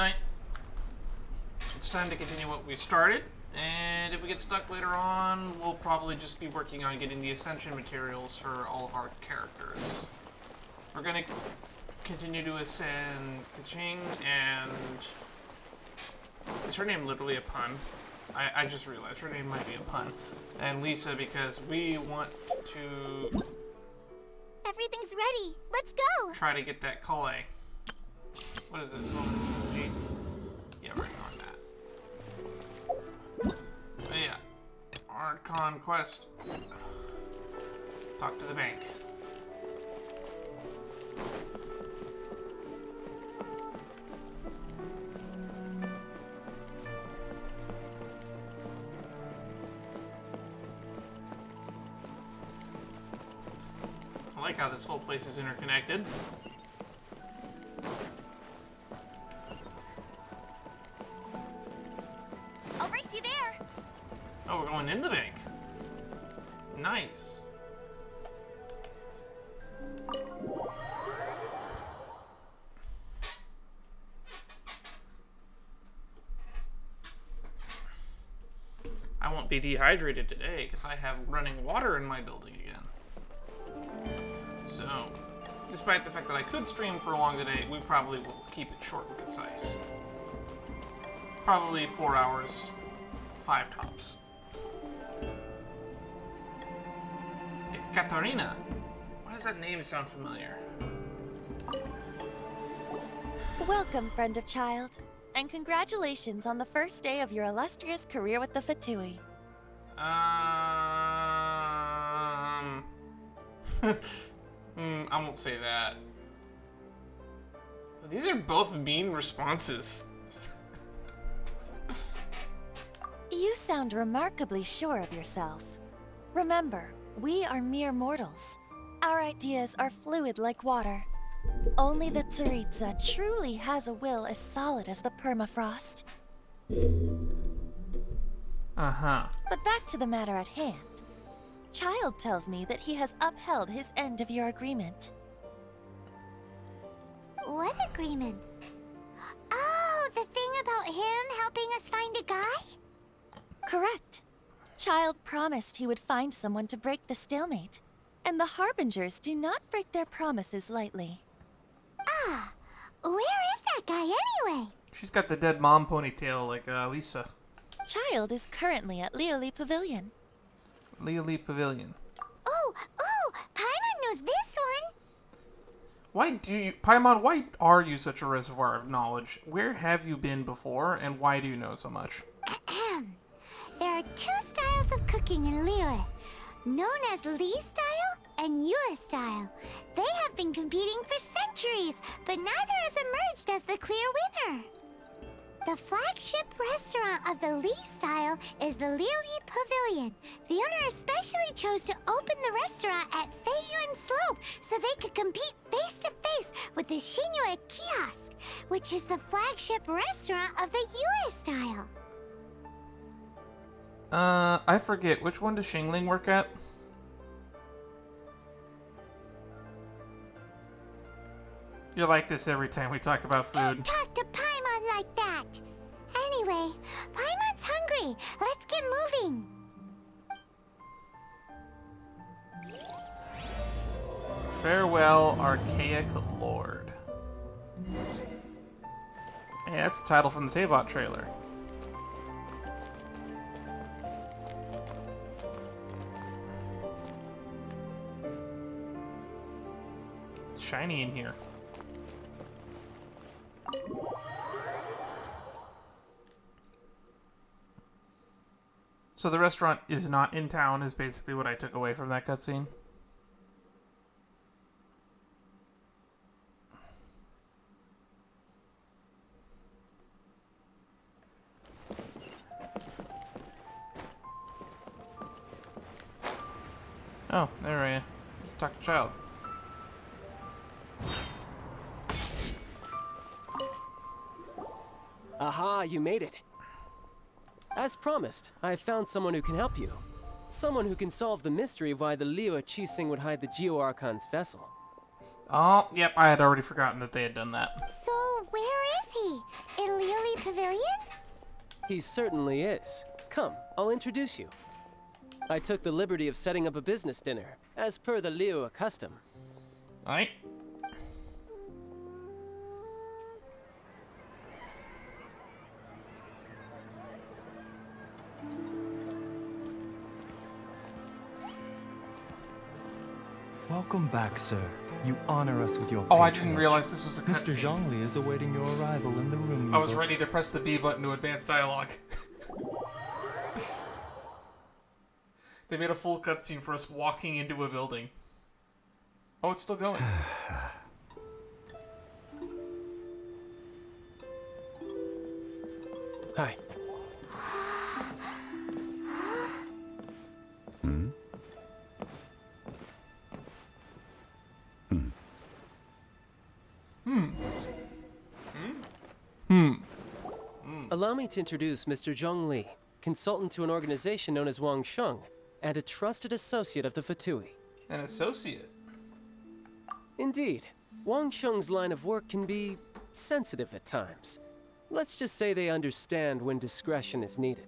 Alright. It's time to continue what we started. And if we get stuck later on, we'll probably just be working on getting the ascension materials for all of our characters. We're gonna continue to ascend Guizhong, and is her name literally a pun? I just realized her name might be a pun. And Lisa, because we want to... Everything's ready. Let's go. Try to get that Collei. What is this? Oh, this is G. Yeah, we're ignoring that. Oh, yeah. Our conquest. Talk to the bank. I like how this whole place is interconnected. I'll race you there. Oh, we're going in the bank. Nice. I won't be dehydrated today because I have running water in my building again. So, despite the fact that I could stream for long today, we probably will keep it short and concise. Probably 4 hours, 5 tops. Katarina. Why does that name sound familiar? Welcome, friend of Childe, and congratulations on the first day of your illustrious career with the Fatui. I won't say that. These are both mean responses. You sound remarkably sure of yourself. Remember, we are mere mortals. Our ideas are fluid like water. Only the Tsaritsa truly has a will as solid as the permafrost. Uh-huh. But back to the matter at hand. Childe tells me that he has upheld his end of your agreement. What agreement? Oh, the thing about him helping us find a guy? Correct. Childe promised he would find someone to break the stalemate. And the Harbingers do not break their promises lightly. Ah, where is that guy anyway? She's got the dead mom ponytail like Lisa. Childe is currently at Liyue Pavilion. Liyue Pavilion. Oh, Paimon knows this one. Why do you... Paimon, why are you such a reservoir of knowledge? Where have you been before, and why do you know so much? There are 2 styles of cooking in Liyue, known as Li style and Yue style. They have been competing for centuries, but neither has emerged as the clear winner. The flagship restaurant of the Li style is the Liyue Pavilion. The owner especially chose to open the restaurant at Feiyuan Slope so they could compete face-to-face with the Xinyue Kiosk, which is the flagship restaurant of the Yue style. I forget. Which one does Xingling work at? You're like this every time we talk about food. Don't talk to Paimon like that. Anyway, Paimon's hungry. Let's get moving. Farewell, Archaic Lord. Hey, that's the title from the Tavot trailer. It's shiny in here. So the restaurant is not in town is basically what I took away from that cutscene. Oh, there I am. Talk to Childe. Aha, you made it. As promised, I have found someone who can help you. Someone who can solve the mystery of why the Liyue Qixing would hide the Geo Archon's vessel. Oh, yep, I had already forgotten that they had done that. So, where is he? In pavilion? He certainly is. Come, I'll introduce you. I took the liberty of setting up a business dinner, as per the Liyue custom. Alright. Welcome back, sir. You honor us with your Oh, I didn't patronage. realize this was a Mr. cutscene. Zhongli is awaiting your arrival in the room. I was ready to press the B button to advance dialogue. They made a full cutscene for us walking into a building. Oh, it's still going. Hi. Allow me to introduce Mr. Zhongli, consultant to an organization known as Wangsheng, and a trusted associate of the Fatui. An associate. Indeed, Wangsheng's line of work can be sensitive at times. Let's just say they understand when discretion is needed.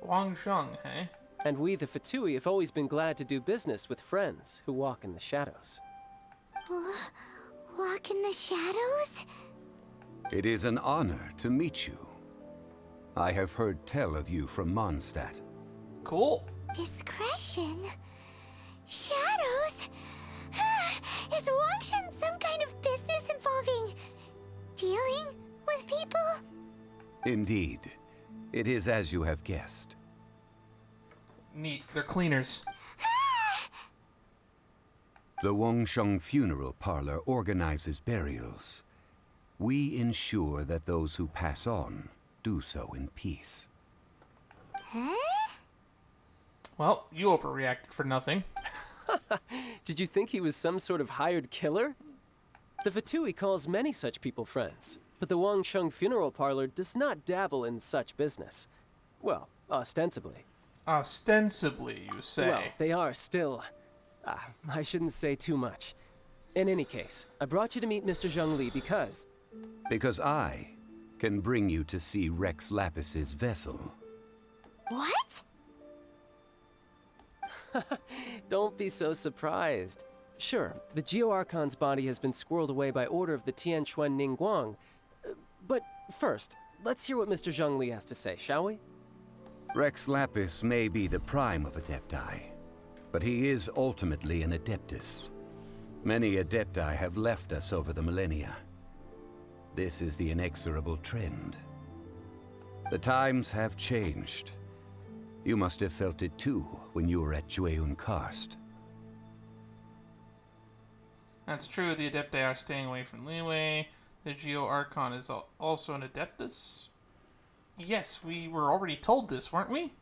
Wangsheng, hey? And we, the Fatui, have always been glad to do business with friends who walk in the shadows. Walk in the shadows? It is an honor to meet you. I have heard tell of you from Mondstadt. Cool. Discretion? Shadows? Is Wangsheng some kind of business involving dealing with people? Indeed, it is as you have guessed. Neat. They're cleaners. The Wangsheng Funeral Parlor organizes burials. We ensure that those who pass on do so in peace. Huh? Well, you overreacted for nothing. Did you think he was some sort of hired killer? The Fatui calls many such people friends, but the Wangsheng Funeral Parlor does not dabble in such business. Well, ostensibly. Ostensibly, you say. Well, they are still... I shouldn't say too much. In any case, I brought you to meet Mr. Zhongli because... Because I can bring you to see Rex Lapis's vessel. What? Don't be so surprised. Sure, the Geo Archon's body has been squirreled away by order of the Tianquan Ningguang. But first, let's hear what Mr. Zhongli has to say, shall we? Rex Lapis may be the prime of Adepti, but he is ultimately an Adeptus. Many Adepti have left us over the millennia. This is the inexorable trend. The times have changed. You must have felt it too when you were at Jueyun Karst. That's true. The Adepti are staying away from Liyue. The Geo Archon is also an Adeptus. Yes, we were already told this, weren't we?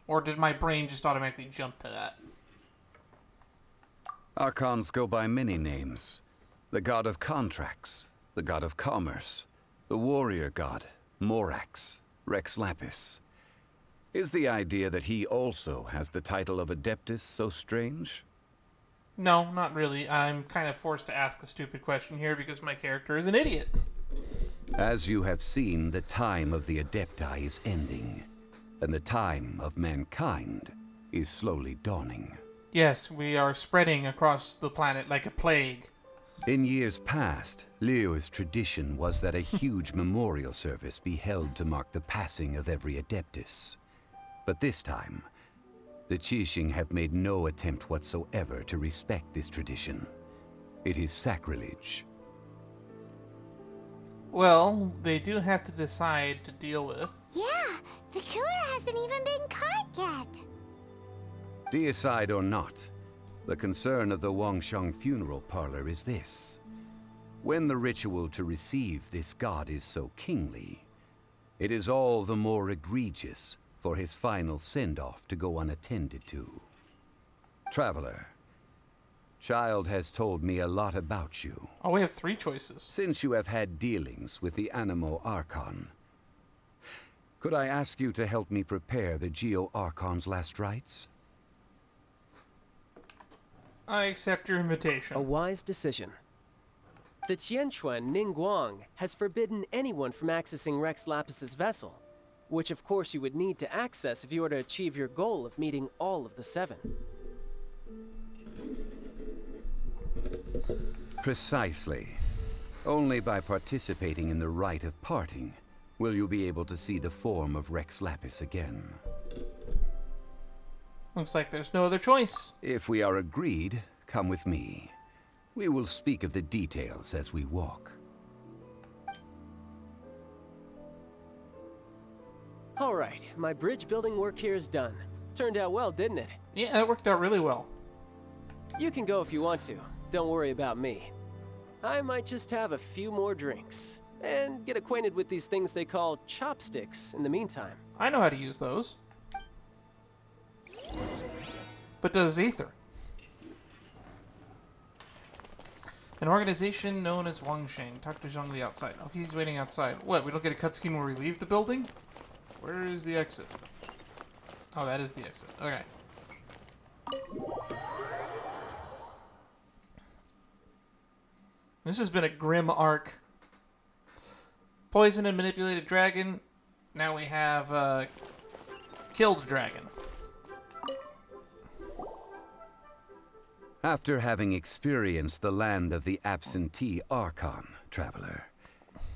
Or did my brain just automatically jump to that? Archons go by many names. The god of contracts, the god of commerce, the warrior god, Morax, Rex Lapis. Is the idea that he also has the title of Adeptus so strange? No, not really. I'm kind of forced to ask a stupid question here because my character is an idiot. As you have seen, the time of the Adepti is ending, and the time of mankind is slowly dawning. Yes, we are spreading across the planet like a plague. In years past, Liyue's tradition was that a huge memorial service be held to mark the passing of every Adeptus. But this time, the Qixing have made no attempt whatsoever to respect this tradition. It is sacrilege. Well, they do have to decide to deal with. Yeah, the killer hasn't even been caught yet. Deicide or not, the concern of the Wangsheng Funeral Parlor is this. When the ritual to receive this god is so kingly, it is all the more egregious for his final send-off to go unattended to. Traveler, Childe has told me a lot about you. Oh, we have three choices. Since you have had dealings with the Animo Archon, could I ask you to help me prepare the Geo Archon's last rites? I accept your invitation. A wise decision. The Tianquan Ningguang has forbidden anyone from accessing Rex Lapis's vessel, which of course you would need to access if you were to achieve your goal of meeting all of the 7. Precisely. Only by participating in the rite of parting will you be able to see the form of Rex Lapis again. Looks like there's no other choice. If we are agreed, come with me. We will speak of the details as we walk. All right, my bridge building work here is done. Turned out well, didn't it? Yeah, that worked out really well. You can go if you want to. Don't worry about me. I might just have a few more drinks and get acquainted with these things they call chopsticks in the meantime. I know how to use those. But does Aether? An organization known as Wangsheng. Talk to Zhongli outside. Oh, he's waiting outside. What, we don't get a cutscene where we leave the building? Where is the exit? Oh, that is the exit. Okay. This has been a grim arc. Poison and manipulated dragon. Now we have killed dragon. After having experienced the land of the absentee Archon, traveler,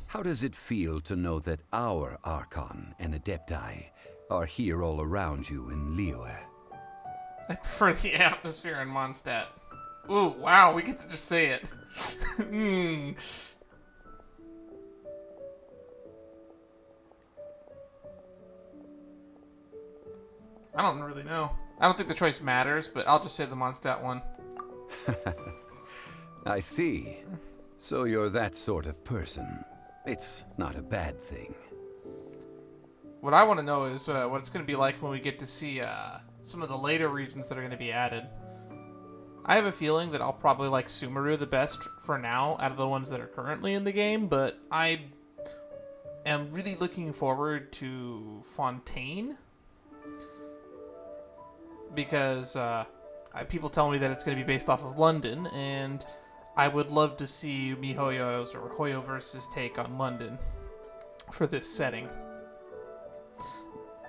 how does it feel to know that our Archon and Adepti are here all around you in Liyue? I prefer the atmosphere in Mondstadt. Ooh, wow, we get to just say it. I don't really know. I don't think the choice matters, but I'll just say the Mondstadt one. I see. So you're that sort of person. It's not a bad thing. What I want to know is what it's going to be like when we get to see some of the later regions that are going to be added. I have a feeling that I'll probably like Sumeru the best for now out of the ones that are currently in the game, but I am really looking forward to Fontaine because people tell me that it's going to be based off of London, and I would love to see MiHoYo's or Hoyoverse's take on London for this setting.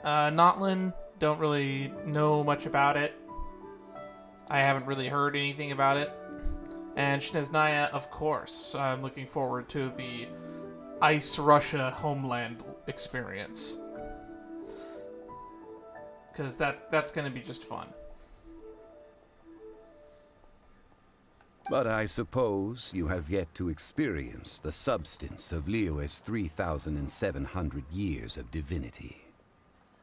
Notlin, don't really know much about it. I haven't really heard anything about it. And Snezhnaya, of course. I'm looking forward to the Ice Russia homeland experience. Because that's going to be just fun. But I suppose you have yet to experience the substance of Liyue's 3,700 years of divinity.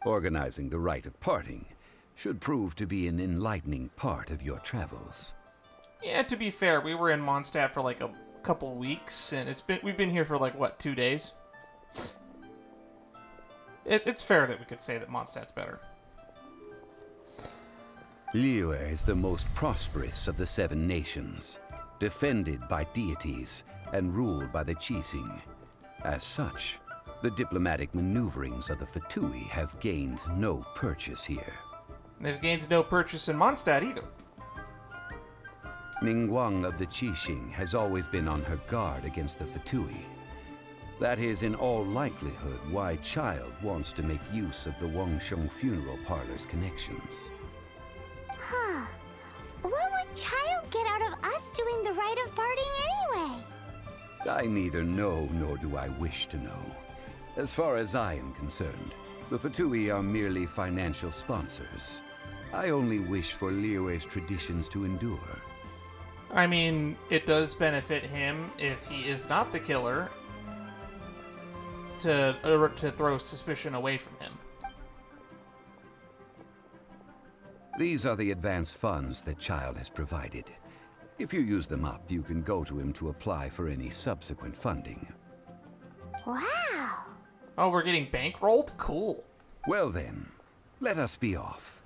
Organizing the rite of parting should prove to be an enlightening part of your travels. Yeah, to be fair, we were in Mondstadt for like a couple weeks, and we've been here for like, what, 2 days? It's fair that we could say that Mondstadt's better. Liyue is the most prosperous of the 7 nations, defended by deities and ruled by the Qixing. As such, the diplomatic maneuverings of the Fatui have gained no purchase here. They've gained no purchase in Mondstadt either. Ningguang of the Qixing has always been on her guard against the Fatui. That is in all likelihood why Childe wants to make use of the Wangsheng funeral parlor's connections. Huh. What would Childe get out of us doing the rite of parting anyway? I neither know nor do I wish to know. As far as I am concerned, the Fatui are merely financial sponsors. I only wish for Liyue's traditions to endure. I mean, it does benefit him if he is not the killer to throw suspicion away from him. These are the advance funds that Childe has provided. If you use them up, you can go to him to apply for any subsequent funding. Wow. Oh, we're getting bankrolled? Cool. Well then, let us be off.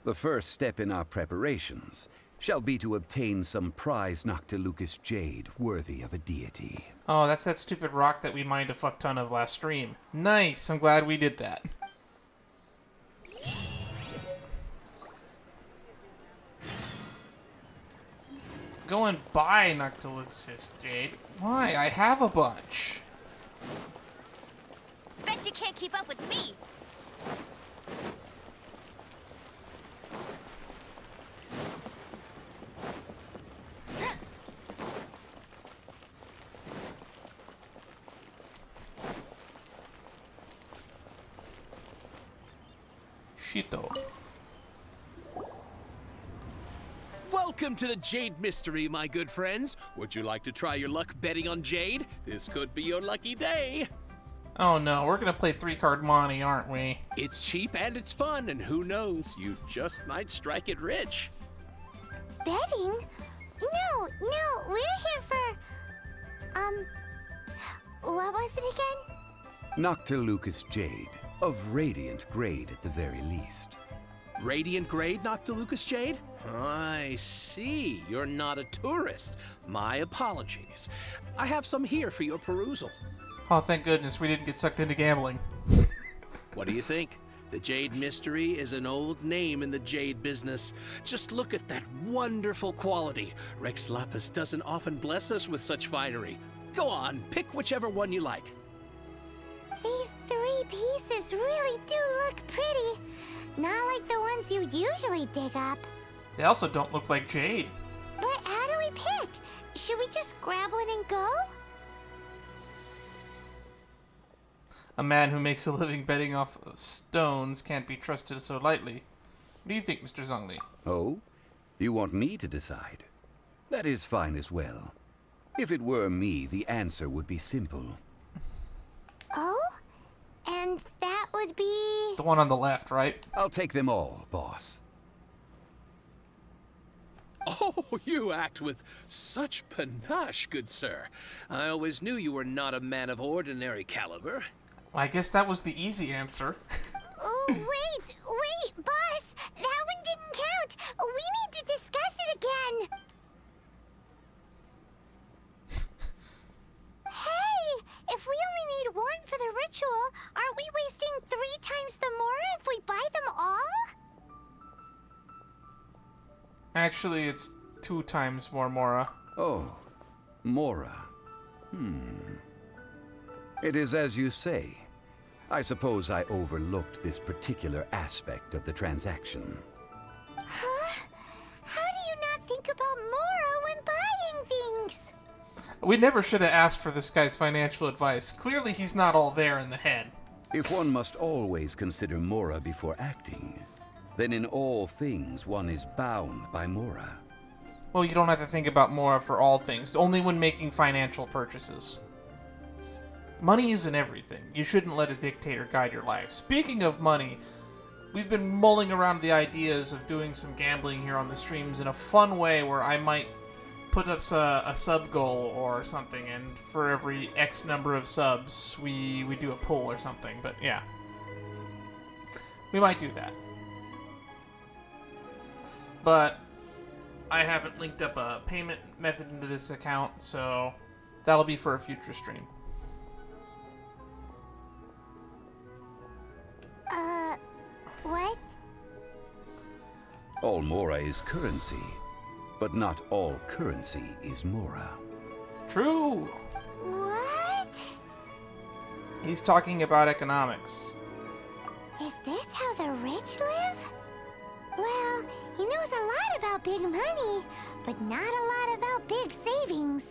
The first step in our preparations shall be to obtain some prize Noctilucous jade worthy of a deity. Oh, that's that stupid rock that we mined a fuck ton of last stream. Nice, I'm glad we did that. Go and buy Noctilucus Jade. Why? I have a bunch. Bet you can't keep up with me. Shito. Welcome to the Jade Mystery, my good friends. Would you like to try your luck betting on Jade? This could be your lucky day. Oh no, we're gonna play 3-card Monty, aren't we? It's cheap and it's fun, and who knows, you just might strike it rich. Betting? No, we're here for... What was it again? Noctilucus Jade, of radiant grade at the very least. Radiant grade, Noctilucus Jade? I see. You're not a tourist. My apologies. I have some here for your perusal. Oh, thank goodness we didn't get sucked into gambling. What do you think? The Jade Mystery is an old name in the jade business. Just look at that wonderful quality. Rex Lapis doesn't often bless us with such finery. Go on, pick whichever one you like. These 3 pieces really do look pretty. Not like the ones you usually dig up. They also don't look like jade. But how do we pick? Should we just grab one and go? A man who makes a living betting off of stones can't be trusted so lightly. What do you think, Mr. Zhongli? Oh? You want me to decide? That is fine as well. If it were me, the answer would be simple. Oh? And that would be... The one on the left, right? I'll take them all, boss. Oh, you act with such panache, good sir. I always knew you were not a man of ordinary caliber. Well, I guess that was the easy answer. Oh, wait, boss! That one didn't count! We need to discuss it again! Hey! If we only need one for the ritual, aren't we wasting 3 times the Mora if we buy them all? Actually, it's 2 times more Mora. Oh, Mora. It is as you say. I suppose I overlooked this particular aspect of the transaction. Huh? How do you not think about Mora when buying things? We never should have asked for this guy's financial advice. Clearly he's not all there in the head. If one must always consider Mora before acting, then in all things one is bound by Mora. Well, you don't have to think about Mora for all things, only when making financial purchases. Money isn't everything. You shouldn't let a dictator guide your life. Speaking of money, we've been mulling around the ideas of doing some gambling here on the streams in a fun way where I might put up a sub goal or something, and for every X number of subs, we do a pull or something. But yeah, we might do that. But I haven't linked up a payment method into this account, so that'll be for a future stream. What? All Mora is currency, but not all currency is Mora. True! What? He's talking about economics. Is this how the rich live? Well, he knows a lot about big money, but not a lot about big savings.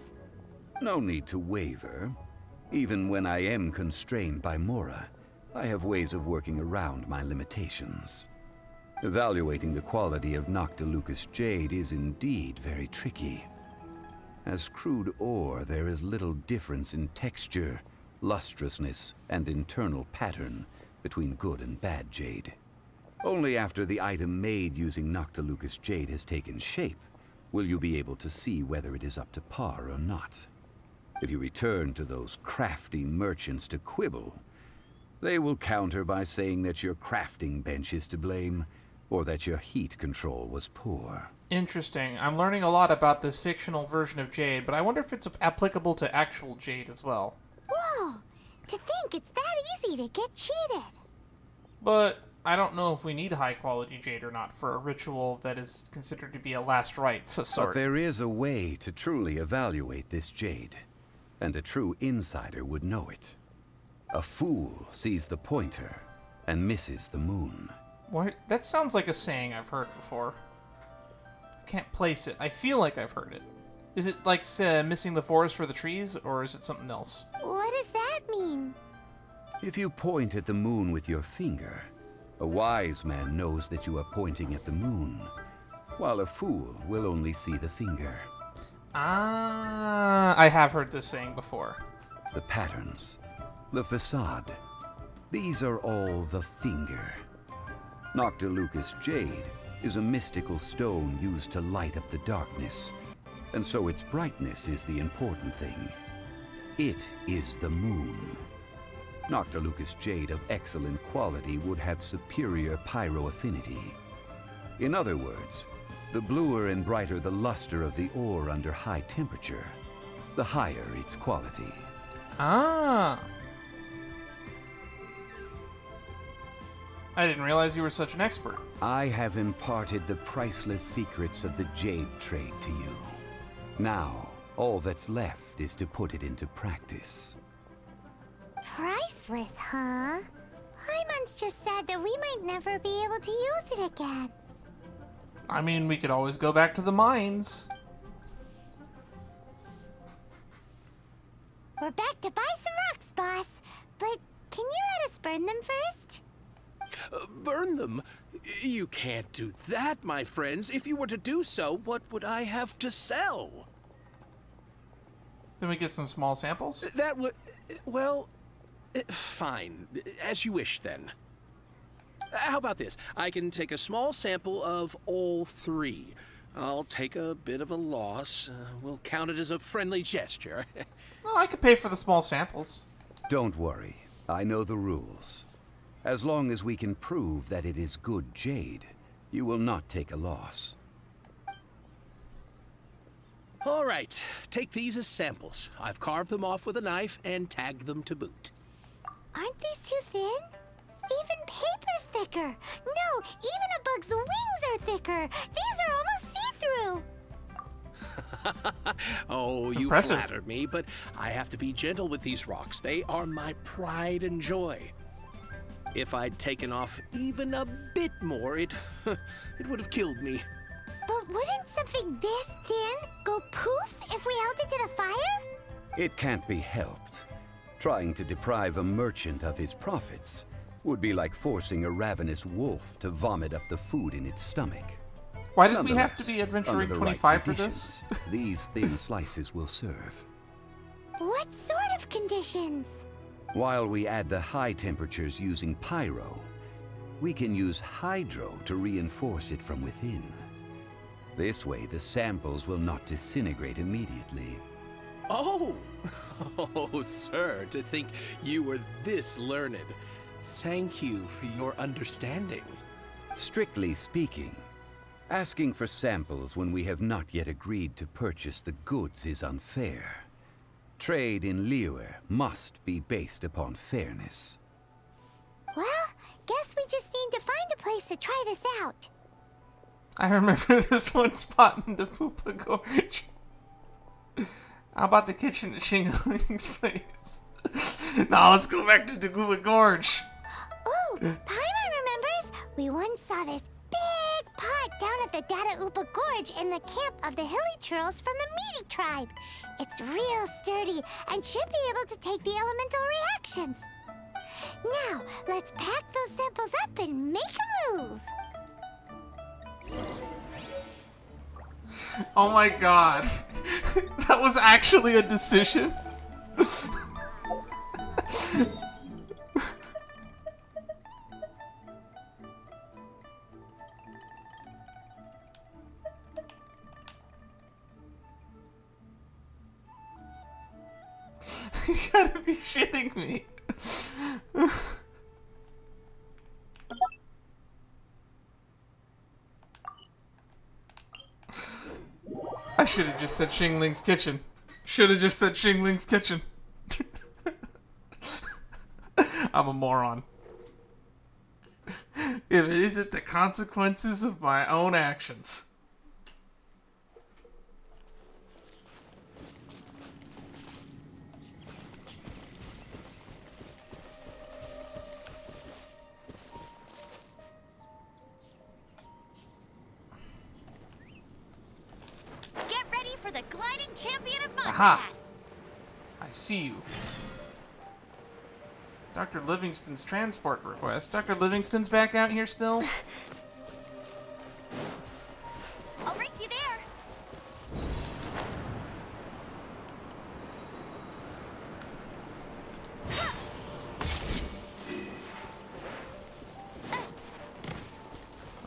No need to waver. Even when I am constrained by Mora, I have ways of working around my limitations. Evaluating the quality of Noctilucus Jade is indeed very tricky. As crude ore, there is little difference in texture, lustrousness, and internal pattern between good and bad jade. Only after the item made using Noctilucus Jade has taken shape will you be able to see whether it is up to par or not. If you return to those crafty merchants to quibble, they will counter by saying that your crafting bench is to blame, or that your heat control was poor. Interesting. I'm learning a lot about this fictional version of Jade, but I wonder if it's applicable to actual Jade as well. Whoa! To think it's that easy to get cheated. But I don't know if we need high-quality jade or not for a ritual that is considered to be a last rites of But sort. there is a way to truly evaluate this jade, and a true insider would know it. A fool sees the pointer and misses the moon. What? That sounds like a saying I've heard before. Can't place it. I feel like I've heard it. Is it like missing the forest for the trees, or is it something else? What does that mean? If you point at the moon with your finger, a wise man knows that you are pointing at the moon, while a fool will only see the finger. Ah, I have heard this saying before. The patterns, the facade, these are all the finger. Noctilucus jade is a mystical stone used to light up the darkness, and so its brightness is the important thing. It is the moon. Noctilucus jade of excellent quality would have superior pyro-affinity. In other words, the bluer and brighter the luster of the ore under high temperature, the higher its quality. Ah. I didn't realize you were such an expert. I have imparted the priceless secrets of the jade trade to you. Now, all that's left is to put it into practice. Priceless, huh? Hyman's just said that we might never be able to use it again. I mean, we could always go back to the mines. We're back to buy some rocks, boss. But can you let us burn them first? Burn them? You can't do that, my friends. If you were to do so, what would I have to sell? Then we get some small samples? That would... well... fine. As you wish, then. How about this? I can take a small sample of all three. I'll take a bit of a loss. We'll count it as a friendly gesture. Well, I could pay for the small samples. Don't worry, I know the rules. As long as we can prove that it is good jade, you will not take a loss. All right, take these as samples. I've carved them off with a knife and tagged them to boot. Aren't these too thin? Even paper's thicker. No, even a bug's wings are thicker. These are almost see-through. Oh, It's you impressive. flatter me, but I have to be gentle with these rocks. They are my pride and joy. If I'd taken off even a bit more, it would have killed me. But wouldn't something this thin go poof if we held it to the fire? It can't be helped. Trying to deprive a merchant of his profits would be like forcing a ravenous wolf to vomit up the food in its stomach. Why did we have to Nonetheless, be under adventuring the 25 right for this? conditions, these thin slices will serve. What sort of conditions? While we add the high temperatures using pyro, we can use hydro to reinforce it from within. This way, the samples will not disintegrate immediately. Oh! Oh, sir, to think you were this learned. Thank you for your understanding. Strictly speaking, asking for samples when we have not yet agreed to purchase the goods is unfair. Trade in Liyue must be based upon fairness. Well, guess we just need to find a place to try this out. I remember this one spot in the Poopa Gorge. How about the kitchen at Xingling's place? Now let's go back to the Gula Gorge. Ooh, Paimon remembers we once saw this big pot down at the Data Upa Gorge in the camp of the Hilly Churls from the Meaty tribe. It's real sturdy and should be able to take the elemental reactions. Now, let's pack those samples up and make a move. Oh my god. That was actually a decision? You gotta be shitting me. I should have just said Xingling's kitchen. Should have just said Xingling's kitchen. I'm a moron. if it isn't the consequences of my own actions. Get ready for the gliding champion of Mondstadt. Aha! I see you. Dr. Livingston's transport request. Dr. Livingston's back out here still? I'll race you there.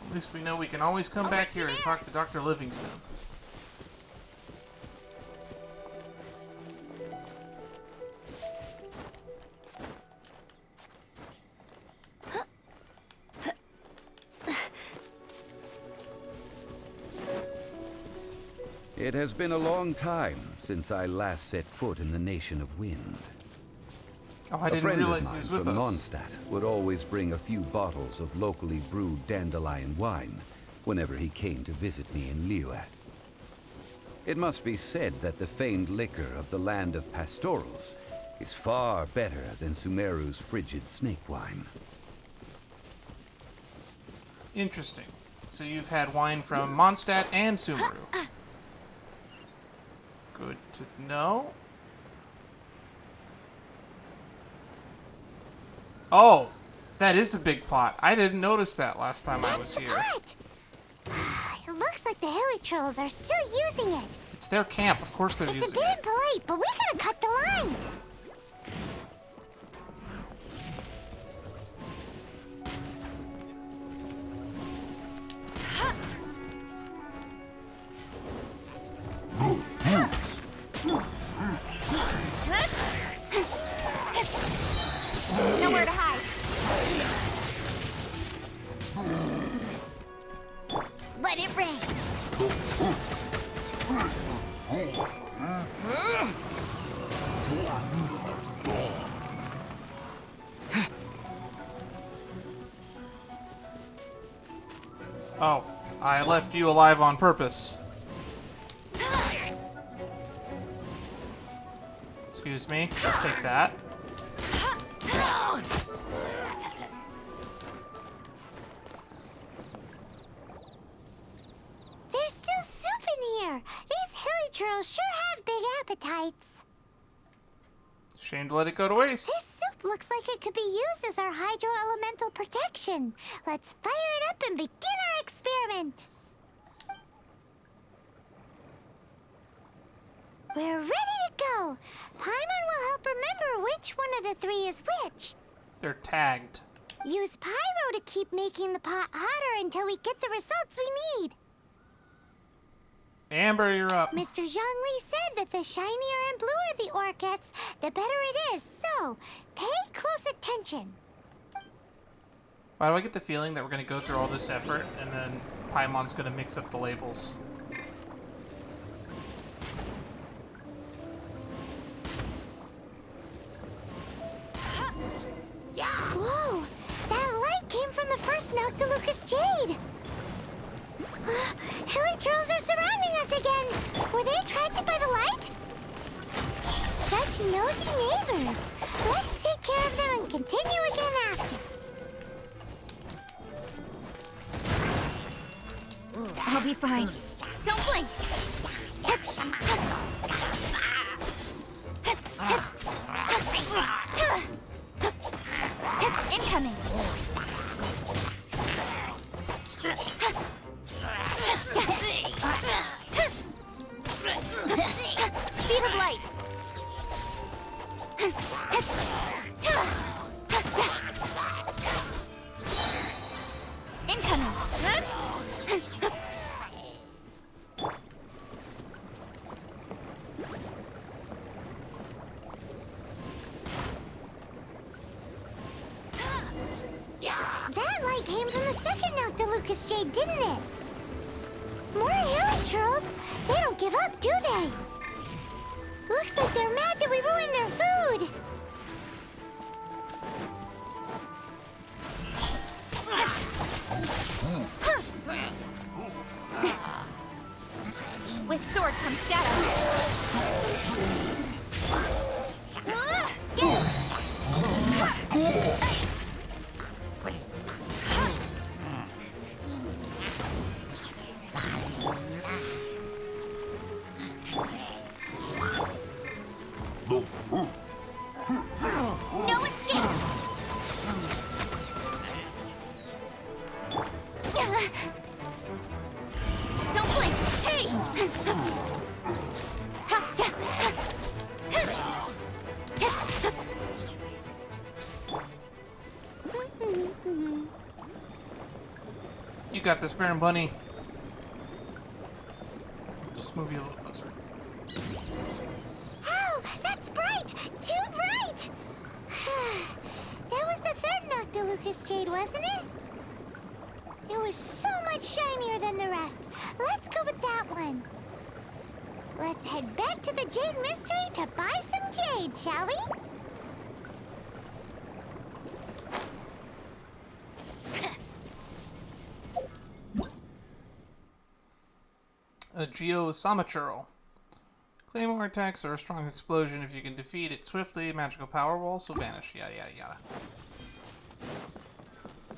At least we know we can always come back here and talk to Dr. Livingston. It has been a long time since I last set foot in the Nation of Wind. Oh, I A didn't friend realize of he mine was with from us. Mondstadt would always bring a few bottles of locally brewed dandelion wine whenever he came to visit me in Liyue. It must be said that the famed liquor of the land of pastorals is far better than Sumeru's frigid snake wine. Interesting. So you've had wine from Mondstadt and Sumeru. Good to know. Oh, that is a big plot. I didn't notice that last time I was That's the here. pot! It looks like the hilly trolls are still using it. It's their camp. Of course they're It's a using bit it. impolite, but we gotta cut the line. Nowhere to hide. Let it rain. Oh, I left you alive on purpose. Excuse me. Let's take that. There's still soup in here. These hilly trolls sure have big appetites. Shame to let it go to waste. This soup looks like it could be used as our hydro-elemental protection. Let's fire it up and begin our experiment. We're ready to go. Paimon will help remember which one of the three is which. They're tagged. Use pyro to keep making the pot hotter until we get the results we need. Amber, you're up. Mr. Zhongli said that the shinier and bluer the ore gets, the better it is. So, pay close attention. Why do I get the feeling that we're going to go through all this effort and then Paimon's going to mix up the labels? Whoa! That light came from the first Noctilucous Jade! Hilly trolls are surrounding us again! Were they attracted by the light? Such nosy neighbors! Let's take care of them and continue again after. I'll be fine. Don't blink. Incoming. Speed of light. Incoming. That light came from the second Noctilucous Jade, didn't it? More hilly trolls? They don't give up, do they? Looks like they're mad that we ruined their food. sword comes shadow. No escape! Don't blink! Hey! You got this, Baron Bunny. Just move you a little closer. Oh, that's bright! Too bright! That was the third Noctilucous Jade, wasn't it? It was so much shinier than the rest. Let's go with that one. Let's head back to the Jade Mystery to buy some jade, shall we? A Geo Claymore attacks are a strong explosion. If you can defeat it swiftly, magical power will also vanish. Yada yada yada.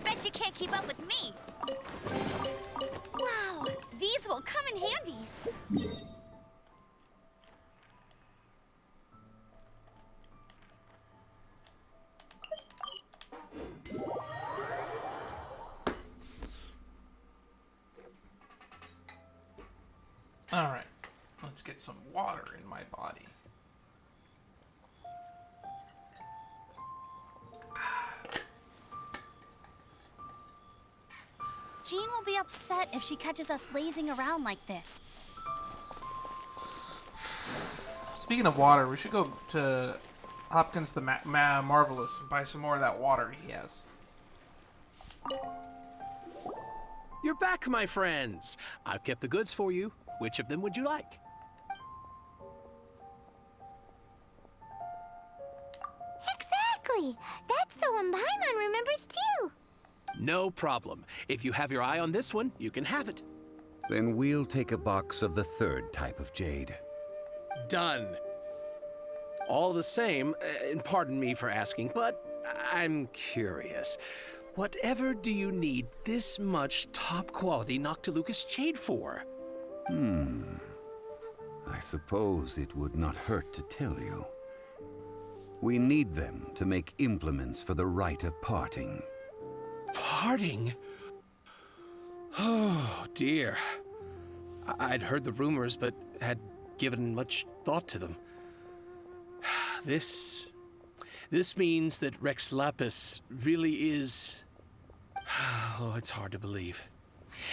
Bet you can't keep up with me! Wow, these will come in handy. Alright, let's get some water in my body. Jean will be upset if she catches us lazing around like this. Speaking of water, we should go to Hopkins the Marvelous and buy some more of that water he has. You're back, my friends. I've kept the goods for you. Which of them would you like? Exactly! That's the one Paimon remembers too! No problem. If you have your eye on this one, you can have it. Then we'll take a box of the third type of jade. Done. All the same, and pardon me for asking, but I'm curious. Whatever do you need this much top-quality Noctilucous jade for? I suppose it would not hurt to tell you. We need them to make implements for the rite of parting. Parting? Oh, dear. I'd heard the rumors, but had given much thought to them. This means that Rex Lapis really is... Oh, it's hard to believe.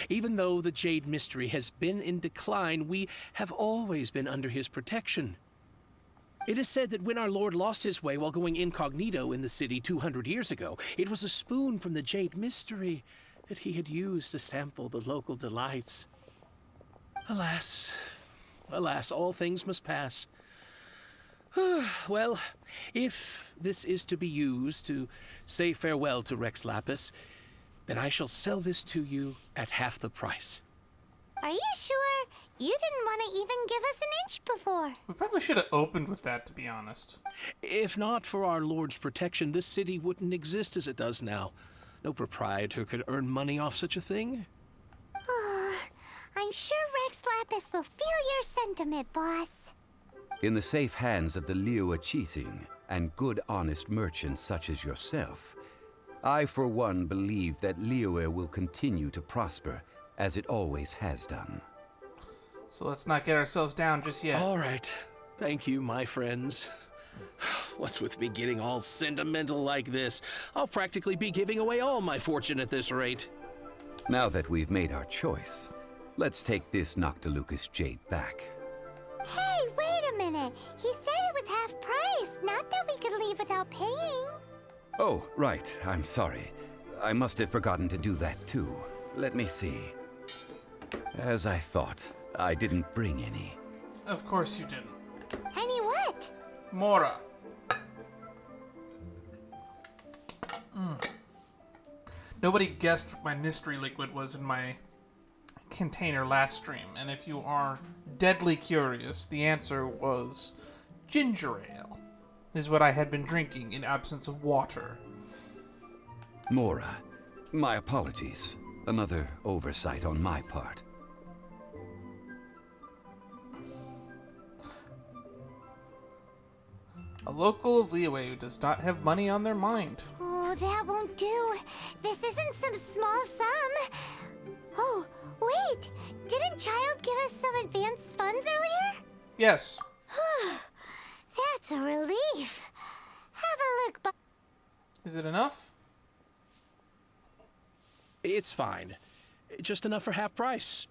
Even though the Jade Mystery has been in decline, we have always been under his protection. It is said that when our Lord lost his way while going incognito in the city 200 years ago, it was a spoon from the Jade Mystery that he had used to sample the local delights. Alas, alas, all things must pass. Well, if this is to be used to say farewell to Rex Lapis, then I shall sell this to you at half the price. Are you sure? You didn't want to even give us an inch before. We probably should have opened with that, to be honest. If not for our Lord's protection, this city wouldn't exist as it does now. No proprietor could earn money off such a thing. I'm sure Rex Lapis will feel your sentiment, boss. In the safe hands of the Liyue and good, honest merchants such as yourself, I, for one, believe that Liyue will continue to prosper, as it always has done. So let's not get ourselves down just yet. All right. Thank you, my friends. What's with me getting all sentimental like this? I'll practically be giving away all my fortune at this rate. Now that we've made our choice, let's take this Noctilucous jade back. Hey, wait a minute. He said it was half price, not that we could leave without paying. Oh, right. I'm sorry. I must have forgotten to do that too. Let me see. As I thought, I didn't bring any. Of course you didn't. Any what? Mora. Nobody guessed what my mystery liquid was in my container last stream, and if you are deadly curious, the answer was ginger ale, is what I had been drinking in absence of water. Mora, my apologies. Another oversight on my part. A local of Liyue who does not have money on their mind. Oh, that won't do. This isn't some small sum. Oh, wait! Didn't Childe give us some advanced funds earlier? Yes. That's a relief. Have a look, Is it enough? It's fine. Just enough for half price.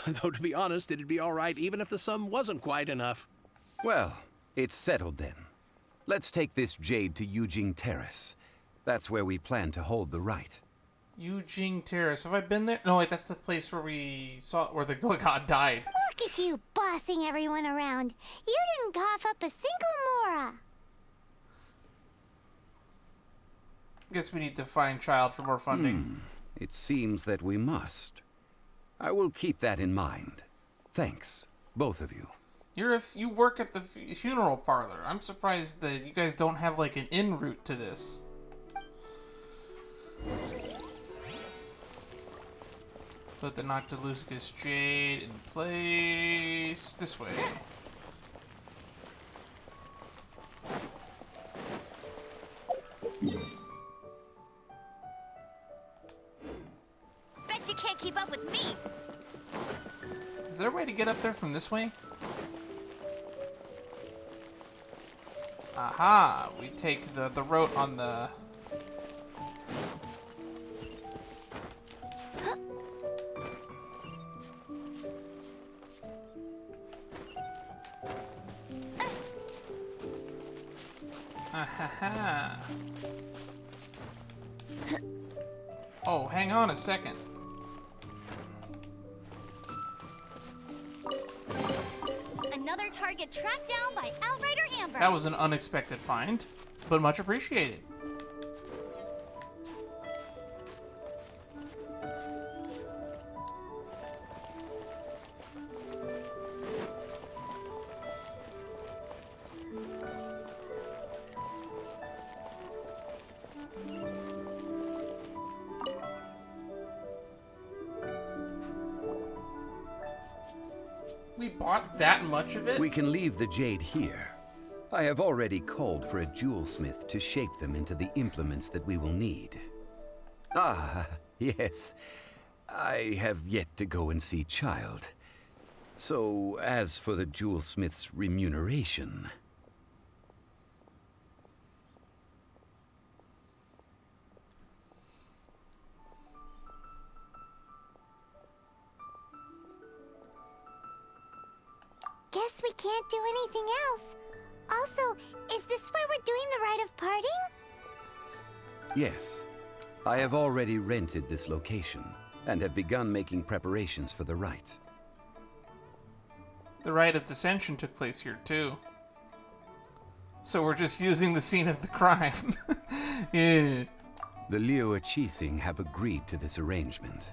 Though, to be honest, it'd be all right even if the sum wasn't quite enough. Well, it's settled then. Let's take this jade to Yujing Terrace. That's where we plan to hold the rite. Yujing Terrace. Have I been there? No, wait, that's the place where we saw where the god died. Look at you bossing everyone around. You didn't cough up a single mora. Guess we need to find Childe for more funding. It seems that we must. I will keep that in mind. Thanks, both of you. You work at the funeral parlor. I'm surprised that you guys don't have like an en route to this. Put the Noctilucus Jade in place. This way. Bet you can't keep up with me. Is there a way to get up there from this way? Aha! We take the route on the... Ahaha. Oh, hang on a second. Another target tracked down by Outrider Amber. That was an unexpected find, but much appreciated. We bought that much of it? We can leave the jade here. I have already called for a jewelsmith to shape them into the implements that we will need. Ah, yes. I have yet to go and see Childe. So, as for the jewelsmith's remuneration... Guess we can't do anything else. Also, is this where we're doing the rite of parting? Yes. I have already rented this location, and have begun making preparations for the rite. The rite of dissension took place here, too. So we're just using the scene of the crime. Yeah. The Liyue Qixing have agreed to this arrangement.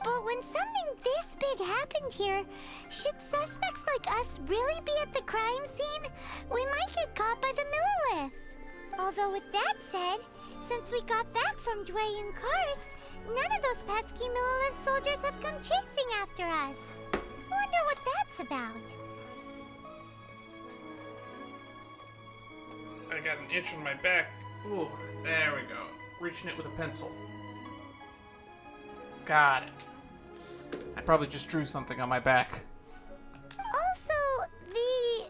But when something this big happened here, should suspects like us really be at the crime scene? We might get caught by the Millilith. Although with that said, since we got back from Dwayne Karst, none of those pesky Millilith soldiers have come chasing after us. Wonder what that's about. I got an itch on my back. Ooh, there we go. Reaching it with a pencil. Got it. I probably just drew something on my back. Also, the,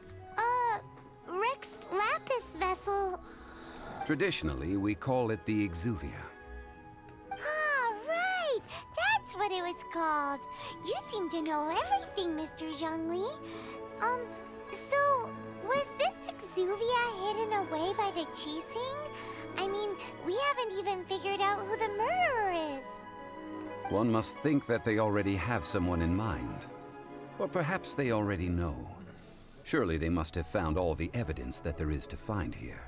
Rex Lapis vessel. Traditionally, we call it the Exuvia. Ah, right! That's what it was called. You seem to know everything, Mr. Zhongli. So, was this Exuvia hidden away by the Qixing? I mean, we haven't even figured out who the murderer is. One must think that they already have someone in mind. Or perhaps they already know. Surely they must have found all the evidence that there is to find here.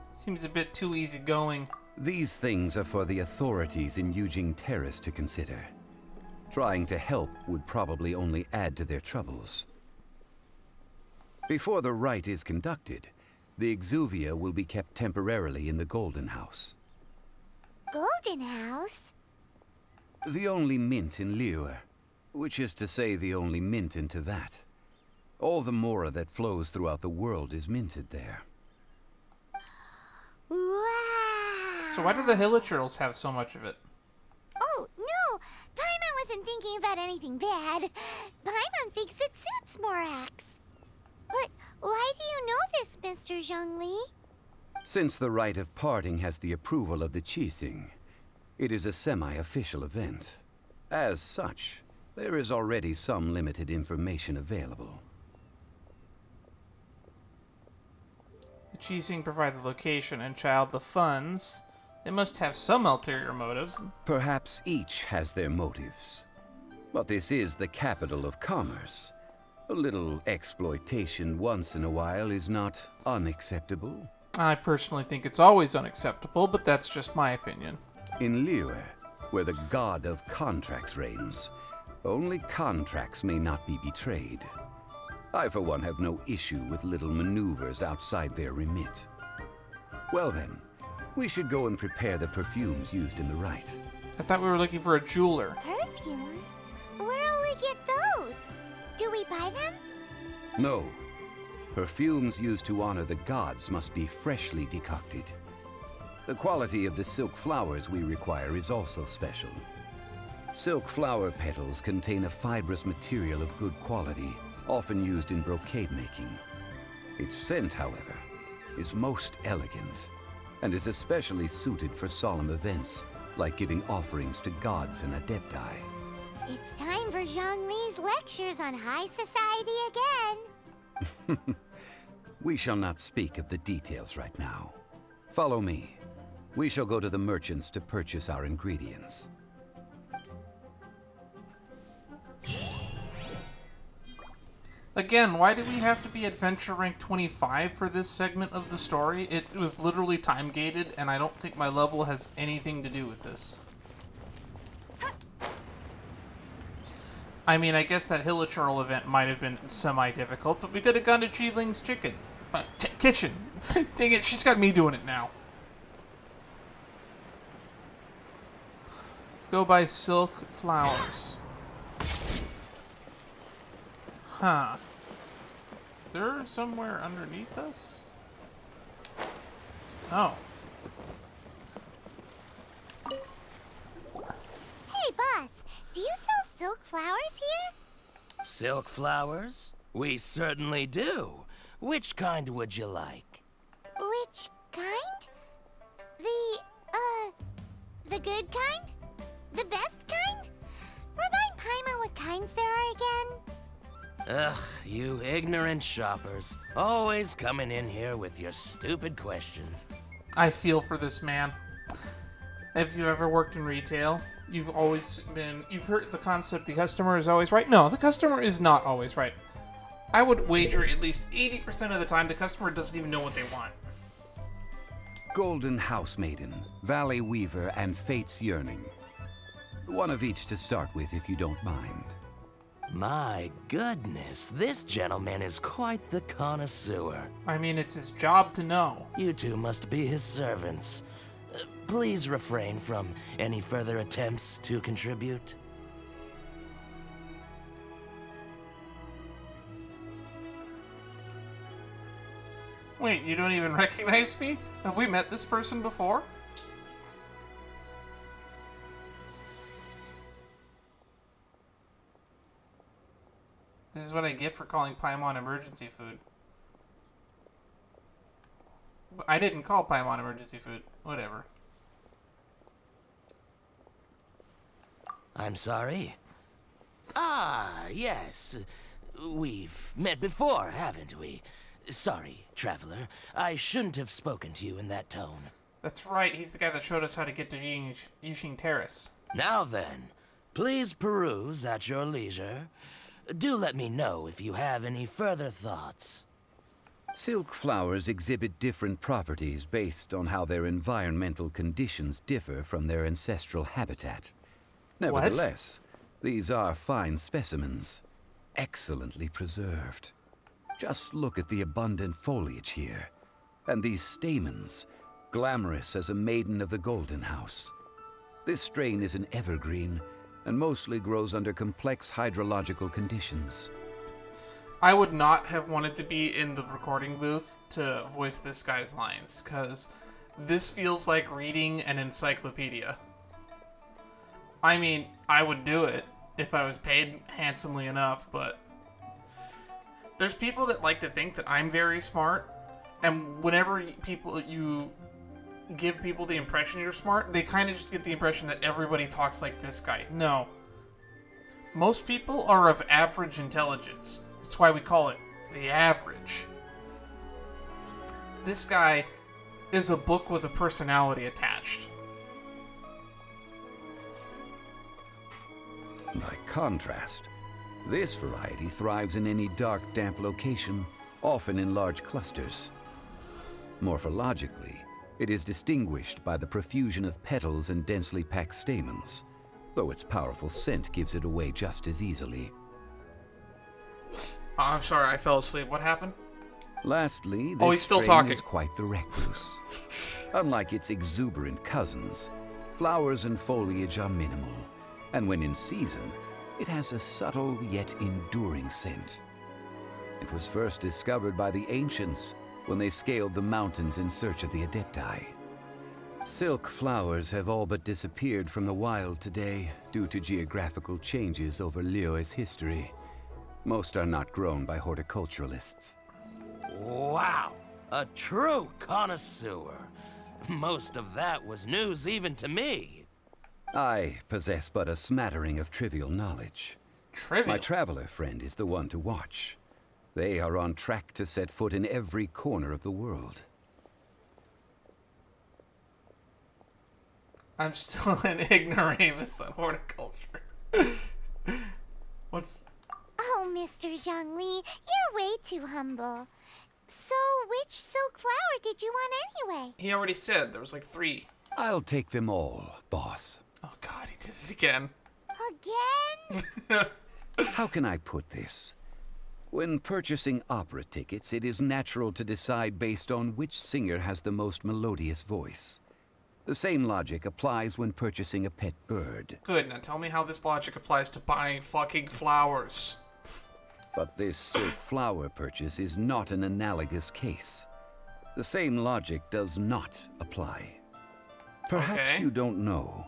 Seems a bit too easygoing. These things are for the authorities in Yujing Terrace to consider. Trying to help would probably only add to their troubles. Before the rite is conducted, the Exuvia will be kept temporarily in the Golden House. Golden House? The only mint in Liyue, which is to say the only mint in Tevat. All the mora that flows throughout the world is minted there. Wow! So why do the Hilichurls have so much of it? Oh, no! Paimon wasn't thinking about anything bad. Paimon thinks it suits Morax. But why do you know this, Mr. Zhongli? Since the rite of parting has the approval of the Qixing, it is a semi-official event. As such, there is already some limited information available. The Qixing provide the location and Childe the funds. They must have some ulterior motives. Perhaps each has their motives. But this is the capital of commerce. A little exploitation once in a while is not unacceptable. I personally think it's always unacceptable, but that's just my opinion. In Liyue, where the god of contracts reigns, only contracts may not be betrayed. I, for one, have no issue with little maneuvers outside their remit. Well then, we should go and prepare the perfumes used in the rite. I thought we were looking for a jeweler. Perfumes? Where'll we get those? Do we buy them? No. Perfumes used to honor the gods must be freshly decocted. The quality of the silk flowers we require is also special. Silk flower petals contain a fibrous material of good quality, often used in brocade making. Its scent, however, is most elegant, and is especially suited for solemn events, like giving offerings to gods and adepti. It's time for Zhongli's lectures on high society again. We shall not speak of the details right now. Follow me. We shall go to the merchants to purchase our ingredients. Again, why do we have to be adventure rank 25 for this segment of the story? It was literally time gated, and I don't think my level has anything to do with this. I mean, I guess that Hilichurl event might have been semi-difficult, but we could have gone to Qiling's kitchen. Dang it, she's got me doing it now. Go buy silk flowers. Huh. They're somewhere underneath us? Oh. Hey, boss, do you sell silk flowers here? Silk flowers? We certainly do. Which kind would you like? Which kind? The good kind? The best kind? Remind Paimon what kinds there are again. Ugh, you ignorant shoppers. Always coming in here with your stupid questions. I feel for this man. Have you ever worked in retail? You've heard the concept the customer is always right? No, the customer is not always right. I would wager at least 80% of the time the customer doesn't even know what they want. Golden House Maiden, Valley Weaver, and Fate's Yearning. One of each to start with, if you don't mind. My goodness, this gentleman is quite the connoisseur. I mean, it's his job to know. You two must be his servants. Please refrain from any further attempts to contribute. Wait, you don't even recognize me? Have we met this person before? This is what I get for calling Paimon emergency food. I didn't call Paimon emergency food. Whatever. I'm sorry. Ah, yes. We've met before, haven't we? Sorry, traveler. I shouldn't have spoken to you in that tone. That's right. He's the guy that showed us how to get to Yixing Terrace. Now then, please peruse at your leisure. Do let me know if you have any further thoughts. Silk flowers exhibit different properties based on how their environmental conditions differ from their ancestral habitat. Nevertheless, these are fine specimens, excellently preserved. Just look at the abundant foliage here, and these stamens, glamorous as a maiden of the Golden House. This strain is an evergreen, and mostly grows under complex hydrological conditions. I would not have wanted to be in the recording booth to voice this guy's lines, because this feels like reading an encyclopedia. I mean, I would do it if I was paid handsomely enough, but there's people that like to think that I'm very smart, and whenever you give people the impression you're smart, they kind of just get the impression that everybody talks like this guy. No. Most people are of average intelligence. That's why we call it the average. This guy is a book with a personality attached. By contrast, this variety thrives in any dark, damp location, often in large clusters. Morphologically, it is distinguished by the profusion of petals and densely packed stamens, though its powerful scent gives it away just as easily. I'm sorry, I fell asleep. What happened? Lastly, he's this still strain talking. is quite the recluse. Unlike its exuberant cousins, flowers and foliage are minimal, and when in season, it has a subtle yet enduring scent. It was first discovered by the ancients when they scaled the mountains in search of the Adepti. Silk flowers have all but disappeared from the wild today due to geographical changes over Liyue's history. Most are not grown by horticulturalists. Wow, a true connoisseur. Most of that was news even to me. I possess but a smattering of trivial knowledge. Trivial? My traveler friend is the one to watch. They are on track to set foot in every corner of the world. I'm still an ignoramus on horticulture. What's... Oh, Mr. Zhongli, you're way too humble. So, which silk flower did you want anyway? He already said there was like 3. I'll take them all, boss. Oh god, he did it again. Again? How can I put this? When purchasing opera tickets, it is natural to decide based on which singer has the most melodious voice. The same logic applies when purchasing a pet bird. Good, now tell me how this logic applies to buying fucking flowers. But this silk flower purchase is not an analogous case. The same logic does not apply. Perhaps Okay. you don't know.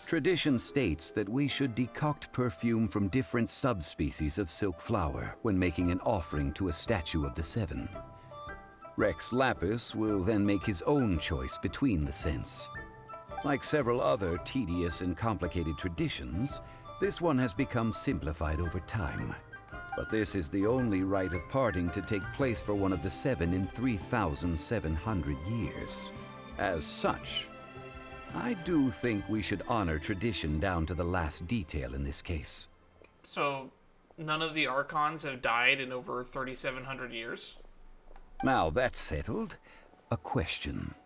Tradition states that we should decoct perfume from different subspecies of silk flower when making an offering to a statue of the 7. Rex Lapis will then make his own choice between the scents. Like several other tedious and complicated traditions, this one has become simplified over time. But this is the only rite of parting to take place for one of the 7 in 3,700 years. As such, I do think we should honor tradition down to the last detail in this case. So, none of the Archons have died in over 3,700 years? Now that's settled, a question.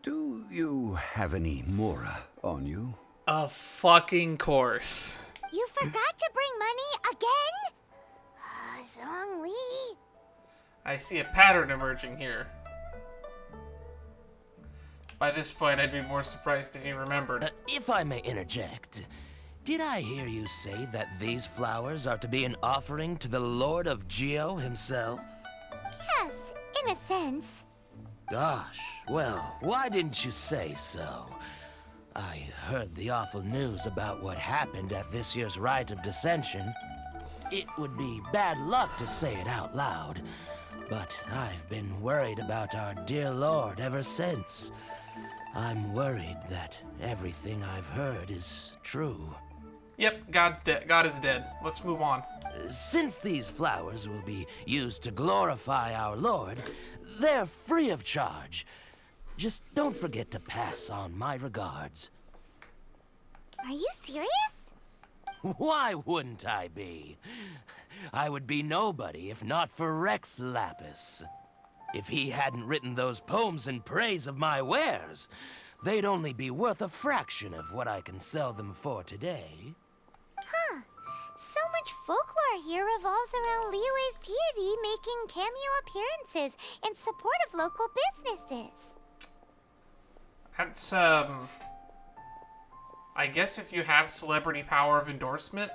Do you have any Mora on you? A fucking course. You forgot to bring money again? Zhongli. I see a pattern emerging here. By this point, I'd be more surprised if you remembered. If I may interject, did I hear you say that these flowers are to be an offering to the Lord of Geo himself? Yes, in a sense. Gosh, well, why didn't you say so? I heard the awful news about what happened at this year's Rite of Dissension. It would be bad luck to say it out loud, but I've been worried about our dear Lord ever since. I'm worried that everything I've heard is true. Yep, God's dead. God is dead. Let's move on. Since these flowers will be used to glorify our Lord, they're free of charge. Just don't forget to pass on my regards. Are you serious? Why wouldn't I be? I would be nobody if not for Rex Lapis. If he hadn't written those poems in praise of my wares, they'd only be worth a fraction of what I can sell them for today. Huh. So much folklore here revolves around Liyue's deity making cameo appearances in support of local businesses. That's, I guess if you have celebrity power of endorsement,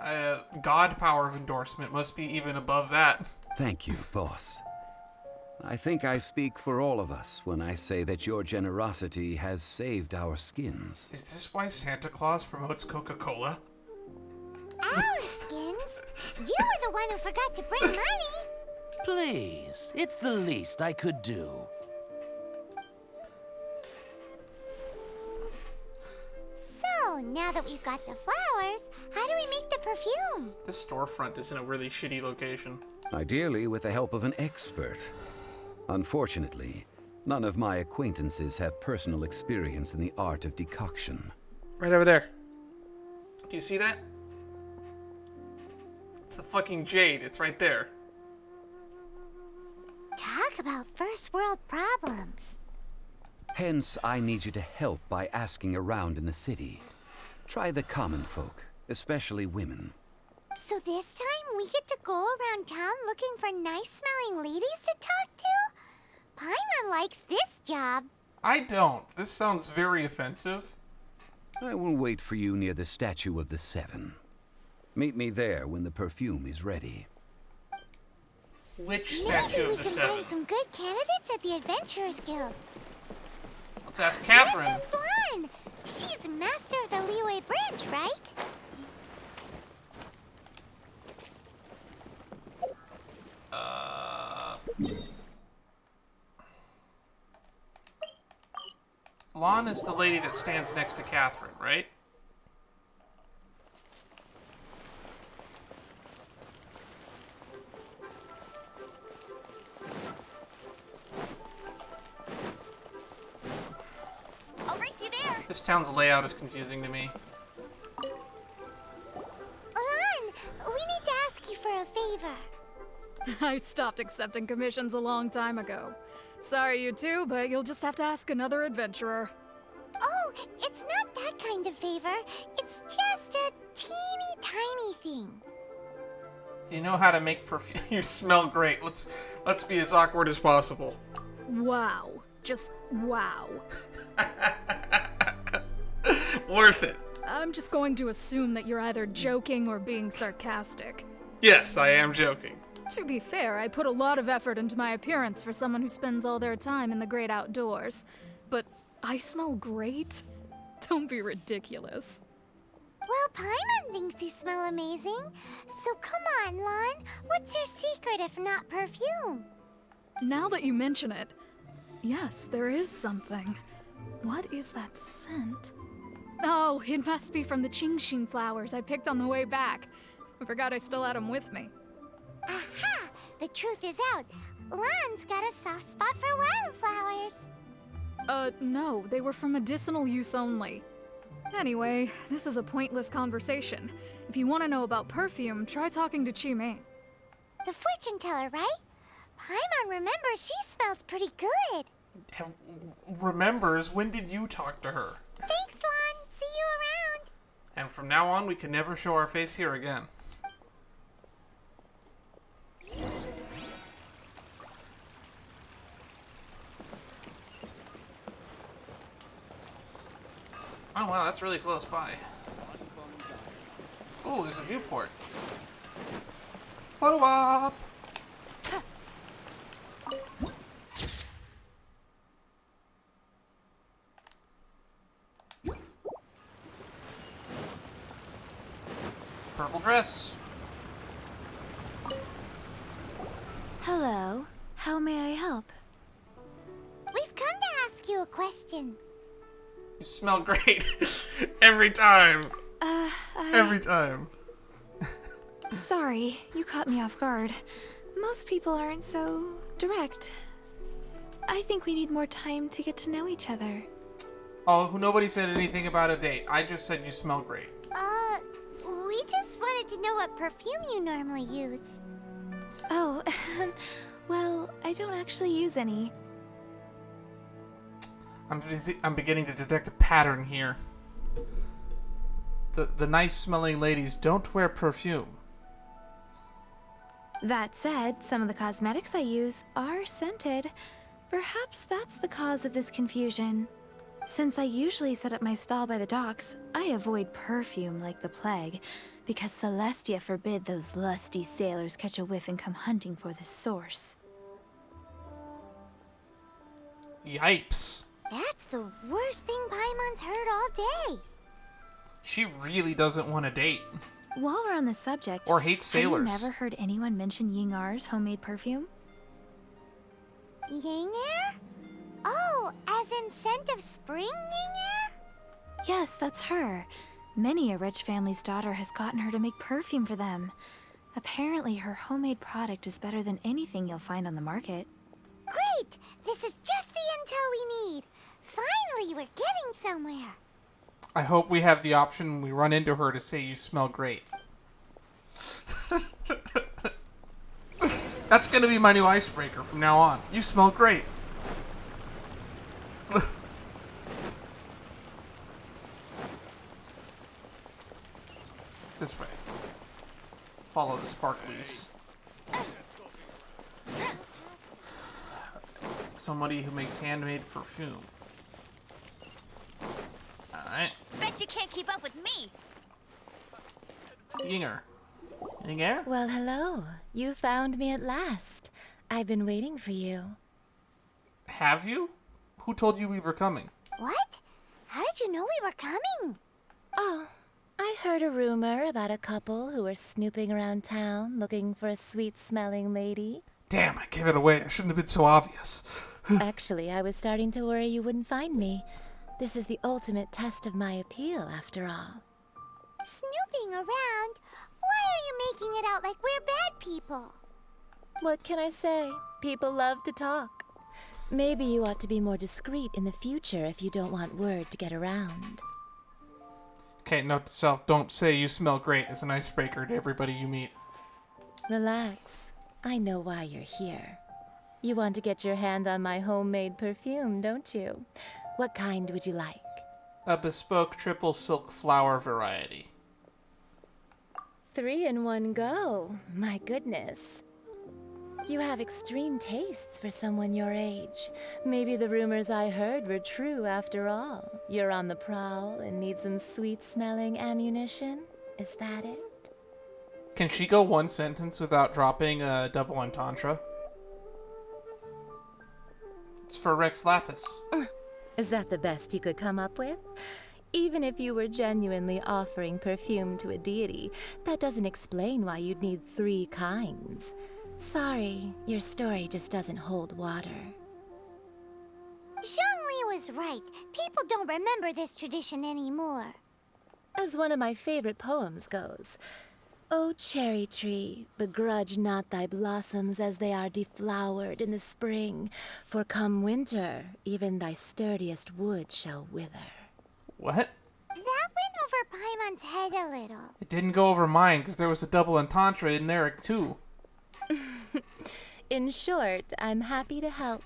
god power of endorsement must be even above that. Thank you, boss. I think I speak for all of us when I say that your generosity has saved our skins. Is this why Santa Claus promotes Coca-Cola? Our skins? You were the one who forgot to bring money. Please, it's the least I could do. So, now that we've got the flowers, how do we make the perfume? This storefront is in a really shitty location. Ideally with the help of an expert. Unfortunately, none of my acquaintances have personal experience in the art of decoction. Right over there. Do you see that? It's the fucking jade. It's right there. Talk about first world problems. Hence, I need you to help by asking around in the city. Try the common folk, especially women. So this time we get to go around town looking for nice-smelling ladies to talk to? Paimon likes this job. I don't. This sounds very offensive. I will wait for you near the Statue of the Seven. Meet me there when the perfume is ready. Which Statue of the Maybe we can Seven? find some good candidates at the Adventurers Guild. Let's ask Catherine. Let's ask Lan. She's master of the Liyue branch, right? Lan is the lady that stands next to Catherine, right? I'll race you there. This town's layout is confusing to me. Lan, we need to ask you for a favor. I stopped accepting commissions a long time ago. Sorry, you two, but you'll just have to ask another adventurer. Oh, it's not that kind of favor. It's just a teeny tiny thing. Do you know how to make perfume? You smell great. Let's be as awkward as possible. Wow. Just wow. Worth it. I'm just going to assume that you're either joking or being sarcastic. Yes, I am joking. To be fair, I put a lot of effort into my appearance for someone who spends all their time in the great outdoors. But I smell great? Don't be ridiculous. Well, Paimon thinks you smell amazing. So come on, Lan. What's your secret if not perfume? Now that you mention it, yes, there is something. What is that scent? Oh, it must be from the Genshin flowers I picked on the way back. I forgot I still had them with me. Aha! The truth is out. Lan's got a soft spot for wildflowers. No, they were for medicinal use only. Anyway, this is a pointless conversation. If you want to know about perfume, try talking to Chi-Mei. The fortune teller, right? Paimon remembers she smells pretty good. Remembers, when did you talk to her? Thanks, Lan. See you around. And from now on, we can never show our face here again. Oh wow, that's really close by. Oh, there's a viewport. Photo op! Purple dress. Hello. How may I help? We've come to ask you a question. You smell great. Every time. Every time. Sorry, you caught me off guard. Most people aren't so direct. I think we need more time to get to know each other. Oh, nobody said anything about a date. I just said you smell great. We just wanted to know what perfume you normally use. Oh, well, I don't actually use any. I'm beginning to detect a pattern here. The nice-smelling ladies don't wear perfume. That said, some of the cosmetics I use are scented. Perhaps that's the cause of this confusion. Since I usually set up my stall by the docks, I avoid perfume like the plague, because Celestia forbid those lusty sailors catch a whiff and come hunting for the source. Yipes. That's the worst thing Paimon's heard all day. She really doesn't want to date. While we're on the subject, Or hates sailors. have you never heard anyone mention Yingar's homemade perfume? Yingar? Oh, as in scent of spring, Yingar? Yes, that's her. Many a rich family's daughter has gotten her to make perfume for them. Apparently, her homemade product is better than anything you'll find on the market. Great! This is just the intel we need. Finally, we're getting somewhere. I hope we have the option when we run into her to say you smell great. That's gonna be my new icebreaker from now on. You smell great. This way. Follow the sparklies. Somebody who makes handmade perfume. Alright. Bet you can't keep up with me. Yinger. Yinger? Well, hello. You found me at last. I've been waiting for you. Have you? Who told you we were coming? What? How did you know we were coming? Oh, I heard a rumor about a couple who were snooping around town looking for a sweet-smelling lady. Damn, I gave it away. I shouldn't have been so obvious. Actually, I was starting to worry you wouldn't find me. This is the ultimate test of my appeal, after all. Snooping around? Why are you making it out like we're bad people? What can I say? People love to talk. Maybe you ought to be more discreet in the future if you don't want word to get around. Okay, note to self, don't say you smell great as an icebreaker to everybody you meet. Relax. I know why you're here. You want to get your hand on my homemade perfume, don't you? What kind would you like? A bespoke triple silk flower variety. 3 in one go. My goodness. You have extreme tastes for someone your age. Maybe the rumors I heard were true after all. You're on the prowl and need some sweet-smelling ammunition? Is that it? Can she go one sentence without dropping a double entendre? It's for Rex Lapis. Is that the best you could come up with? Even if you were genuinely offering perfume to a deity, that doesn't explain why you'd need 3 kinds. Sorry, your story just doesn't hold water. Zhongli was right. People don't remember this tradition anymore. As one of my favorite poems goes, O cherry tree, begrudge not thy blossoms as they are deflowered in the spring, for come winter, even thy sturdiest wood shall wither. What? That went over Paimon's head a little. It didn't go over mine because there was a double entendre in there too. In short, I'm happy to help.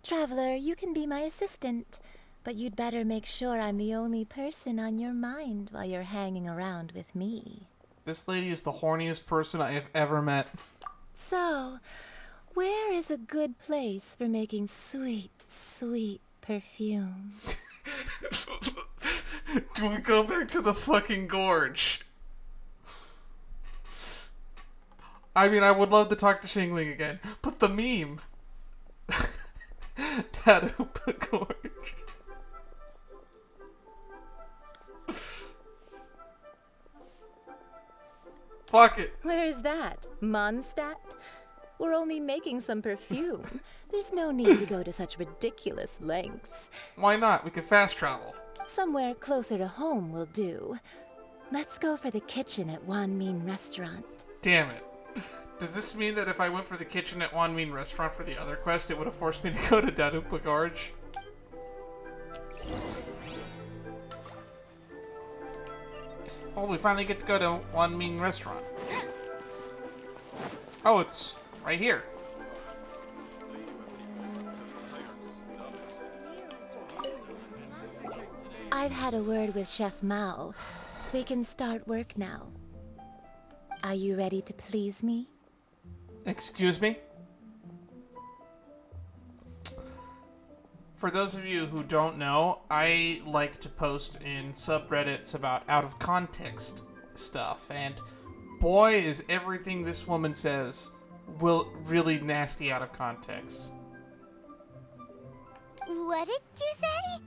Traveler, you can be my assistant, but you'd better make sure I'm the only person on your mind while you're hanging around with me. This lady is the horniest person I have ever met. So, where is a good place for making sweet, sweet perfume? Do we go back to the fucking gorge? I mean, I would love to talk to Shingling again, but the meme. Tattoopa Gorge. Fuck it. Where is that? Mondstadt? We're only making some perfume. There's no need to go to such ridiculous lengths. Why not? We could fast travel. Somewhere closer to home will do. Let's go for the kitchen at Wanmin Restaurant. Damn it. Does this mean that if I went for the kitchen at Wanmin Restaurant for the other quest, it would have forced me to go to Tattoopa Gorge? Oh, we finally get to go to Wanmin Restaurant. Oh, it's right here. I've had a word with Chef Mao. We can start work now. Are you ready to please me? Excuse me? For those of you who don't know, I like to post in subreddits about out of context stuff, and boy is everything this woman says really nasty out of context. What did you say?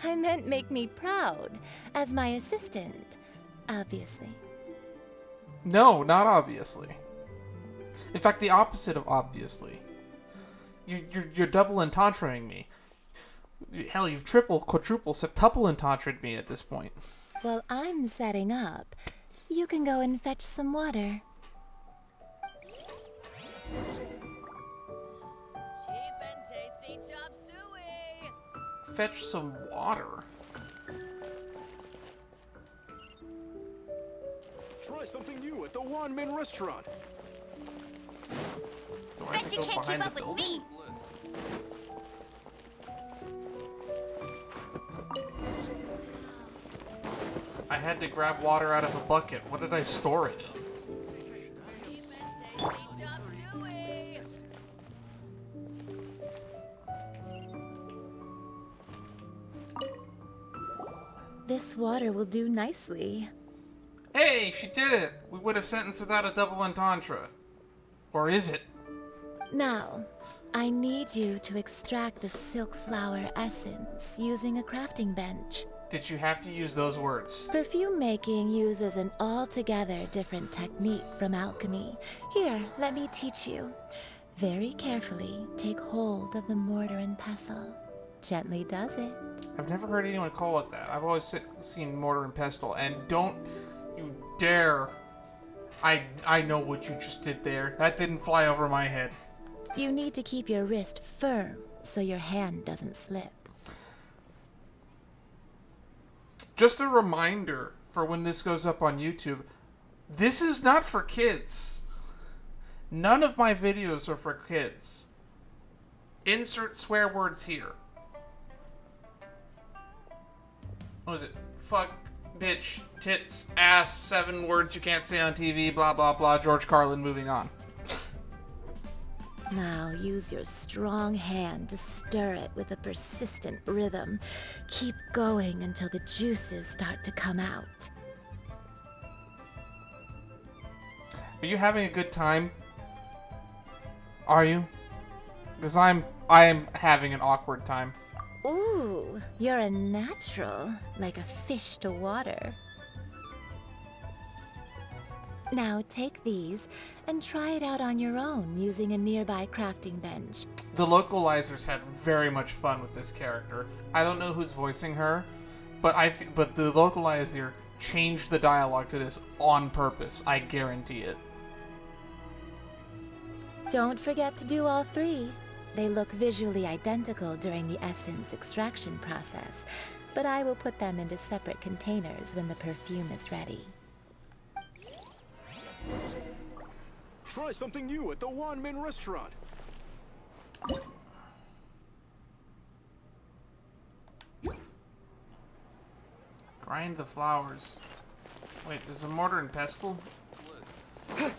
I meant make me proud, as my assistant, obviously. No, not obviously. In fact, the opposite of obviously. You're double entantraing me. Hell, you've triple, quadruple, septuple entantraed me at this point. Well, I'm setting up. You can go and fetch some water. Cheap and tasty chop suey. Fetch some water. Try something new at the Wan Min restaurant. Do I have Bet to you go can't behind keep the up with building? me. I had to grab water out of a bucket. What did I store it in? Cheap and tasty chop suey. This water will do nicely. Hey, she did it! We would have sentenced without a double entendre. Or is it? Now, I need you to extract the silk flower essence using a crafting bench. Did you have to use those words? Perfume making uses an altogether different technique from alchemy. Here, let me teach you. Very carefully, take hold of the mortar and pestle. Gently does it. I've never heard anyone call it that. I've always seen mortar and pestle, and don't you dare. I know what you just did there. That didn't fly over my head. You need to keep your wrist firm so your hand doesn't slip. Just a reminder for when this goes up on YouTube, this is not for kids. None of my videos are for kids. Insert swear words here. What was it? Fuck, bitch, tits, ass, 7 words you can't say on TV, blah, blah, blah. George Carlin, moving on. Now use your strong hand to stir it with a persistent rhythm. Keep going until the juices start to come out. Are you having a good time? Are you? Because I am having an awkward time. Ooh, you're a natural, like a fish to water. Now take these and try it out on your own using a nearby crafting bench. The localizers had very much fun with this character. I don't know who's voicing her, but the localizer changed the dialogue to this on purpose. I guarantee it. Don't forget to do all 3. They look visually identical during the essence extraction process, but I will put them into separate containers when the perfume is ready. Try something new at the Wan Min restaurant. Grind the flowers. Wait, there's a mortar and pestle?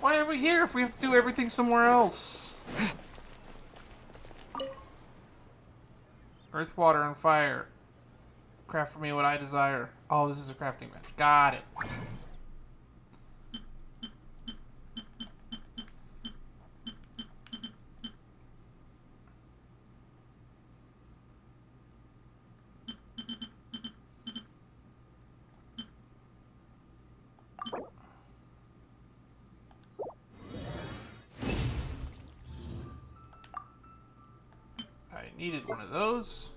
Why are we here if we have to do everything somewhere else? Earth, water, and fire. Craft for me what I desire. Oh, this is a crafting bench. Got it. I needed one of those.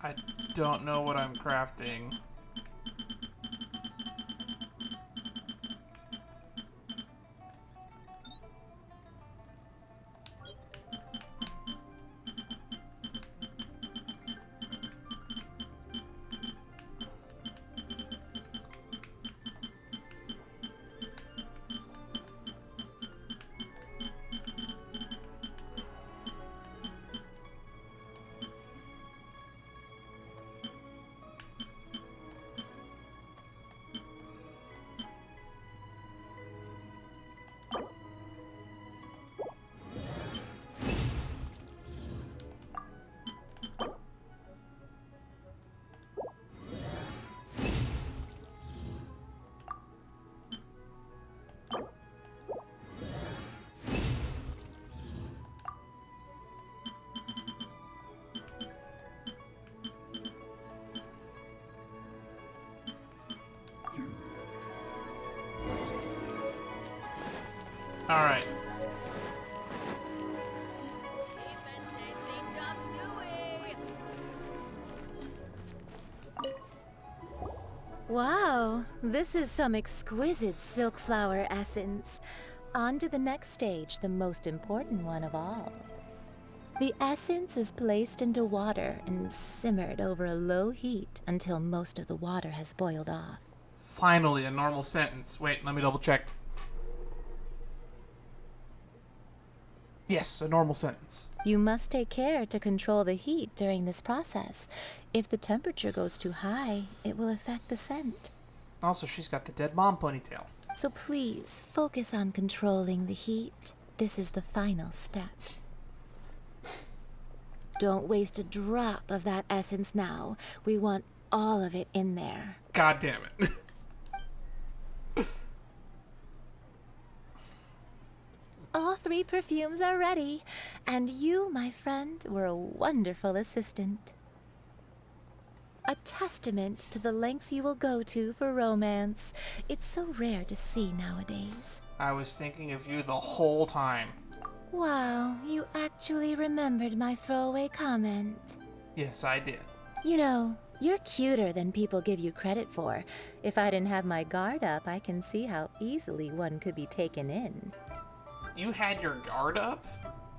I don't know what I'm crafting. All right. Cheap and tasty chop suey. Wow, this is some exquisite silk flower essence. On to the next stage, the most important one of all. The essence is placed into water and simmered over a low heat until most of the water has boiled off. Finally, a normal sentence. Wait, let me double check. Yes, a normal sentence. You must take care to control the heat during this process. If the temperature goes too high, it will affect the scent. Also, she's got the dead mom ponytail. So please, focus on controlling the heat. This is the final step. Don't waste a drop of that essence now. We want all of it in there. God damn it. All 3 perfumes are ready, and you, my friend, were a wonderful assistant. A testament to the lengths you will go to for romance. It's so rare to see nowadays. I was thinking of you the whole time. Wow, you actually remembered my throwaway comment. Yes, I did. You know, you're cuter than people give you credit for. If I didn't have my guard up, I can see how easily one could be taken in. You had your guard up?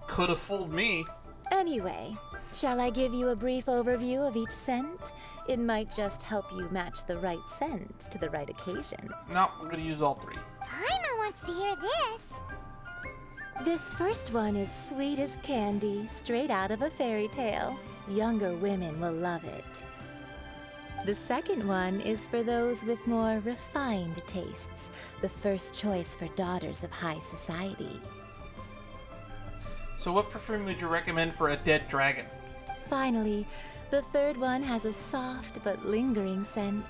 Could have fooled me. Anyway, shall I give you a brief overview of each scent? It might just help you match the right scent to the right occasion. No, I'm gonna use all 3. Paimon wants to hear this. This first one is sweet as candy, straight out of a fairy tale. Younger women will love it. The second one is for those with more refined tastes, the first choice for daughters of high society. So what perfume would you recommend for a dead dragon? Finally, the third one has a soft but lingering scent,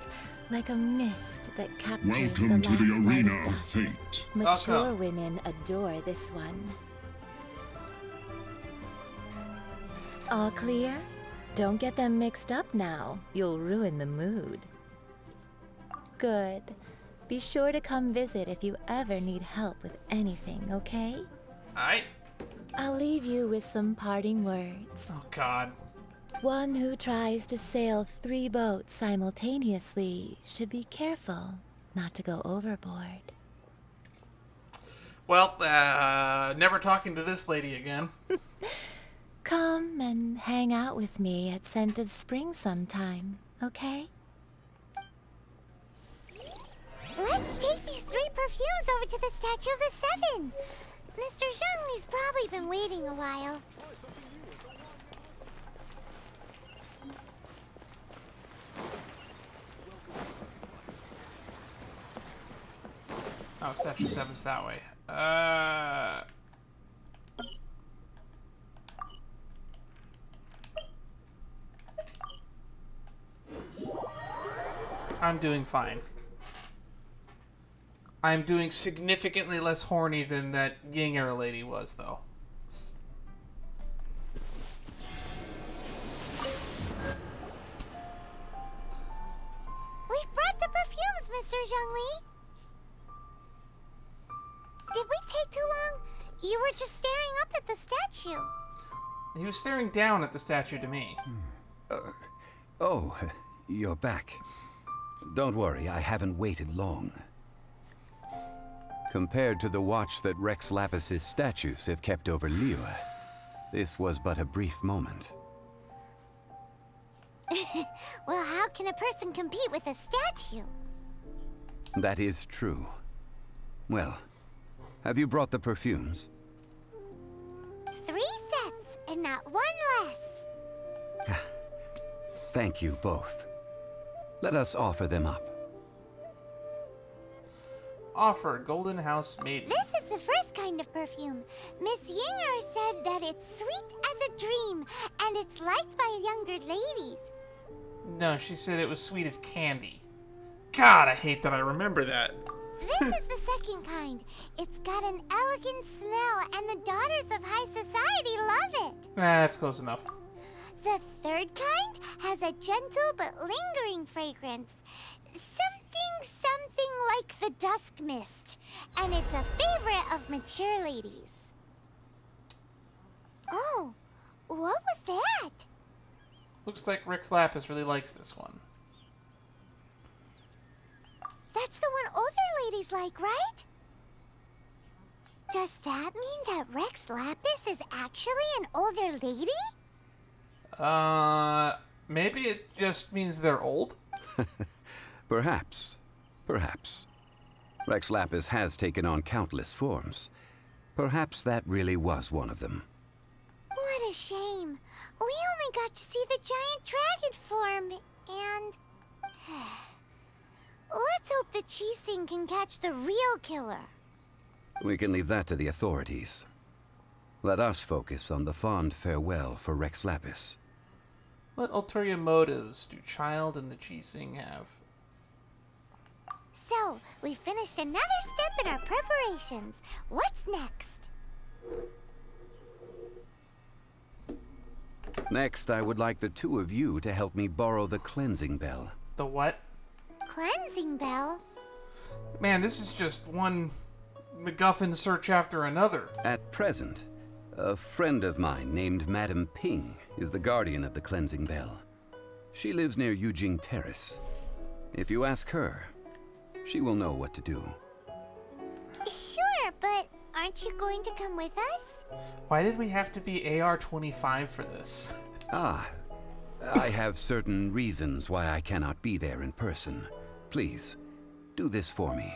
like a mist that captures Welcome the to the last light arena of of dusk. fate. Mature women adore this one. All clear? Don't get them mixed up now. You'll ruin the mood. Good. Be sure to come visit if you ever need help with anything, okay? Alright. I'll leave you with some parting words. Oh, God. One who tries to sail 3 boats simultaneously should be careful not to go overboard. Well, never talking to this lady again. Come and hang out with me at Scent of Spring sometime, okay? Let's take these 3 perfumes over to the Statue of the Seven. Mr. Zhongli's probably been waiting a while. Oh, Statue 7's that way. I'm doing fine. I'm doing significantly less horny than that Yinger lady was, though. We've brought the perfumes, Mr. Zhongli. Did we take too long? You were just staring up at the statue. He was staring down at the statue to me. Oh, you're back. Don't worry, I haven't waited long. Compared to the watch that Rex Lapis's statues have kept over Liyue, this was but a brief moment. Well, how can a person compete with a statue? That is true. Well, have you brought the perfumes? 3 sets, and not 1 less. Thank you both. Let us offer them up. Offer, Golden House Maiden. This is the first kind of perfume. Miss Yinger said that it's sweet as a dream, and it's liked by younger ladies. No, she said it was sweet as candy. God, I hate that I remember that. This is the second kind. It's got an elegant smell, and the daughters of high society love it. That's close enough. The third kind has a gentle but lingering fragrance. Something like the dusk mist. and it's a favorite of mature ladies. Oh, what was that? Looks like Rex Lapis really likes this one. That's the one older ladies like, right? Does that mean that Rex Lapis is actually an older lady? Maybe it just means they're old? Perhaps. Perhaps. Rex Lapis has taken on countless forms. Perhaps that really was one of them. What a shame. We only got to see the giant dragon form, and... Let's hope the Qixing can catch the real killer. We can leave that to the authorities. Let us focus on the fond farewell for Rex Lapis. What ulterior motives do Childe and the Qixing have? So, we finished another step in our preparations. What's next? Next, I would like the two of you to help me borrow the cleansing bell. The what? Cleansing bell? Man, this is just one MacGuffin search after another. At present, a friend of mine named Madame Ping is the guardian of the cleansing bell. She lives near Yujing Terrace. If you ask her, she will know what to do. Sure, but aren't you going to come with us? Why did we have to be AR-25 for this? Ah, I have certain reasons why I cannot be there in person. Please, do this for me.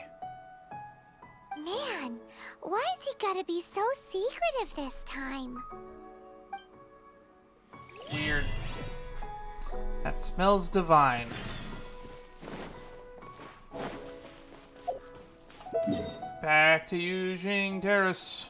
Man, why's he gotta be so secretive this time? Weird. That smells divine. Back to Yujing Terrace.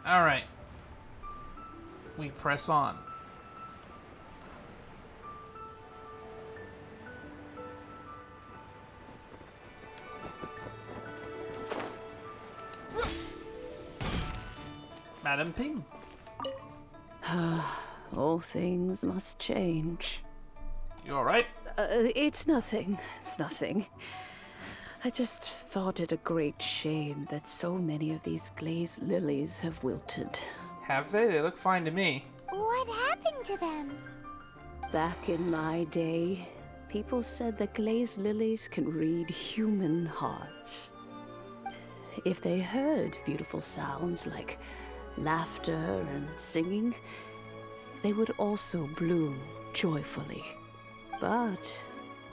All right. We press on. Madam Ping. All things must change. You all right? It's nothing. It's nothing. I just thought it a great shame that so many of these glazed lilies have wilted. Have they? They look fine to me. What happened to them? Back in my day, people said that glazed lilies can read human hearts. If they heard beautiful sounds like laughter and singing, they would also bloom joyfully. But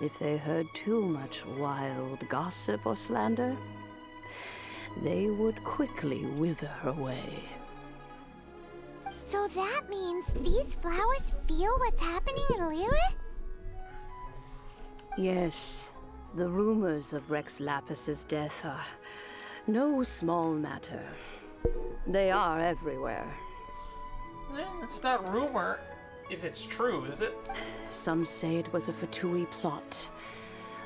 if they heard too much wild gossip or slander, they would quickly wither away. So that means these flowers feel what's happening in Liyue? Yes, the rumors of Rex Lapis's death are no small matter. They are everywhere. It's not rumor, if it's true, is it? Some say it was a Fatui plot.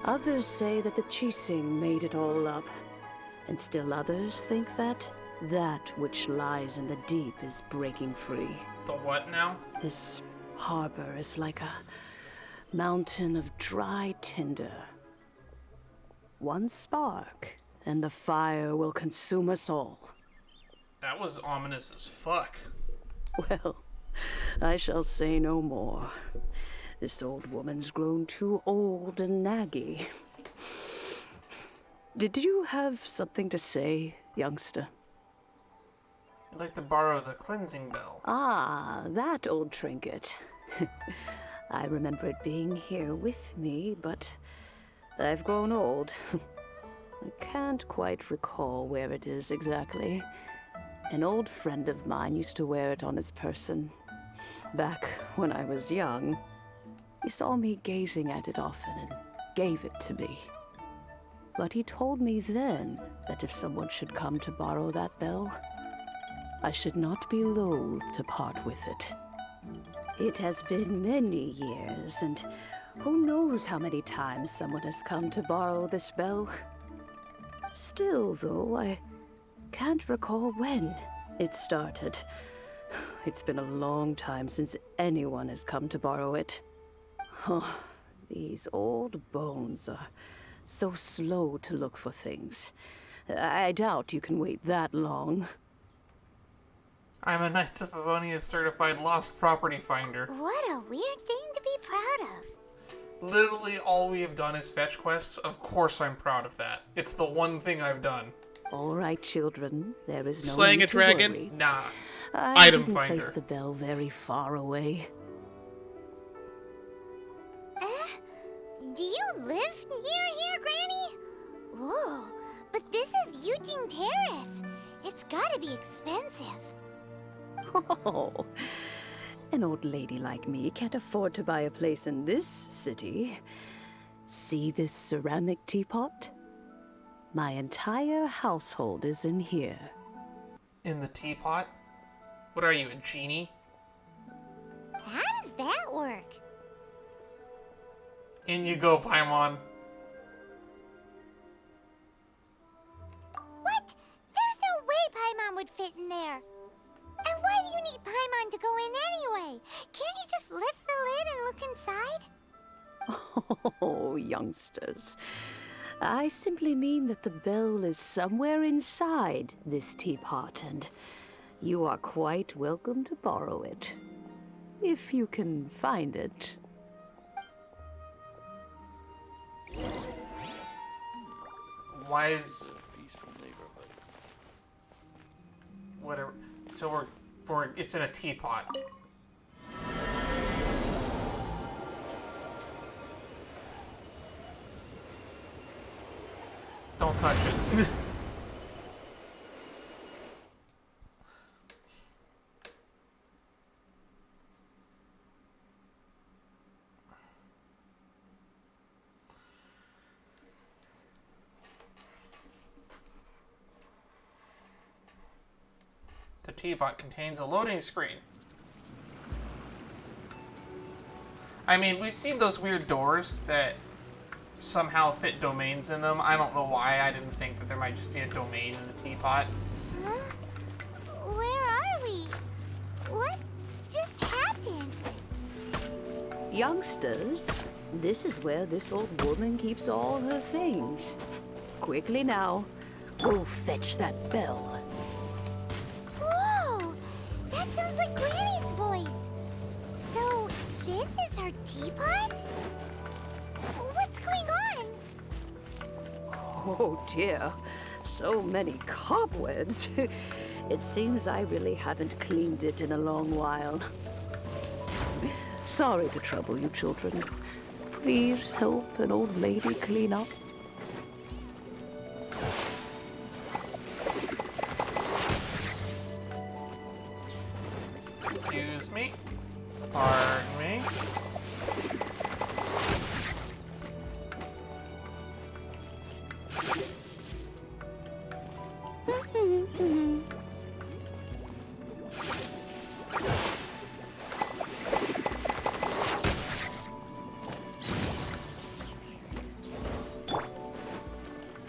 Others say that the Qixing made it all up. And still others think that that which lies in the deep is breaking free. The what now? This harbor is like a mountain of dry tinder. One spark, and the fire will consume us all. That was ominous as fuck. Well, I shall say no more. This old woman's grown too old and naggy. Did you have something to say, youngster? I'd like to borrow the cleansing bell. Ah, that old trinket. I remember it being here with me, but I've grown old. I can't quite recall where it is exactly. An old friend of mine used to wear it on his person. Back when I was young, he saw me gazing at it often and gave it to me. But he told me then that if someone should come to borrow that bell, I should not be loath to part with it. It has been many years, and who knows how many times someone has come to borrow this bell. Still, though, I can't recall when it started. It's been a long time since anyone has come to borrow it. Oh, these old bones are so slow to look for things. I doubt you can wait that long. I'm a Knights of Avonia certified lost property finder. What a weird thing to be proud of. Literally all we have done is fetch quests. Of course I'm proud of that. It's the one thing I've done. All right, children. There is no Slaying need a to dragon? worry. Nah. I Item didn't finder. place the bell very far away. Do you live near here, Granny? Whoa, but this is Eugene Terrace. It's gotta be expensive. Oh, an old lady like me can't afford to buy a place in this city. See this ceramic teapot? My entire household is in here. In the teapot? What are you, a genie? How does that work? In you go, Paimon. What? There's no way Paimon would fit in there. And why do you need Paimon to go in anyway? Can't you just lift the lid and look inside? Oh, youngsters. I simply mean that the bell is somewhere inside this teapot, and you are quite welcome to borrow it. If you can find it. Why is... Whatever. So it's in a teapot. Don't touch it. The teapot contains a loading screen. I mean, we've seen those weird doors that somehow fit domains in them. I don't know why. I didn't think that there might just be a domain in the teapot. Huh? Where are we? What just happened? Youngsters, this is where this old woman keeps all her things. Quickly now, go fetch that bell. Whoa! That sounds like Granny's voice. So, this is her teapot? What's going on? Oh dear, so many cobwebs. It seems I really haven't cleaned it in a long while. Sorry to trouble you, children. Please help an old lady clean up. Excuse me. Pardon me.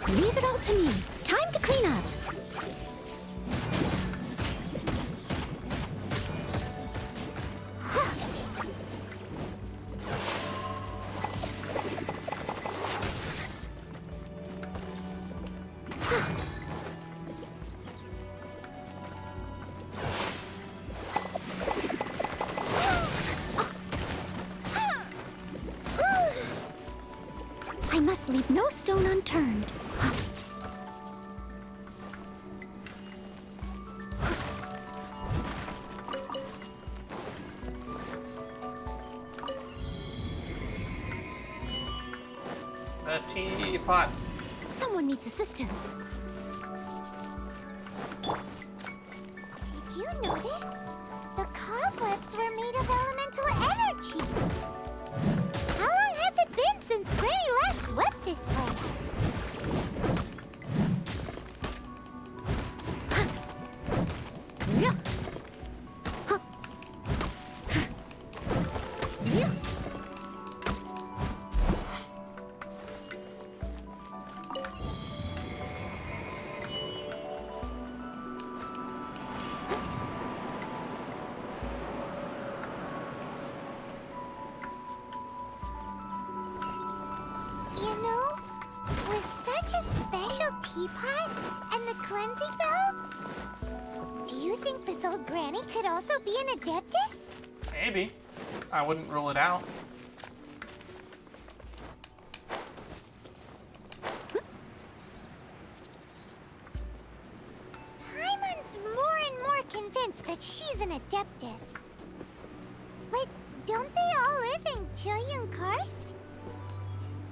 Leave it all to me. Time to clean up. I must leave no stone unturned. The teapot. Someone needs assistance. Did you notice? The cobwebs were made of elemental energy. How long has it been since Granny last swept this place? teapot and the cleansing bell? Do you think this old granny could also be an adeptus? Maybe. I wouldn't rule it out. Paimon's more and more convinced that she's an adeptus. But don't they all live in Childe Karst?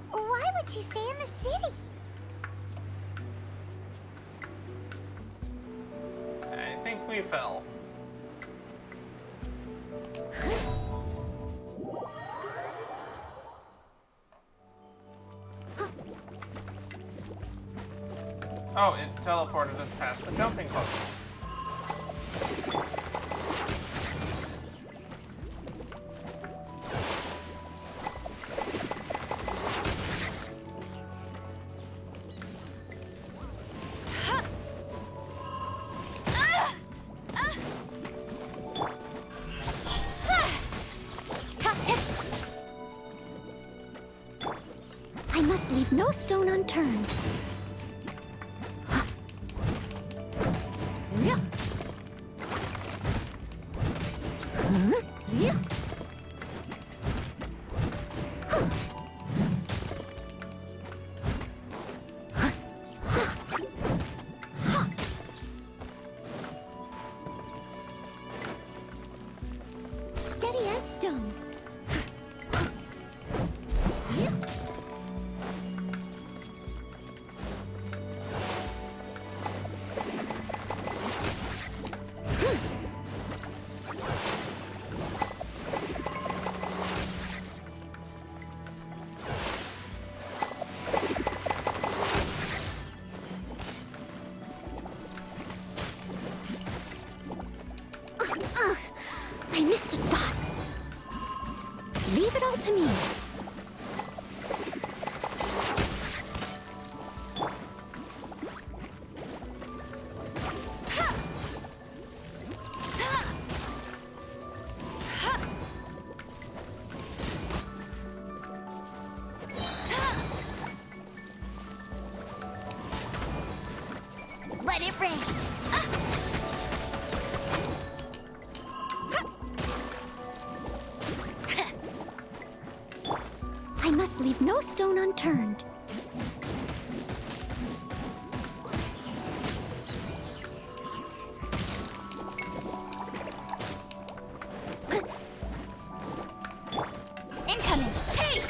Why would she stay in the city? I think we fell. Oh, it teleported us past the jumping club. I must leave no stone unturned. Steady as stone. I missed a spot. Leave it all to me. Let it rain. I must leave no stone unturned. Incoming! Hey!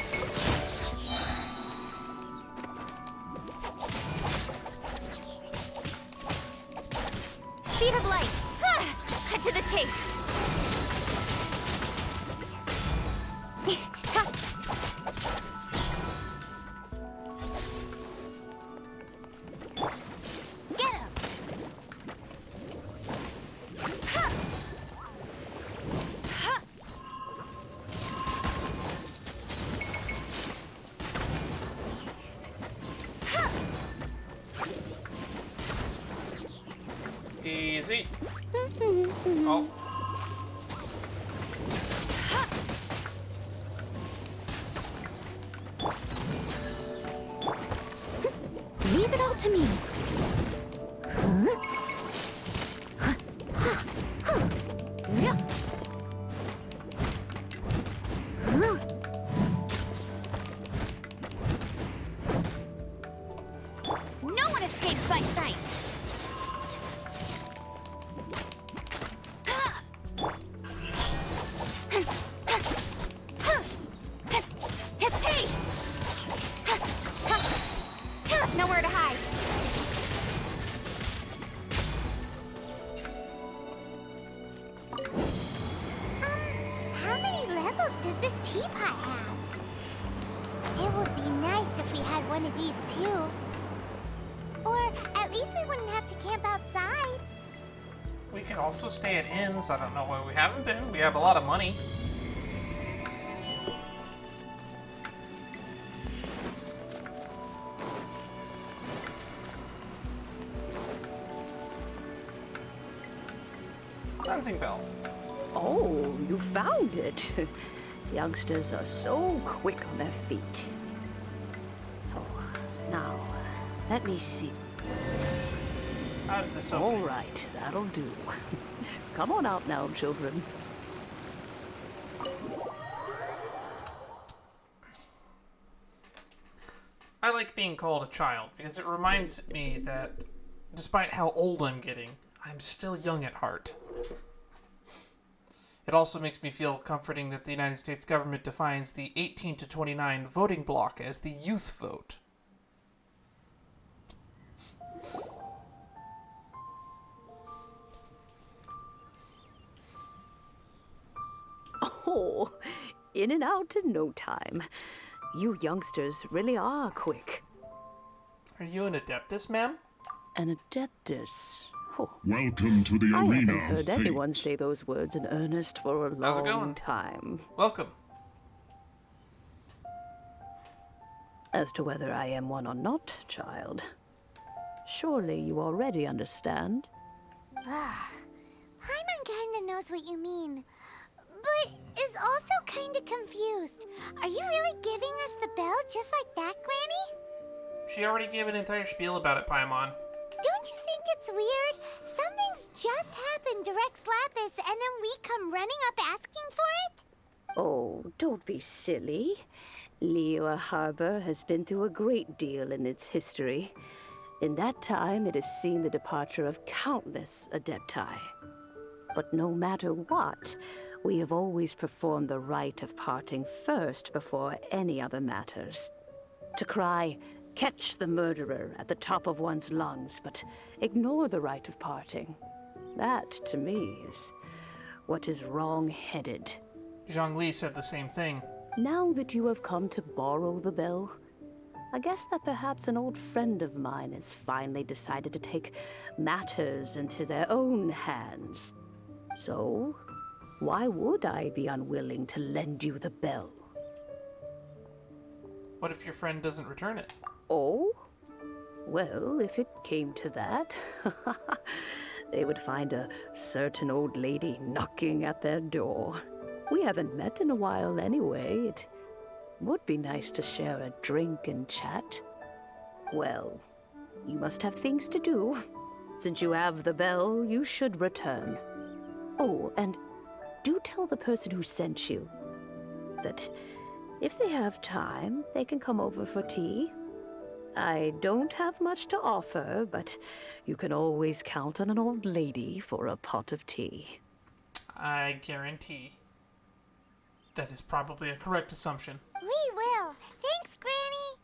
Speed of light! Cut to the chase! Easy. Oh. Leave it all to me. No one escapes my sights. Nowhere to hide. How many levels does this teapot have? It would be nice if we had one of these too. Or at least we wouldn't have to camp outside. We can also stay at inns. I don't know why we haven't been. We have a lot of money. Cleansing bell. Oh, you found it. Youngsters are so quick on their feet. Oh, now, let me see. How did this All open? right, that'll do. Come on out now, children. I like being called a child because it reminds me that despite how old I'm getting, I'm still young at heart. It also makes me feel comforting that the United States government defines the 18 to 29 voting bloc as the youth vote. Oh, in and out in no time. You youngsters really are quick. Are you an adeptus, ma'am? An adeptus? Oh, Welcome to the I arena haven't heard of fate. anyone say those words in earnest for a How's it long going? time. Welcome. As to whether I am one or not, child, surely you already understand. Paimon kinda knows what you mean, but is also kinda confused. Are you really giving us the bell just like that, Granny? She already gave an entire spiel about it, Paimon. Don't you think it's weird? Something's just happened to Rex Lapis, and then we come running up asking for it? Oh, don't be silly. Liyue Harbor has been through a great deal in its history. In that time, it has seen the departure of countless Adepti. But no matter what, we have always performed the rite of parting first before any other matters. To cry, "Catch the murderer," at the top of one's lungs, but ignore the rite of parting. That, to me, is what is wrong-headed. Zhongli said the same thing. Now that you have come to borrow the bell, I guess that perhaps an old friend of mine has finally decided to take matters into their own hands. So, why would I be unwilling to lend you the bell? What if your friend doesn't return it? Oh? Well, if it came to that, they would find a certain old lady knocking at their door. We haven't met in a while anyway. It would be nice to share a drink and chat. Well, you must have things to do. Since you have the bell, you should return. Oh, and do tell the person who sent you that if they have time, they can come over for tea. I don't have much to offer, but you can always count on an old lady for a pot of tea. I guarantee that is probably a correct assumption. We will. Thanks, Granny.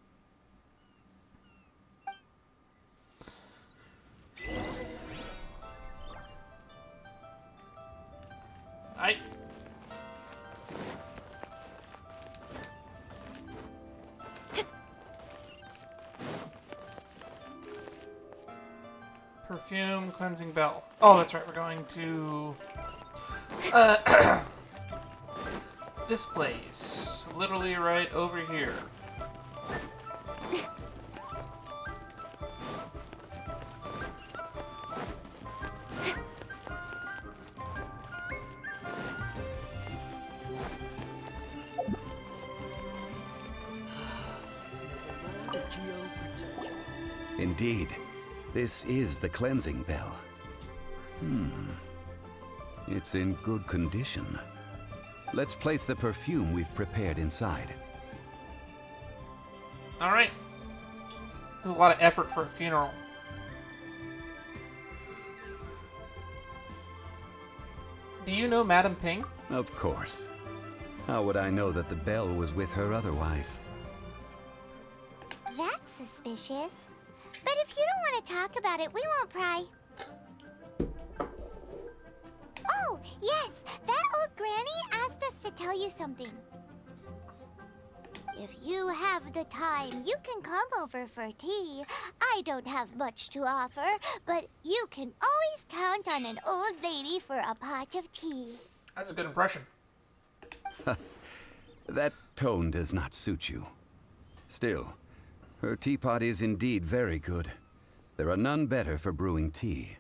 Perfume, cleansing bell. Oh, that's right, we're going to... this place. Literally right over here. Indeed, this is the cleansing bell. It's in good condition. Let's place the perfume we've prepared inside. Alright. There's a lot of effort for a funeral. Do you know Madame Ping? Of course. How would I know that the bell was with her otherwise? That's suspicious. But if you don't want to talk about it, we won't pry. Oh, yes! That old granny asked us to tell you something. If you have the time, you can come over for tea. I don't have much to offer, but you can always count on an old lady for a pot of tea. That's a good impression. That tone does not suit you. Still, her teapot is indeed very good. There are none better for brewing tea.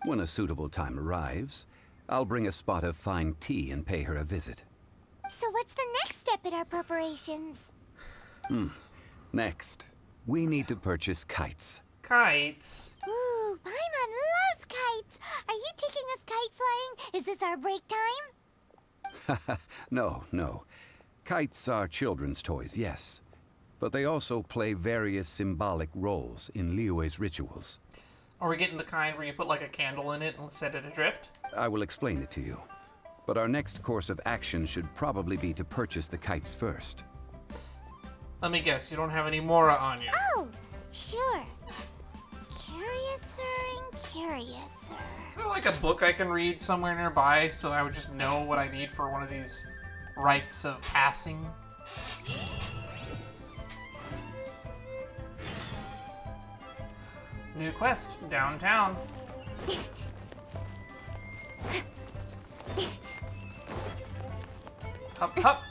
When a suitable time arrives, I'll bring a spot of fine tea and pay her a visit. So what's the next step in our preparations? Next, we need to purchase kites. kites. Ooh, Paimon loves kites. Are you taking us kite flying? Is this our break time? No, no. Kites are children's toys, yes. But they also play various symbolic roles in Liyue's rituals. Are we getting the kind where you put like a candle in it and set it adrift? I will explain it to you. But our next course of action should probably be to purchase the kites first. Let me guess, you don't have any Mora on you. Oh, sure. Curiouser and curiouser. Is there like a book I can read somewhere nearby so I would just know what I need for one of these rites of passing? New quest, downtown. Hup, hup.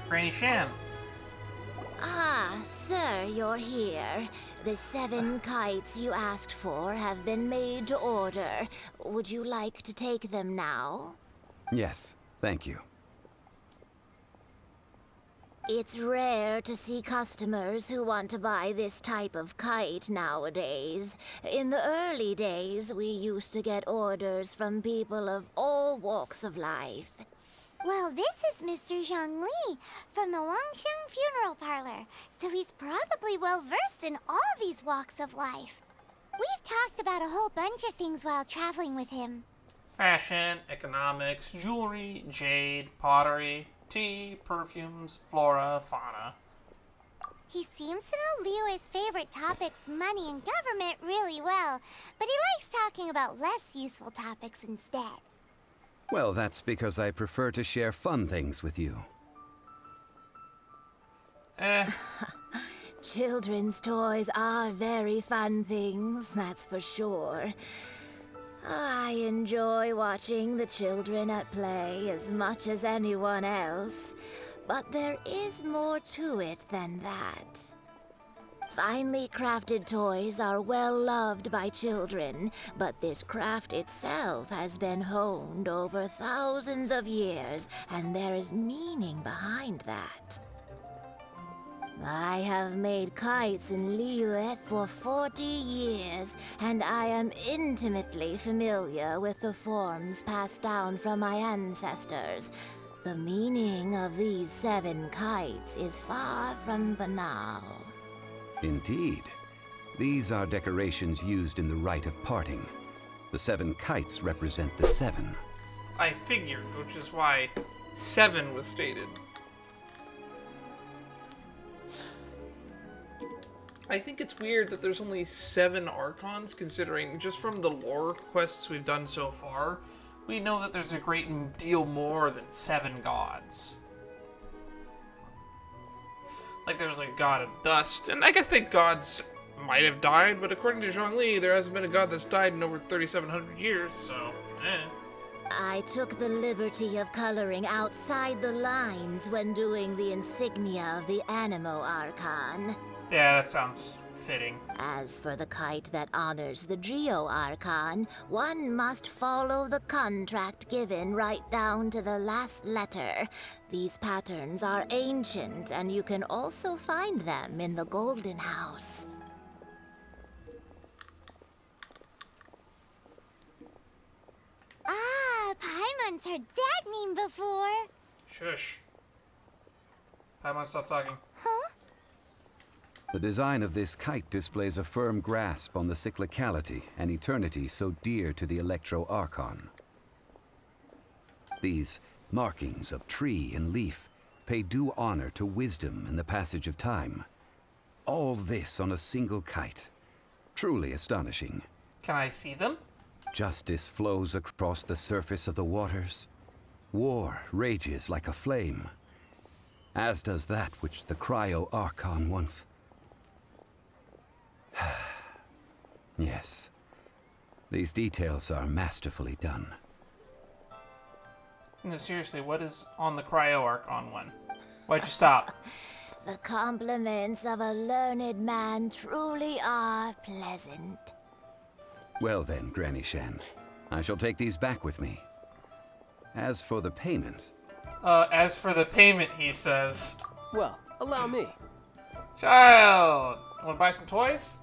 Granny Shan. Ah, sir, you're here. The 7 kites you asked for have been made to order. Would you like to take them now? Yes, thank you. It's rare to see customers who want to buy this type of kite nowadays. In the early days, we used to get orders from people of all walks of life. Well, this is Mr. Zhongli from the Wangsheng Funeral Parlor, so he's probably well-versed in all these walks of life. We've talked about a whole bunch of things while traveling with him. Fashion, economics, jewelry, jade, pottery, tea, perfumes, flora, fauna. He seems to know Liyue's favorite topics, money and government, really well, but he likes talking about less useful topics instead. Well, that's because I prefer to share fun things with you. Children's toys are very fun things, that's for sure. I enjoy watching the children at play as much as anyone else, but there is more to it than that. Finely crafted toys are well loved by children, but this craft itself has been honed over thousands of years, and there is meaning behind that. I have made kites in Liyue for 40 years, and I am intimately familiar with the forms passed down from my ancestors. The meaning of these 7 kites is far from banal. Indeed. These are decorations used in the rite of parting. The 7 kites represent the 7. I figured, which is why 7 was stated. I think it's weird that there's only 7 Archons, considering just from the lore quests we've done so far, we know that there's a great deal more than 7 gods. Like, there's like God of Dust, and I guess the gods might have died, but according to Zhongli, there hasn't been a god that's died in over 3,700 years, so, I took the liberty of coloring outside the lines when doing the insignia of the Animo Archon. Yeah, that sounds fitting. As for the kite that honors the Geo Archon, one must follow the contract given right down to the last letter. These patterns are ancient, and you can also find them in the Golden House. Ah, Paimon's heard that name before. Shush. Paimon, stop talking. Huh? The design of this kite displays a firm grasp on the cyclicality and eternity so dear to the Electro Archon. These markings of tree and leaf pay due honor to wisdom and the passage of time. All this on a single kite. Truly astonishing. Can I see them? Justice flows across the surface of the waters. War rages like a flame. As does that which the Cryo Archon once... Yes. These details are masterfully done. No, seriously, what is on the cryo arc on one? Why'd you stop? The compliments of a learned man truly are pleasant. Well then, Granny Shen, I shall take these back with me. As for the payment... As for the payment, he says. Well, allow me. Child! Wanna buy some toys?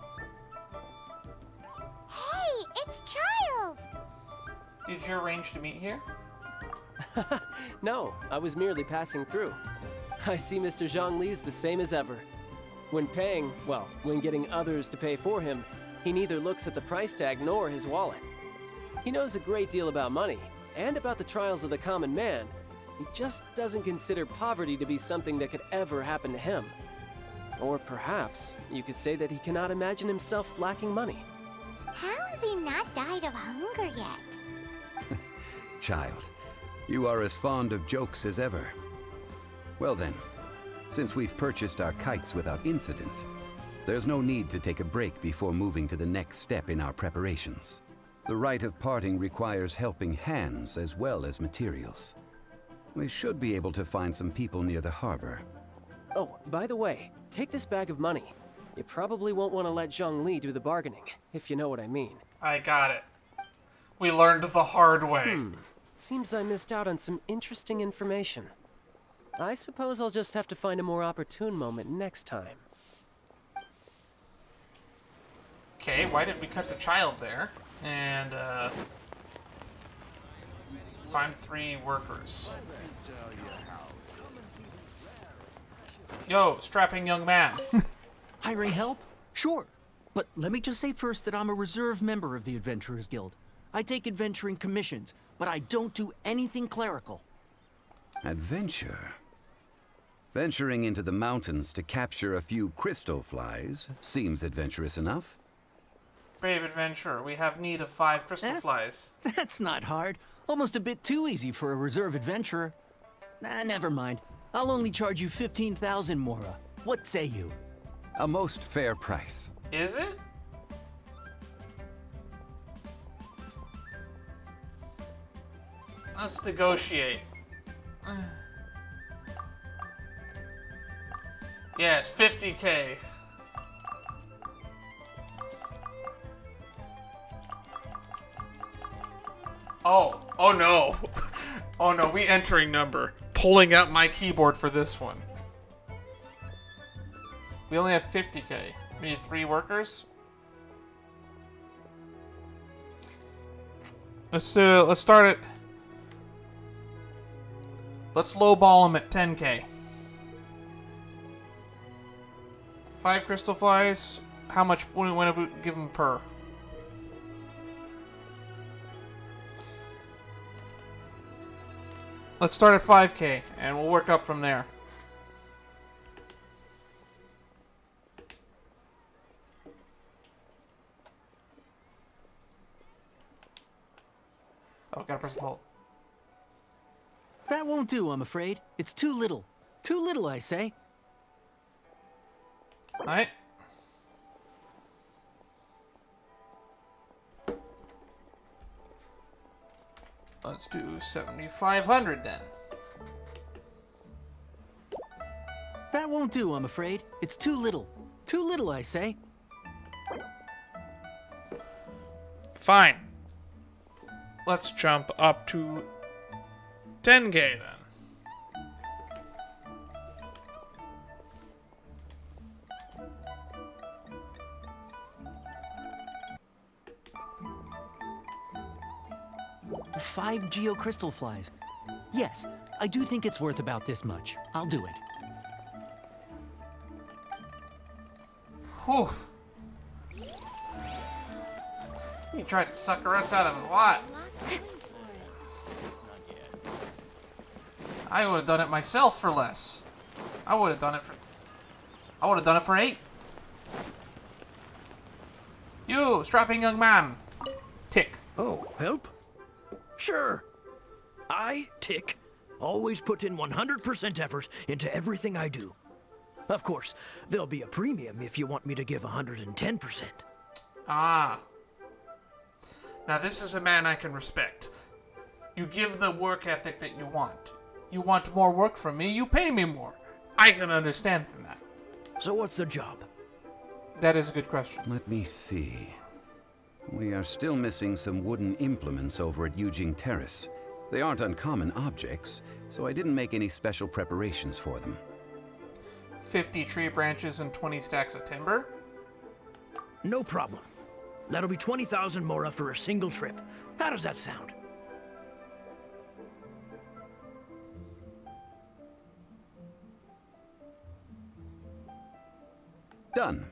Hey, it's Childe! Did you arrange to meet here? No, I was merely passing through. I see Mr. Zhongli's the same as ever. When paying, well, when getting others to pay for him, he neither looks at the price tag nor his wallet. He knows a great deal about money, and about the trials of the common man. He just doesn't consider poverty to be something that could ever happen to him. Or perhaps, you could say that he cannot imagine himself lacking money. How has he not died of hunger yet? Child, you are as fond of jokes as ever. Well then, since we've purchased our kites without incident, there's no need to take a break before moving to the next step in our preparations. The rite of parting requires helping hands as well as materials. We should be able to find some people near the harbor. Oh, by the way, take this bag of money. You probably won't want to let Zhongli do the bargaining, if you know what I mean. I got it. We learned the hard way. Seems I missed out on some interesting information. I suppose I'll just have to find a more opportune moment next time. Okay, why didn't we cut the child there? And, find 3 workers. Yo, strapping young man. Hiring help? Sure. But let me just say first that I'm a reserve member of the Adventurers Guild. I take adventuring commissions, but I don't do anything clerical. Adventure? Venturing into the mountains to capture a few crystal flies seems adventurous enough. Brave adventurer, we have need of 5 crystal flies. That's not hard. Almost a bit too easy for a reserve adventurer. Never mind. I'll only charge you 15,000 Mora. What say you? A most fair price. Is it? Let's negotiate. Yes, 50K. Oh no. Oh no, we entering number. Pulling out my keyboard for this one. We only have 50K. We need 3 workers. Let's do it. Let's start it. Let's lowball him at 10K. 5 crystal flies. How much? When do we give him per? Let's start at 5K, and we'll work up from there. Oh, gotta press the hold. That won't do, I'm afraid. It's too little. Too little, I say. Alright. Let's do 7,500 then. That won't do, I'm afraid. It's too little. Too little, I say. Fine. Let's jump up to 10K then. The 5 Geo crystal flies. Yes, I do think it's worth about this much. I'll do it. Whew. You tried to sucker us out of a lot. I would have done it myself for less. I would have done it for 8. You, strapping young man. Tick. Oh, help? Sure. I, Tick, always put in 100% effort into everything I do. Of course, there'll be a premium if you want me to give 110%. Ah. Now this is a man I can respect. You give the work ethic that you want. You want more work from me, you pay me more. I can understand from that. So what's the job? That is a good question. Let me see. We are still missing some wooden implements over at Yujing Terrace. They aren't uncommon objects, so I didn't make any special preparations for them. 50 tree branches and 20 stacks of timber? No problem. That'll be 20,000 mora for a single trip. How does that sound? Done.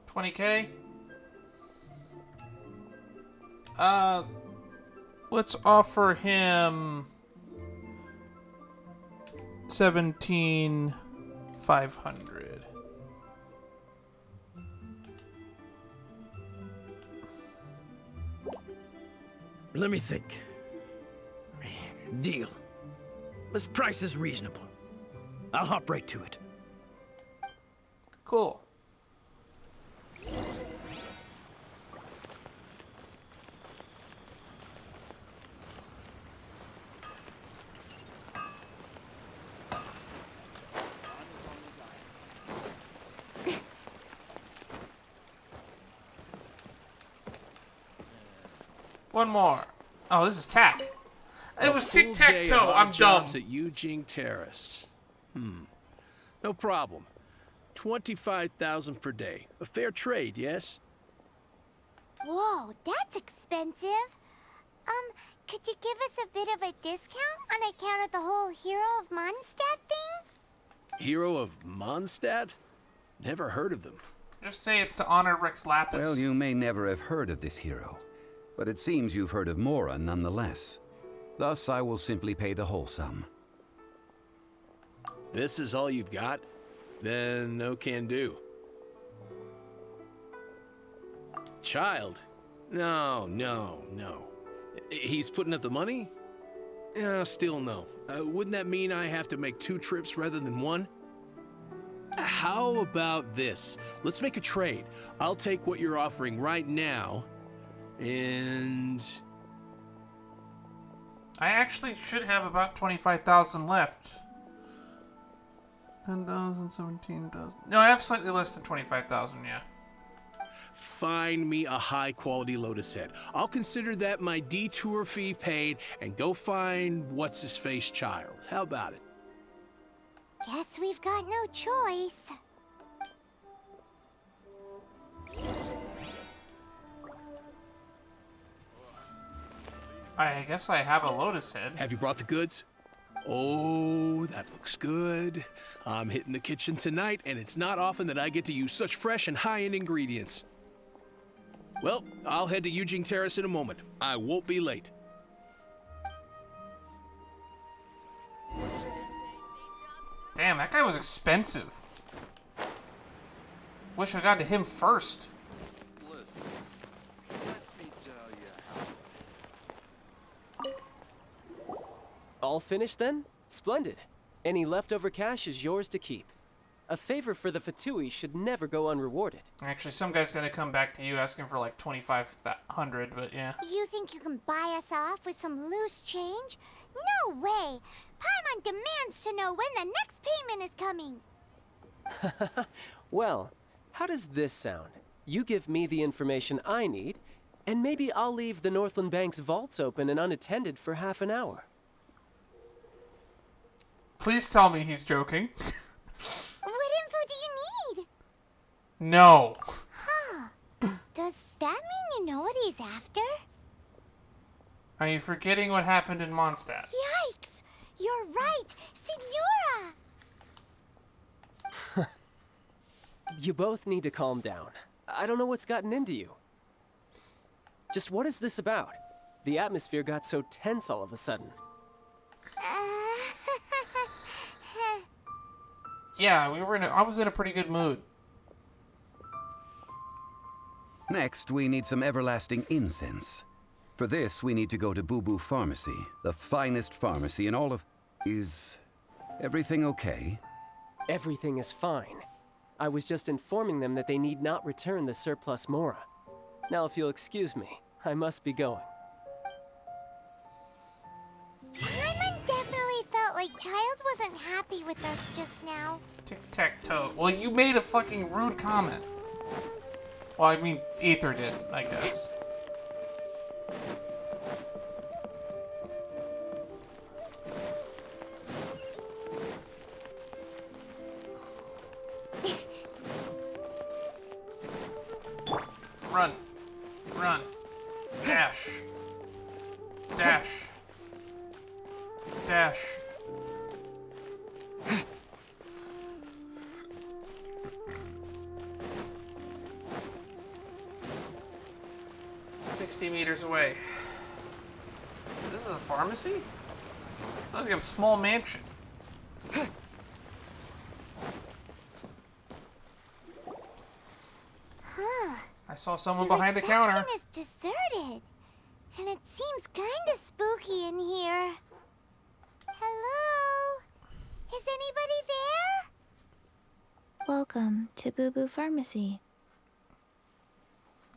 $20K? Let's offer him 17,500. Let me think. Deal. This price is reasonable. I'll hop right to it. Cool. One more. Oh, this is tack. It was tic-tac-toe. I'm dumb. At Yujing Terrace. No problem. 25,000 per day. A fair trade, yes? Whoa, that's expensive. Could you give us a bit of a discount on account of the whole Hero of Mondstadt thing? Hero of Mondstadt? Never heard of them. Just say it's to honor Rex Lapis. Well, you may never have heard of this hero, but it seems you've heard of Mora nonetheless. Thus, I will simply pay the whole sum. This is all you've got? Then no can do. Childe? No. He's putting up the money? Still no. Wouldn't that mean I have to make 2 trips rather than 1? How about this? Let's make a trade. I'll take what you're offering right now, and... I actually should have about 25,000 left. 10,000, 17,000. No, I have slightly less than 25,000, yeah. Find me a high-quality lotus head. I'll consider that my detour fee paid, and go find what's-his-face Childe. How about it? Guess we've got no choice. I guess I have a lotus head. Have you brought the goods? Oh, that looks good. I'm hitting the kitchen tonight, and it's not often that I get to use such fresh and high-end ingredients. Well, I'll head to Yujing Terrace in a moment. I won't be late. Damn, that guy was expensive. Wish I got to him first. All finished then? Splendid. Any leftover cash is yours to keep. A favor for the Fatui should never go unrewarded. Actually, some guy's gonna come back to you asking for like 2,500, but yeah. You think you can buy us off with some loose change? No way! Paimon demands to know when the next payment is coming. Well, how does this sound? You give me the information I need, and maybe I'll leave the Northland Bank's vaults open and unattended for half an hour. Please tell me he's joking. What info do you need? No. Huh. Does that mean you know what he's after? Are you forgetting what happened in Mondstadt? Yikes! You're right! Signora! You both need to calm down. I don't know what's gotten into you. Just what is this about? The atmosphere got so tense all of a sudden. Yeah, I was in a pretty good mood. Next, we need some everlasting incense. For this, we need to go to Boo Boo Pharmacy, the finest pharmacy in all of... Is everything okay? Everything is fine. I was just informing them that they need not return the surplus Mora. Now, if you'll excuse me, I must be going. Paimon definitely felt like Childe wasn't happy with us just now. Tic-tac-toe. Well, you made a fucking rude comment. Well, I mean, Ether did, I guess. Run. Run. Dash. Dash. Dash. 60 meters away. This is a pharmacy? It's like a small mansion. I saw someone behind the counter. The reception is deserted, and it seems kinda spooky in here. Hello? Is anybody there? Welcome to Boo Boo Pharmacy.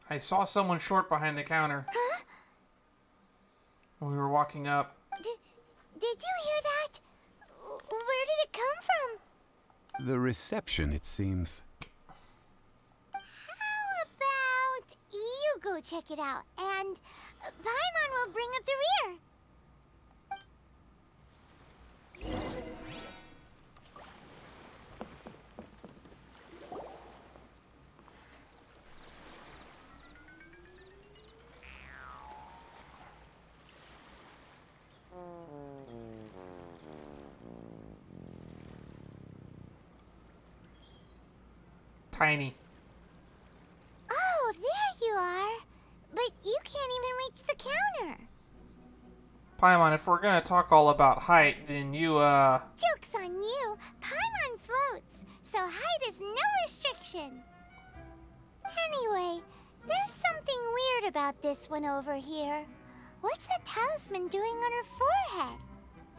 I saw someone short behind the counter. Huh? When we were walking up. Did you hear that? Where did it come from? The reception, it seems. How about you go check it out, and Paimon will bring up the rear. Tiny. Oh, there you are. But you can't even reach the counter. Paimon, if we're gonna talk all about height, then you, Joke's on you. Paimon floats, so height is no restriction. Anyway, there's something weird about this one over here. What's the talisman doing on her forehead?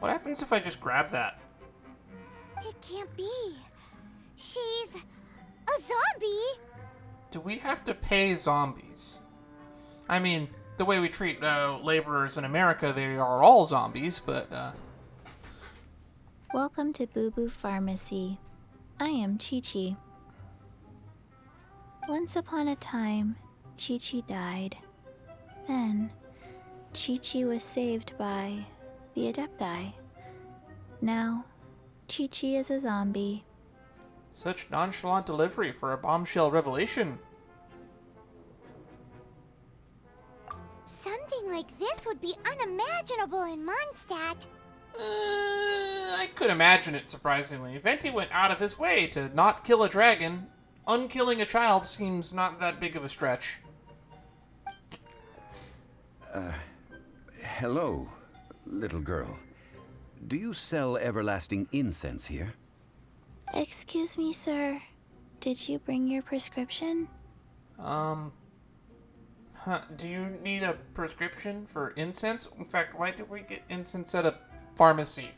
What happens if I just grab that? It can't be. She's a zombie. Do we have to pay zombies? I mean, the way we treat laborers in America, they are all zombies, but Welcome to Boo Boo Pharmacy. I am Chi-Chi. Once upon a time, Chi-Chi died. Then, Chi-Chi was saved by the Adepti. Now, Chi-Chi is a zombie. Such nonchalant delivery for a bombshell revelation. Something like this would be unimaginable in Mondstadt. I could imagine it, surprisingly. Venti went out of his way to not kill a dragon. Unkilling a child seems not that big of a stretch. Hello, little girl. Do you sell everlasting incense here? Excuse me, sir. Did you bring your prescription? Do you need a prescription for incense? In fact, why did we get incense at a pharmacy?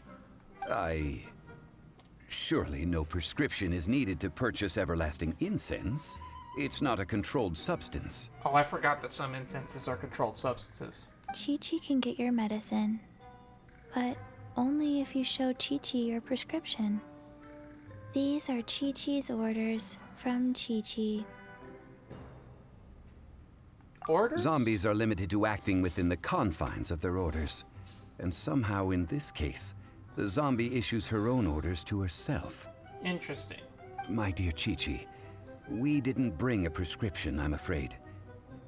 Surely no prescription is needed to purchase everlasting incense. It's not a controlled substance. Oh, I forgot that some incenses are controlled substances. Chi-Chi can get your medicine, but only if you show Chi-Chi your prescription. These are Chi-Chi's orders from Chi-Chi. Orders? Zombies are limited to acting within the confines of their orders. And somehow in this case, the zombie issues her own orders to herself. Interesting. My dear Chi-Chi, we didn't bring a prescription, I'm afraid.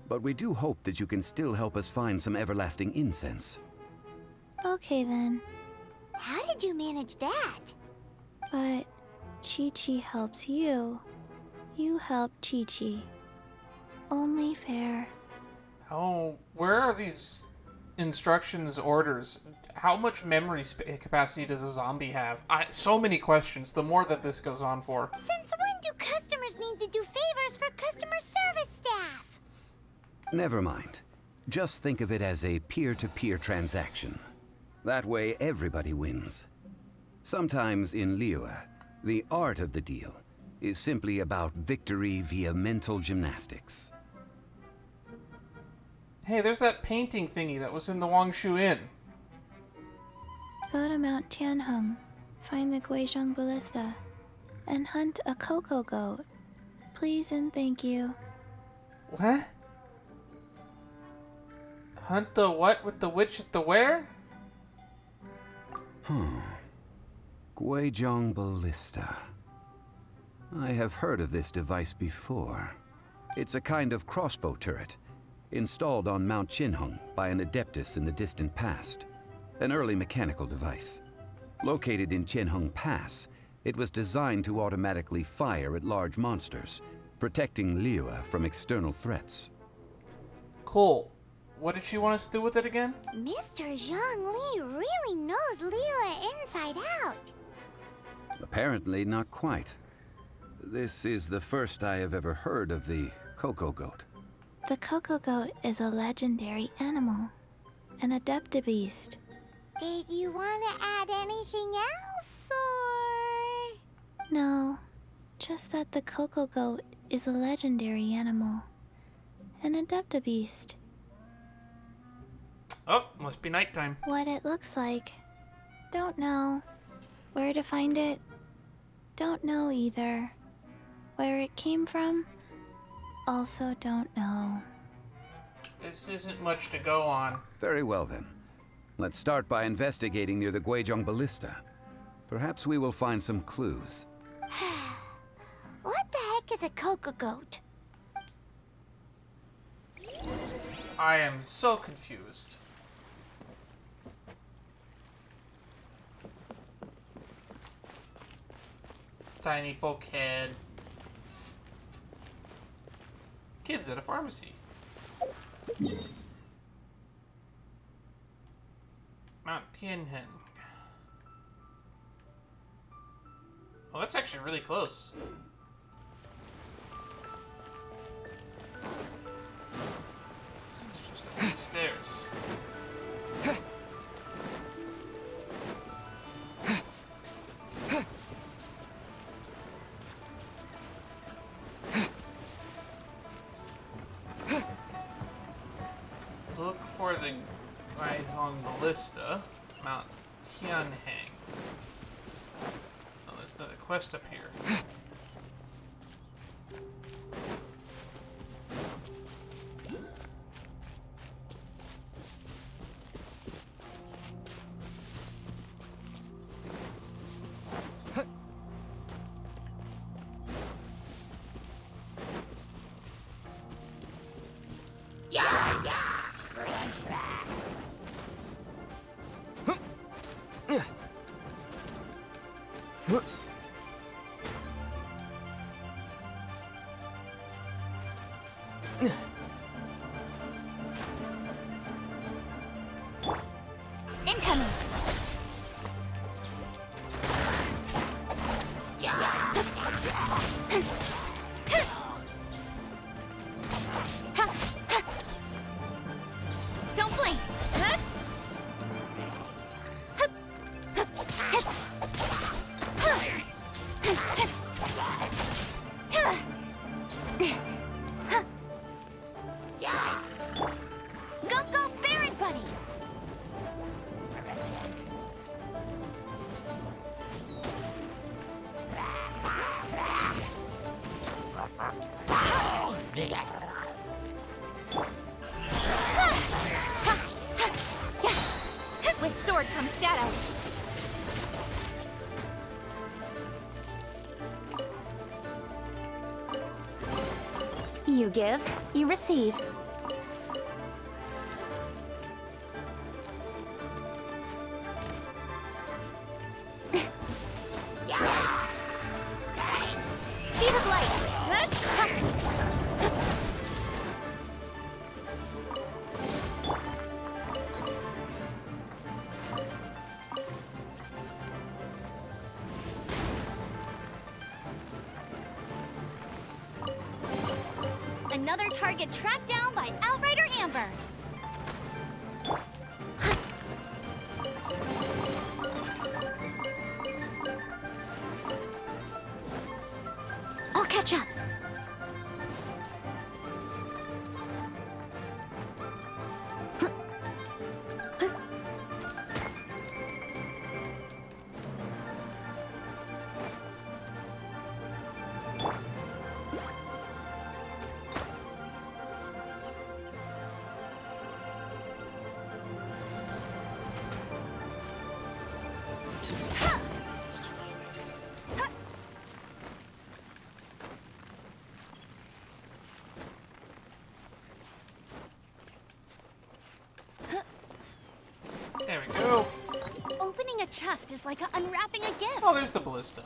But we do hope that you can still help us find some everlasting incense. Okay then. How did you manage that? But Chi-Chi helps you. You help Chi-Chi. Only fair. Oh, where are these instructions, orders? How much memory capacity does a zombie have? So many questions, the more that this goes on for. Since when do customers need to do favors for customer service staff? Never mind. Just think of it as a peer-to-peer transaction. That way everybody wins. Sometimes in Liyue, the art of the deal is simply about victory via mental gymnastics. Hey, there's that painting thingy that was in the Wangshu Inn. Go to Mount Tianheng, find the Guizhong ballista, and hunt a cocoa goat. Please and thank you. What? Hunt the what with the witch at the where? Guizhong Ballista. I have heard of this device before. It's a kind of crossbow turret, installed on Mount Tianheng by an adeptus in the distant past. An early mechanical device. Located in Tianheng Pass, it was designed to automatically fire at large monsters, protecting Liyue from external threats. Cool. What did she want us to do with it again? Mr. Zhongli really knows Liyue inside out. Apparently not quite. This is the first I have ever heard of the cocoa goat. The cocoa goat is a legendary animal, an adeptabeast. Did you want to add anything else, or...? No, just that the cocoa goat is a legendary animal, an adeptabeast. Oh, must be nighttime. What it looks like, don't know. Where to find it, don't know either. Where it came from, also don't know. This isn't much to go on. Very well then. Let's start by investigating near the Guizhong Ballista. Perhaps we will find some clues. What the heck is a cocoa goat? I am so confused. Tiny pokehead. Kids at a pharmacy. Mount Tianheng. Oh, that's actually really close. It's just up the stairs. Look for the Guizhong Ballista, Mount Tianheng. Oh, there's another quest up here. Incoming! Don't blink! Go, Baron Bunny! With sword comes shadow. You give, you receive. Speed of light. Another target tracked down by Outrider Amber. catch up. There we go. Opening a chest is like unwrapping a gift. Oh, there's the ballista.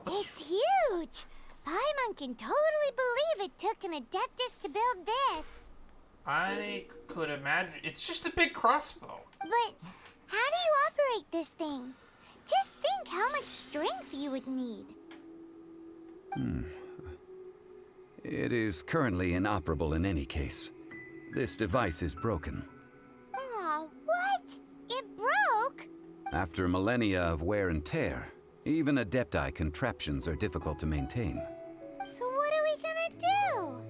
It's huge! Paimon can totally believe it took an Adeptus to build this. I could imagine. It's just a big crossbow. But how do you operate this thing? Just think how much strength you would need. It is currently inoperable in any case. This device is broken. Aw, what? It broke? After millennia of wear and tear, even Adepti contraptions are difficult to maintain. So what are we gonna do?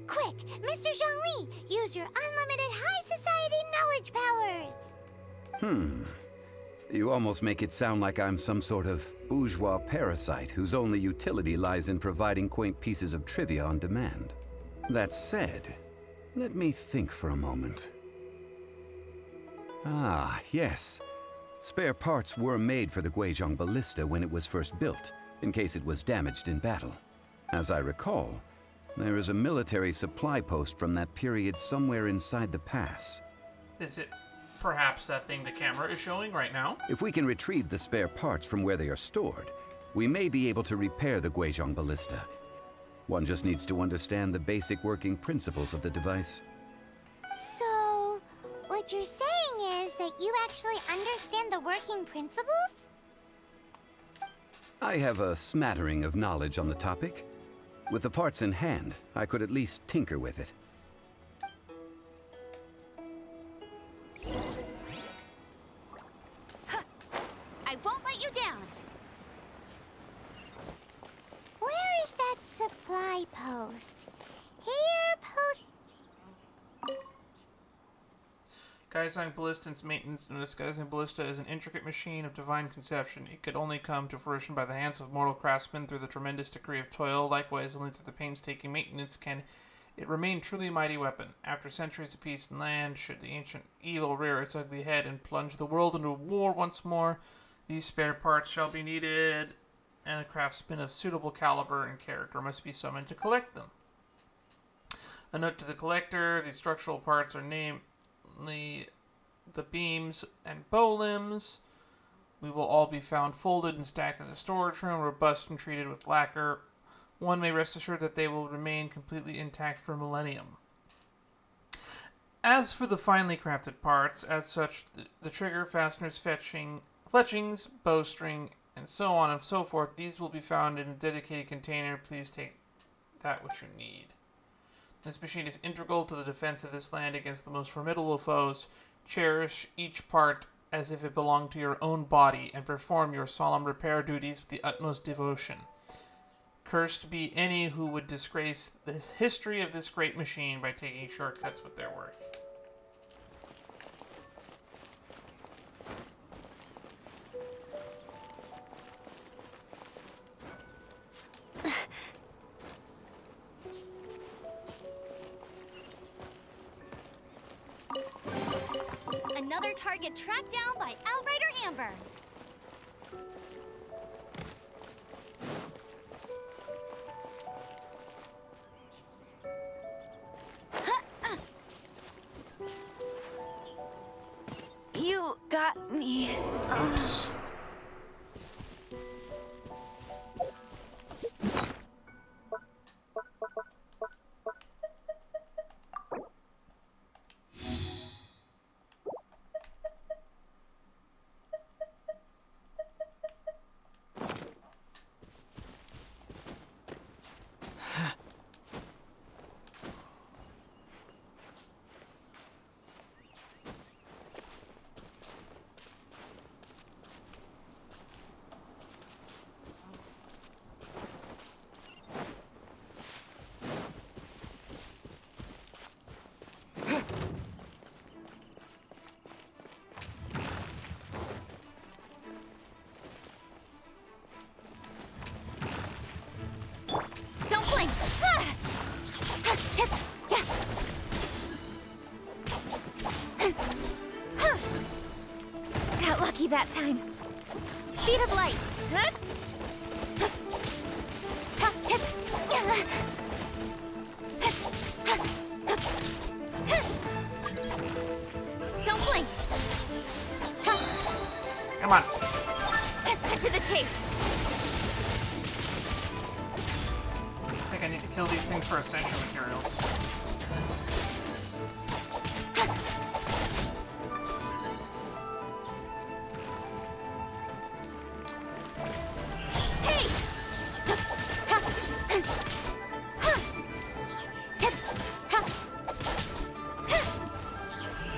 Quick, Mr. Zhongli, use your unlimited high society knowledge powers. You almost make it sound like I'm some sort of bourgeois parasite whose only utility lies in providing quaint pieces of trivia on demand. That said, let me think for a moment. Ah, yes. Spare parts were made for the Guizhong ballista when it was first built, in case it was damaged in battle. As I recall, there is a military supply post from that period somewhere inside the pass. Is it perhaps that thing the camera is showing right now? If we can retrieve the spare parts from where they are stored, we may be able to repair the Guizhong ballista. One just needs to understand the basic working principles of the device. So, what you're saying is that you actually understand the working principles? I have a smattering of knowledge on the topic. With the parts in hand, I could at least tinker with it. I won't let you down. Where is that supply post? Here, post. Guizhong Ballista's maintenance known as Guizhong Ballista is an intricate machine of divine conception. It could only come to fruition by the hands of mortal craftsmen through the tremendous degree of toil. Likewise, only through the painstaking maintenance can it remain truly a mighty weapon. After centuries of peace and land, should the ancient evil rear its ugly head and plunge the world into war once more, these spare parts shall be needed, and a craftsman of suitable caliber and character must be summoned to collect them. A note to the collector: these structural parts are namely the beams and bow limbs. We will all be found folded and stacked in the storage room, robust and treated with lacquer. One may rest assured that they will remain completely intact for millennium. As for the finely crafted parts, as such, the trigger, fasteners, fletchings, bowstring, and so on and so forth, these will be found in a dedicated container. Please take that which you need. This machine is integral to the defense of this land against the most formidable foes. Cherish each part as if it belonged to your own body, and perform your solemn repair duties with the utmost devotion. Cursed be any who would disgrace the history of this great machine by taking shortcuts with their work. Another target tracked down by Outrider Amber. You got me. Oops. lucky that time. Speed of light. Don't blink. Come on. Cut to the chase. I think I need to kill these things for essential materials.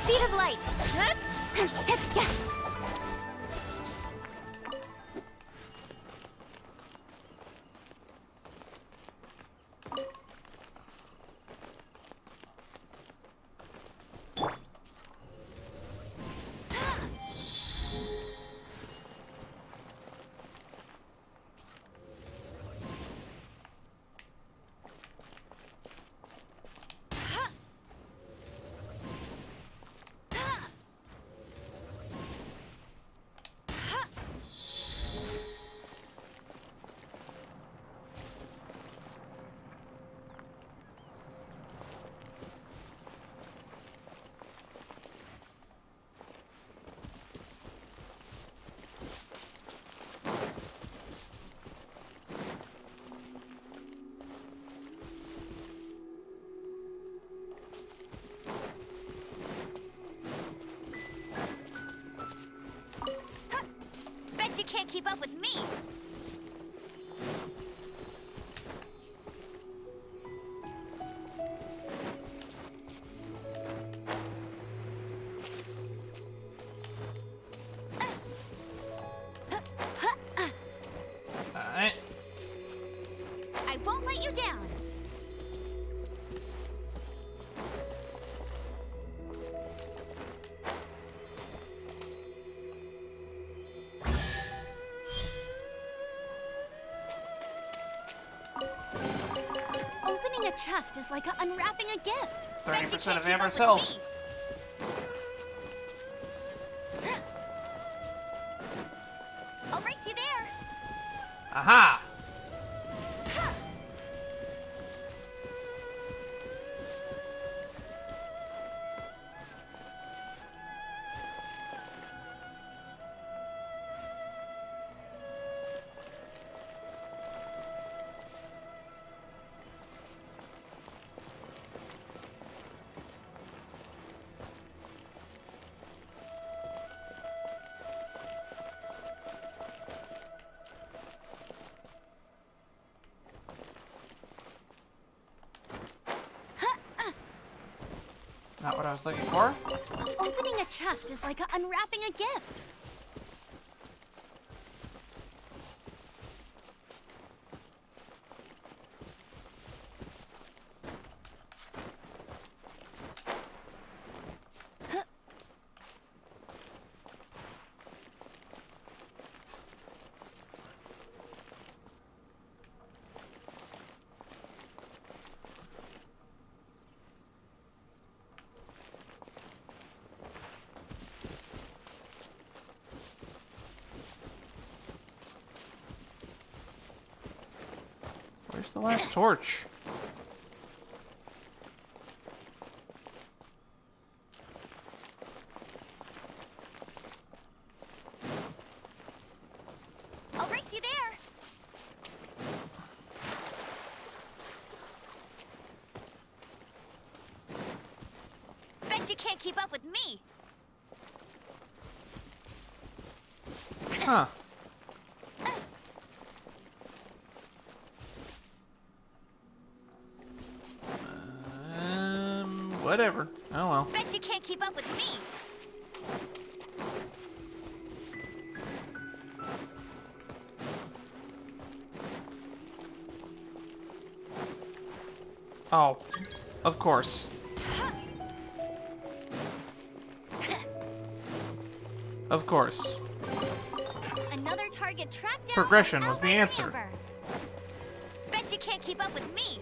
Speed of light. Bet you can't keep up with me. Alright. I won't let you down. Opening a chest is like unwrapping a gift. 30% of Amber's health. I'll race you there. Aha! Not what I was looking for. Opening a chest is like unwrapping a gift. Where's the last torch? I'll race you there. Bet you can't keep up with me. Huh. Whatever. Oh well. Bet you can't keep up with me. Oh, of course. Of course. Another target tracked down. Progression was the answer. Bet you can't keep up with me.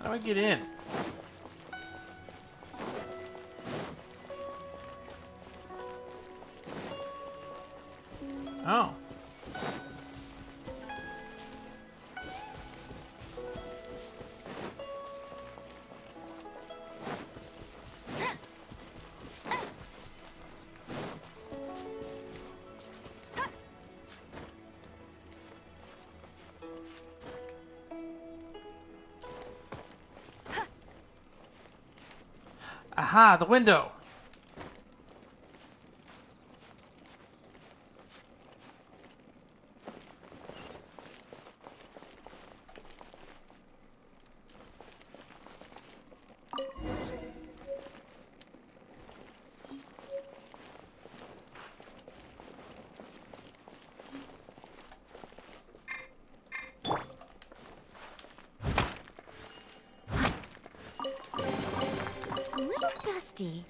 How do I get in? Oh. Aha, the window. A little dusty.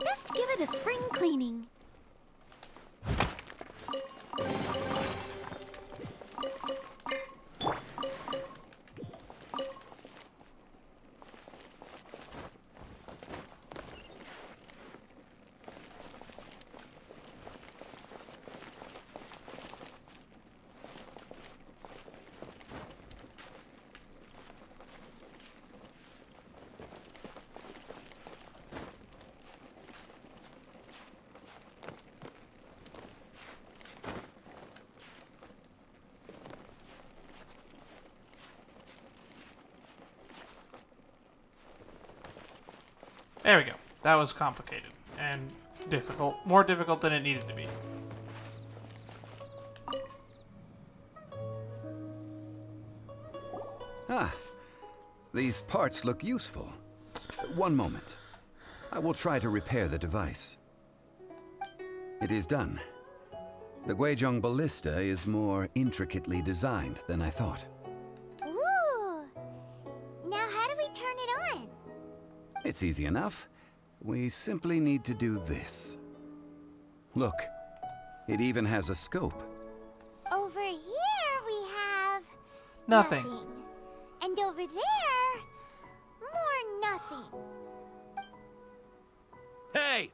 Best give it a spring cleaning. There we go. That was complicated and difficult. More difficult than it needed to be. Ah, these parts look useful. One moment. I will try to repair the device. It is done. The Guizhong ballista is more intricately designed than I thought. Ooh! Now how do we turn it on? It's easy enough. We simply need to do this. Look, it even has a scope. Over here we have... Nothing. And over there... more nothing. Hey!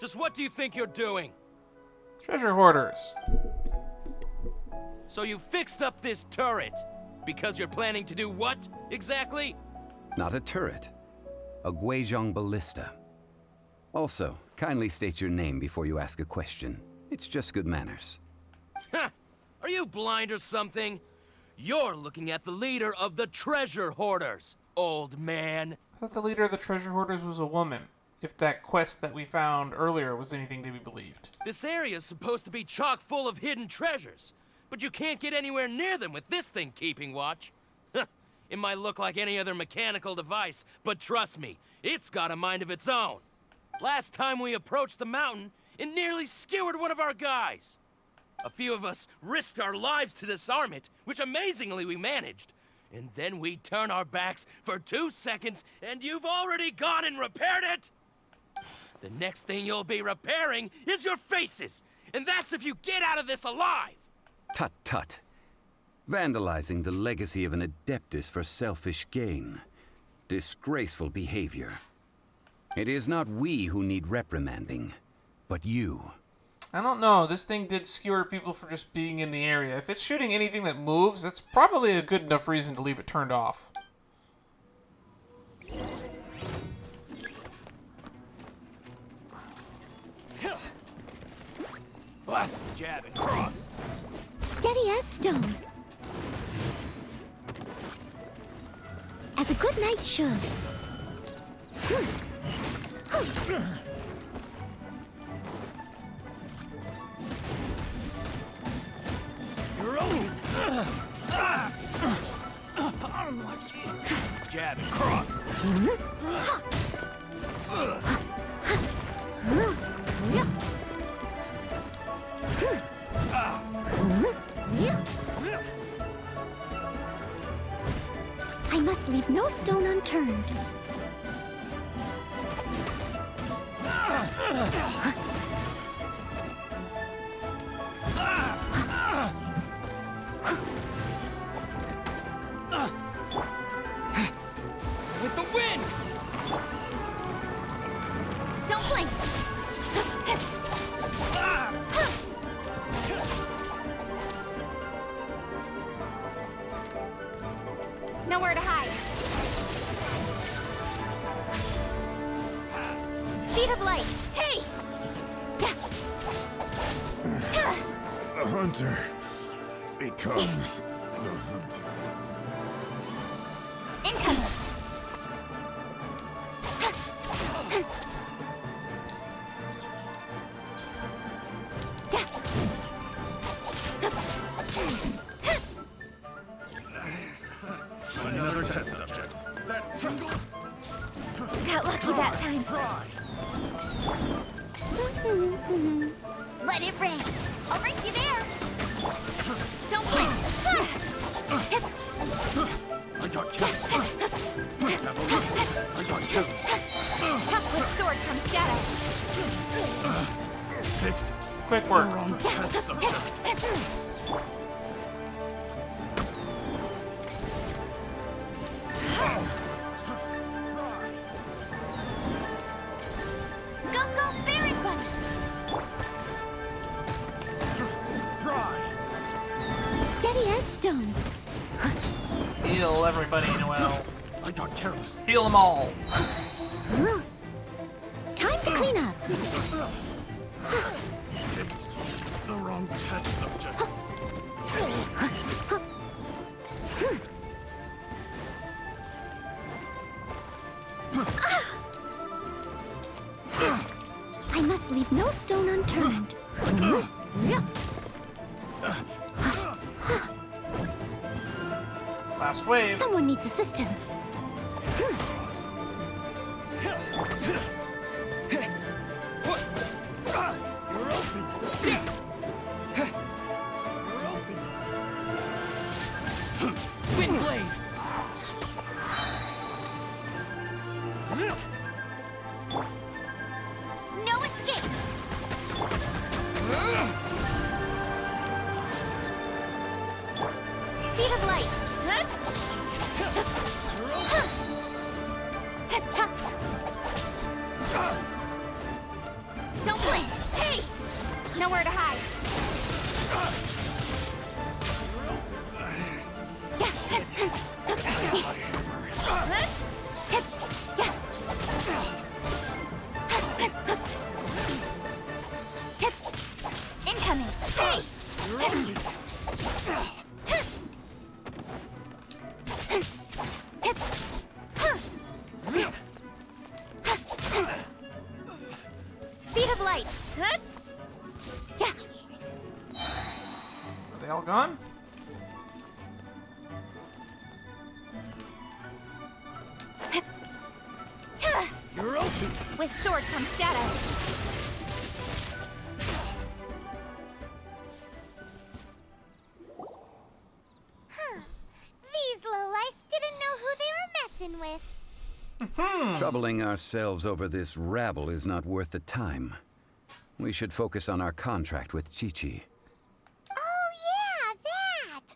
Just what do you think you're doing? Treasure hoarders. So you fixed up this turret because you're planning to do what, exactly? Not a turret. A Guizhong ballista. Also, kindly state your name before you ask a question. It's just good manners. Ha! Are you blind or something? You're looking at the leader of the treasure hoarders, old man. I thought the leader of the treasure hoarders was a woman. If that quest that we found earlier was anything to be believed. This area's supposed to be chock full of hidden treasures, but you can't get anywhere near them with this thing keeping watch. It might look like any other mechanical device, but trust me, it's got a mind of its own. Last time we approached the mountain, it nearly skewered one of our guys. A few of us risked our lives to disarm it, which amazingly we managed. And then we turn our backs for 2 seconds, and you've already gone and repaired it! The next thing you'll be repairing is your faces! And that's if you get out of this alive! Tut tut. Vandalizing the legacy of an Adeptus for selfish gain. Disgraceful behavior. It is not we who need reprimanding, but you. I don't know. This thing did skewer people for just being in the area. If it's shooting anything that moves, that's probably a good enough reason to leave it turned off. Blast, jab, and cross. Steady as stone. As a good knight should. Unlucky. Jab and cross. I must leave no stone unturned. Hey! The hunter becomes the hunter. Incoming! Another test subject. That tingle. Got lucky that time. Let it rain. I'll race you there. Don't blink. I got killed. I got killed. With sword comes shadow. Picked Quick the work. wrong test subject. Go, go, berry bunny. Steady as stone. Heal everybody, Noelle. I got careless. Heal them all. Time to clean up. Picked the wrong test subject. I must leave no stone unturned. Last wave. Someone needs assistance. Windblade! No escape. Speed of light. Don't blink. Hey! Nowhere to hide. Incoming. Hey! Speed of light. Are they all gone? You're open! With sword comes shadow. These lowlifes didn't know who they were messing with. Troubling ourselves over this rabble is not worth the time. We should focus on our contract with Chi-Chi. Oh yeah, that!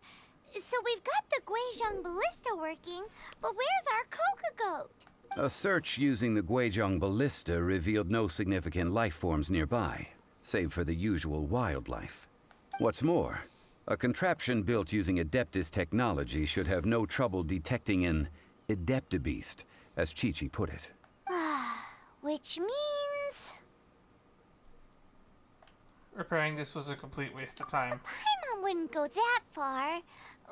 So we've got the Guizhong ballista working, but where's our coca goat? A search using the Guizhong ballista revealed no significant life forms nearby, save for the usual wildlife. What's more, a contraption built using Adeptus technology should have no trouble detecting an Adeptabeast, as Chi-Chi put it. Which means... Repairing this was a complete waste of time. Paimon wouldn't go that far.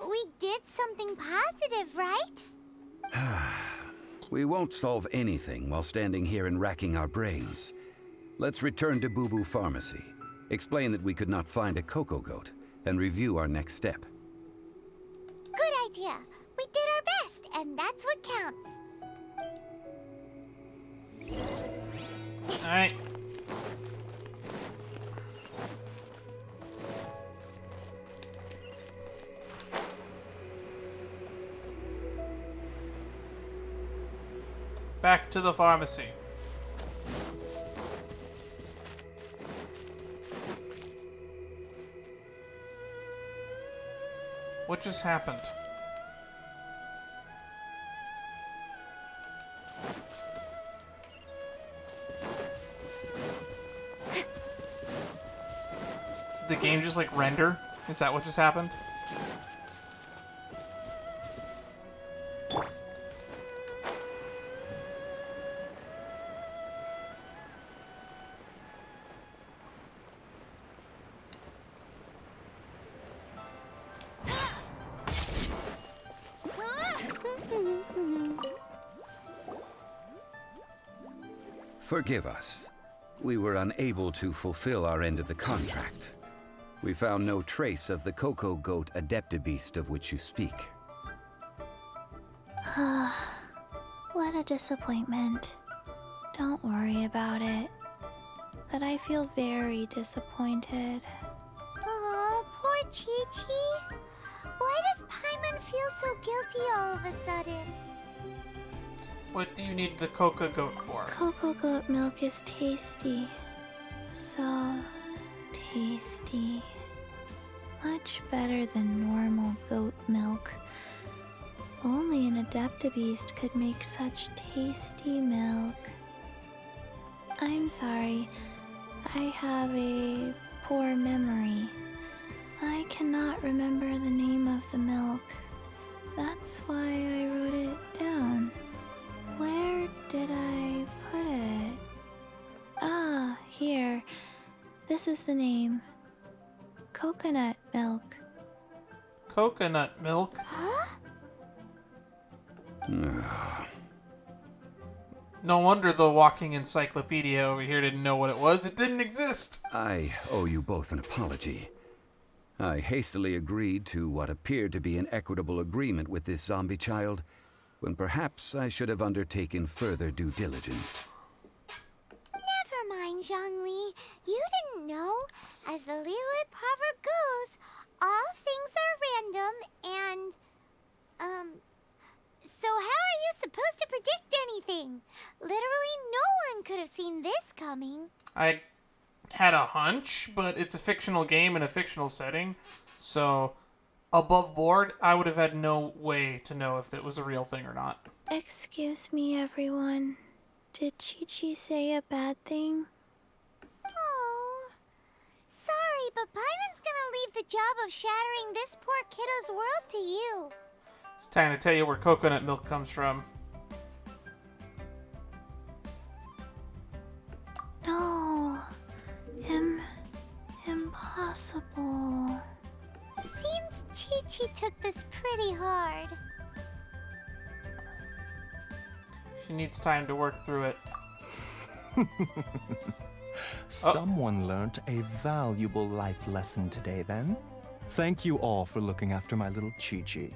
We did something positive, right? We won't solve anything while standing here and racking our brains. Let's return to Boo Boo Pharmacy, explain that we could not find a cocoa goat, and review our next step. Good idea. We did our best, and that's what counts. Alright. Back to the pharmacy. What just happened? Did the game just like render? Is that what just happened? Forgive us. We were unable to fulfill our end of the contract. We found no trace of the Cocoa Goat Adeptibeast of which you speak. What a disappointment. Don't worry about it. But I feel very disappointed. Aw, poor Chi-Chi. Why does Paimon feel so guilty all of a sudden? What do you need the cocoa goat for? Cocoa goat milk is tasty. So tasty. Much better than normal goat milk. Only an Adeptibeast could make such tasty milk. I'm sorry. I have a poor memory. I cannot remember the name of the milk. That's why I wrote it down. Where did I put it? Ah, here. This is the name. Coconut milk. Coconut milk? Huh? No wonder the walking encyclopedia over here didn't know what it was. It didn't exist. I owe you both an apology. I hastily agreed to what appeared to be an equitable agreement with this zombie child, when perhaps I should have undertaken further due diligence. Never mind, Zhongli. You didn't know. As the Liyue proverb goes, all things are random and, so how are you supposed to predict anything? Literally no one could have seen this coming. I had a hunch, but it's a fictional game in a fictional setting, so above board, I would have had no way to know if it was a real thing or not. Excuse me, everyone. Did Chi-Chi say a bad thing? Oh, sorry, but Paimon's gonna leave the job of shattering this poor kiddo's world to you. It's time to tell you where coconut milk comes from. No. Impossible. Seems Chi-Chi took this pretty hard. She needs time to work through it. Someone learnt a valuable life lesson today, then. Thank you all for looking after my little Chi-Chi.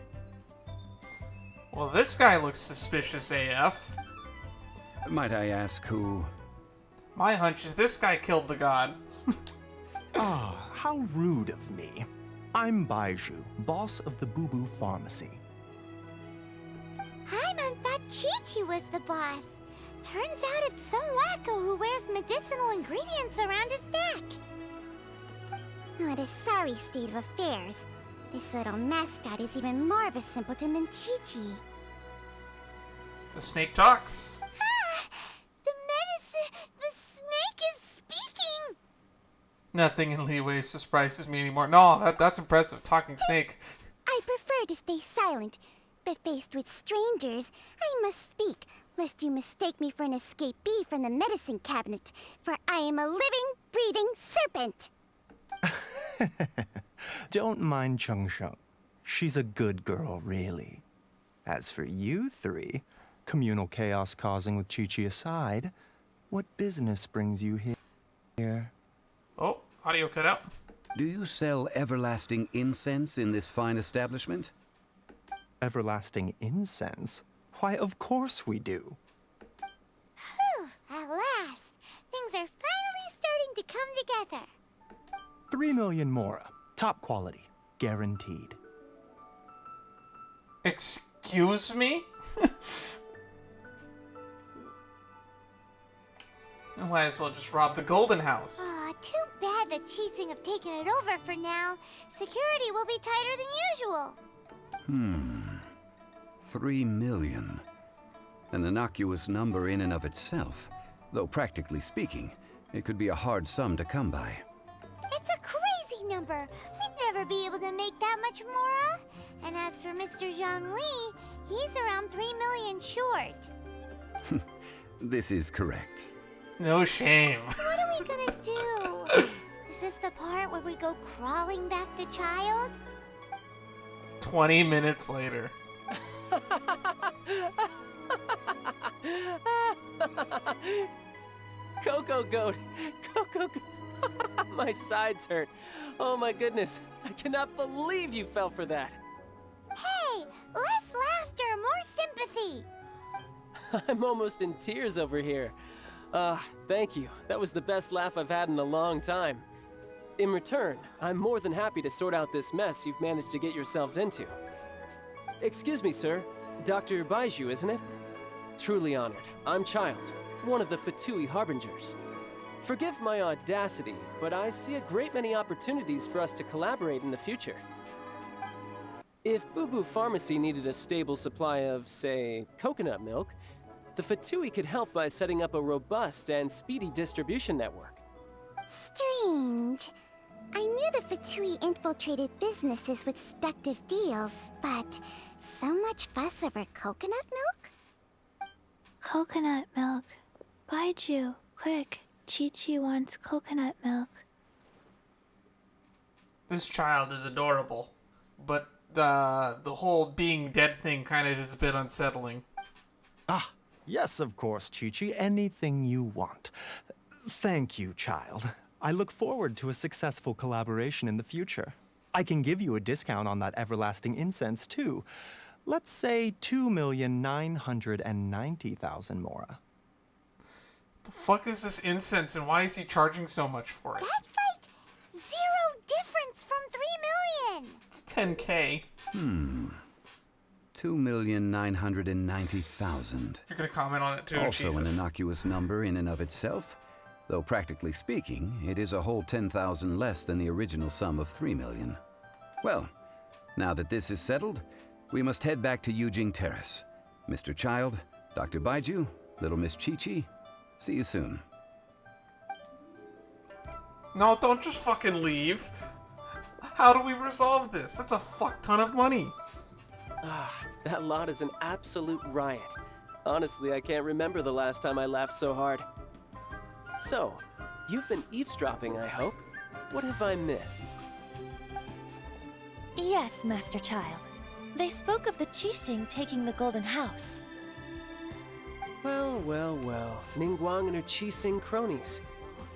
Well, this guy looks suspicious AF. Might I ask who? My hunch is this guy killed the god. Ah, how rude of me. I'm Baiju, boss of the Boo Boo Pharmacy. Paimon thought Chi-Chi was the boss. Turns out it's some wacko who wears medicinal ingredients around his neck. What a sorry state of affairs. This little mascot is even more of a simpleton than Chi-Chi. The snake talks. Ah! The snake is speaking! Nothing in Liyue surprises me anymore. No, that's impressive. Talking snake. I prefer to stay silent, but faced with strangers, I must speak, lest you mistake me for an escapee from the medicine cabinet, for I am a living, breathing serpent! Don't mind Changsheng. She's a good girl, really. As for you three, communal chaos causing with Chi-Chi aside, what business brings you here? Oh, audio cut out. Do you sell everlasting incense in this fine establishment? Everlasting incense? Why, of course we do. Whew, at last! Things are finally starting to come together. 3 million mora. Top quality. Guaranteed. Excuse me? I might as well just rob the Golden House. Aw, too bad the Qixing have taken it over for now. Security will be tighter than usual. 3 million. An innocuous number in and of itself, though practically speaking, it could be a hard sum to come by. It's a crazy number. We'd never be able to make that much mora. And as for Mr. Zhongli, he's around 3 million short. This is correct. No shame. What are we gonna do? Is this the part where we go crawling back to Childe? 20 minutes later. Cocoa goat! Cocoa goat! My sides hurt. Oh my goodness. I cannot believe you fell for that. Hey, less laughter, more sympathy. I'm almost in tears over here. Thank you. That was the best laugh I've had in a long time. In return, I'm more than happy to sort out this mess you've managed to get yourselves into. Excuse me, sir. Dr. Guizhong, isn't it? Truly honored. I'm Childe, one of the Fatui Harbingers. Forgive my audacity, but I see a great many opportunities for us to collaborate in the future. If Boo Boo Pharmacy needed a stable supply of, say, coconut milk, the Fatui could help by setting up a robust and speedy distribution network. Strange. I knew the Fatui infiltrated businesses with seductive deals, but so much fuss over coconut milk? Coconut milk. Baiju, quick. Chi-Chi wants coconut milk. This child is adorable, but the whole being dead thing kind of is a bit unsettling. Ah, yes, of course, Chi-Chi. Anything you want. Thank you, child. I look forward to a successful collaboration in the future. I can give you a discount on that everlasting incense, too. Let's say 2,990,000 mora. The fuck is this incense and why is he charging so much for it? That's like 0 difference from 3 million. It's 10K. 2,990,000. You're gonna comment on it too, Also Jesus. an innocuous number in and of itself. Though practically speaking, it is a whole 10,000 less than the original sum of 3 million. Well, now that this is settled, we must head back to Yujing Terrace. Mr. Childe, Dr. Baiju, Little Miss Chi-Chi, see you soon. No, don't just fucking leave. How do we resolve this? That's a fuck ton of money. That lot is an absolute riot. Honestly, I can't remember the last time I laughed so hard. So, you've been eavesdropping, I hope. What have I missed? Yes, Master Childe. They spoke of the Qixing taking the Golden House. Well, well, well. Ningguang and her Qixing cronies.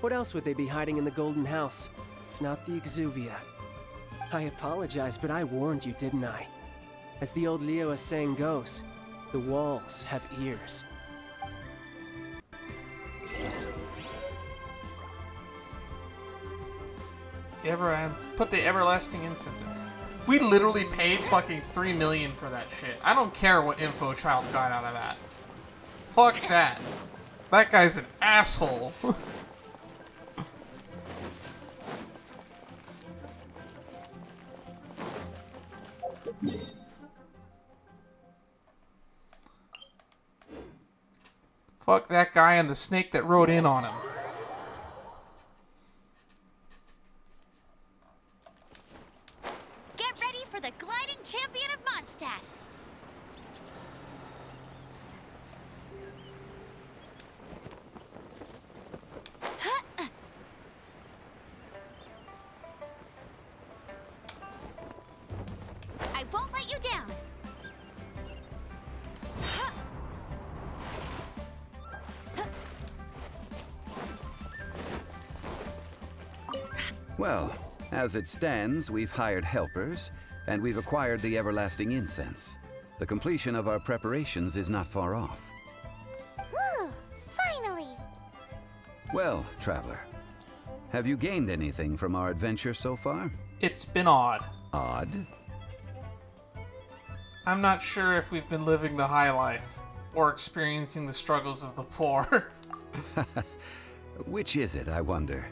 What else would they be hiding in the Golden House, if not the Exuvia? I apologize, but I warned you, didn't I? As the old Liyue saying goes, the walls have ears. Put the everlasting incense in. We literally paid fucking 3 million for that shit. I don't care what info Childe got out of that. Fuck that. That guy's an asshole. Fuck that guy and the snake that rode in on him. Get ready for the gliding champion of Mondstadt. I won't let you down. Well, as it stands, we've hired helpers, and we've acquired the everlasting incense. The completion of our preparations is not far off. Whew, finally. Well, traveler, have you gained anything from our adventure so far? It's been odd. Odd? I'm not sure if we've been living the high life or experiencing the struggles of the poor. Which is it, I wonder?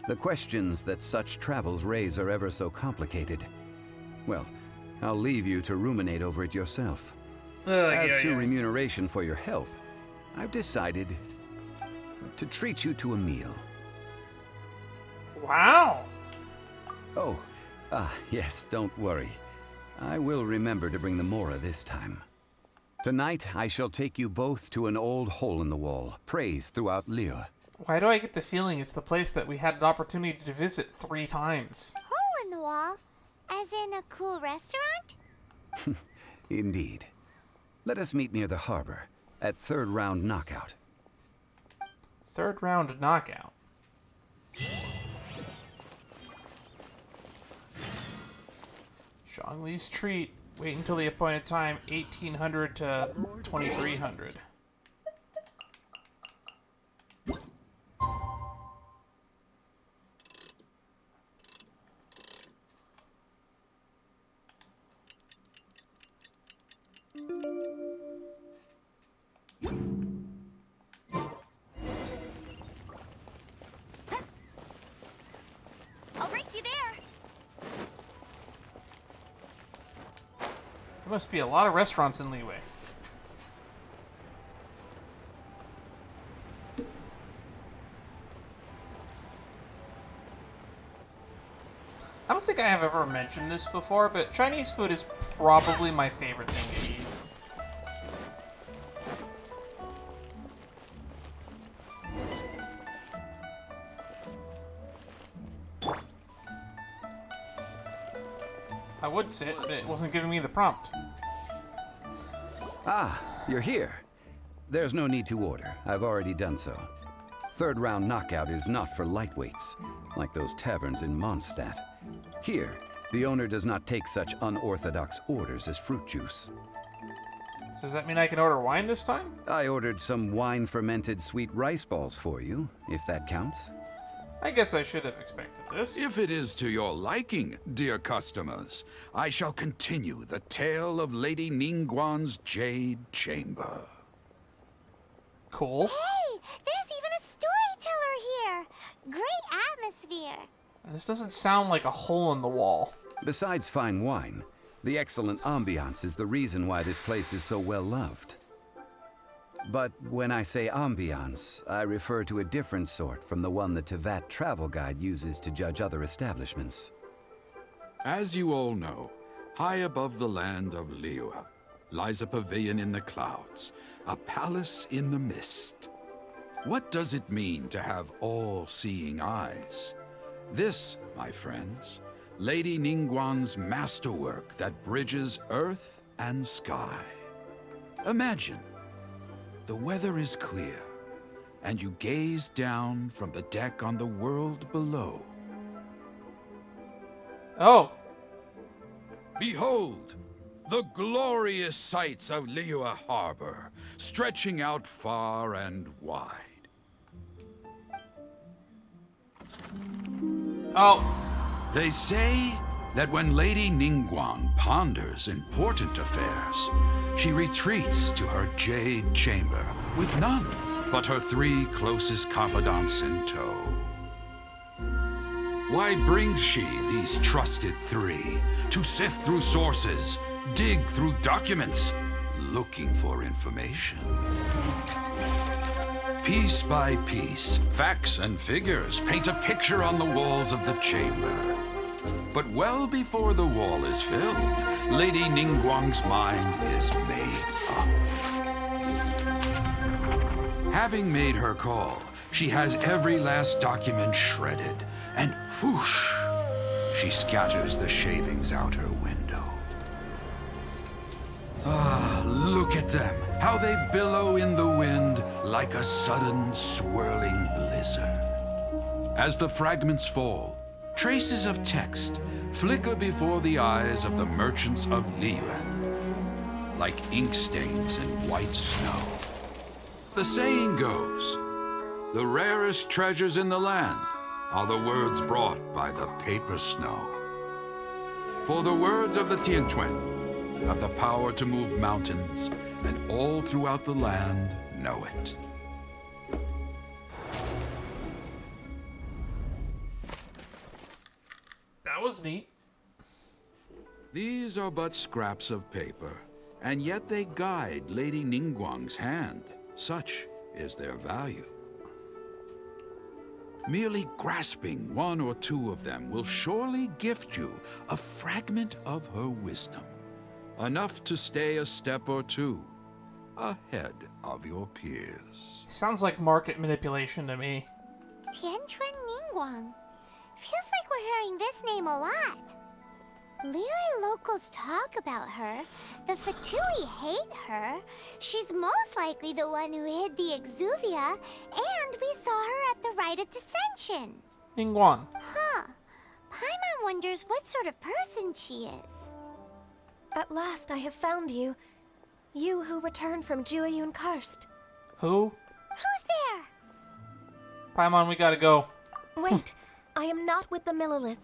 The questions that such travels raise are ever so complicated. Well, I'll leave you to ruminate over it yourself. As to remuneration for your help, I've decided to treat you to a meal. Wow! Oh, yes, don't worry. I will remember to bring the Mora this time. Tonight, I shall take you both to an old hole in the wall, praised throughout Liyue. Why do I get the feeling it's the place that we had an opportunity to visit 3 times? Hole in the wall? As in a cool restaurant? Indeed. Let us meet near the harbor, at 3rd round knockout. Third round knockout. Zhongli's treat. Wait until the appointed time, 1800 to 2300. I'll race you there. There must be a lot of restaurants in Liyue. I don't think I have ever mentioned this before, but Chinese food is probably my favorite thing to eat. I would sit, but it wasn't giving me the prompt. Ah, you're here. There's no need to order. I've already done so. Third round knockout is not for lightweights, like those taverns in Mondstadt. Here, the owner does not take such unorthodox orders as fruit juice. So does that mean I can order wine this time? I ordered some wine-fermented sweet rice balls for you, if that counts. I guess I should have expected this. If it is to your liking, dear customers, I shall continue the tale of Lady Ningguang's Jade Chamber. Cool. Hey, there's even a storyteller here. Great atmosphere. This doesn't sound like a hole in the wall. Besides fine wine, the excellent ambiance is the reason why this place is so well loved. But when I say ambiance, I refer to a different sort from the one the Tevat travel guide uses to judge other establishments. As you all know, high above the land of Liyue lies a pavilion in the clouds, a palace in the mist. What does it mean to have all-seeing eyes? This, my friends, Lady Ningguang's masterwork that bridges earth and sky. Imagine, the weather is clear, and you gaze down from the deck on the world below. Oh! Behold, the glorious sights of Liyue Harbor, stretching out far and wide. Oh. They say that when Lady Ningguang ponders important affairs, she retreats to her Jade Chamber with none but her 3 closest confidants in tow. Why brings she these trusted 3 to sift through sources, dig through documents, looking for information? Piece by piece, facts and figures paint a picture on the walls of the chamber. But well before the wall is filled, Lady Ningguang's mind is made up. Having made her call, she has every last document shredded, and whoosh, she scatters the shavings out her window. Ah, look at them, how they billow in the wind like a sudden swirling blizzard. As the fragments fall, traces of text flicker before the eyes of the merchants of Liyue, like ink stains in white snow. The saying goes, the rarest treasures in the land are the words brought by the paper snow. For the words of the Tianquan have the power to move mountains, and all throughout the land know it. That was neat. These are but scraps of paper, and yet they guide Lady Ningguang's hand. Such is their value. Merely grasping 1 or 2 of them will surely gift you a fragment of her wisdom, enough to stay a step or 2 ahead of your peers. Sounds like market manipulation to me. Tianquan Ningguang. Feels like we're hearing this name a lot. Liyue locals talk about her. The Fatui hate her. She's most likely the one who hid the exuvia, and we saw her at the Rite of Dissension. Ningguang. Huh. Paimon wonders what sort of person she is. At last I have found you. You who returned from Jueyun Karst. Who? Who's there? Paimon, we gotta go. Wait, I am not with the Millelith,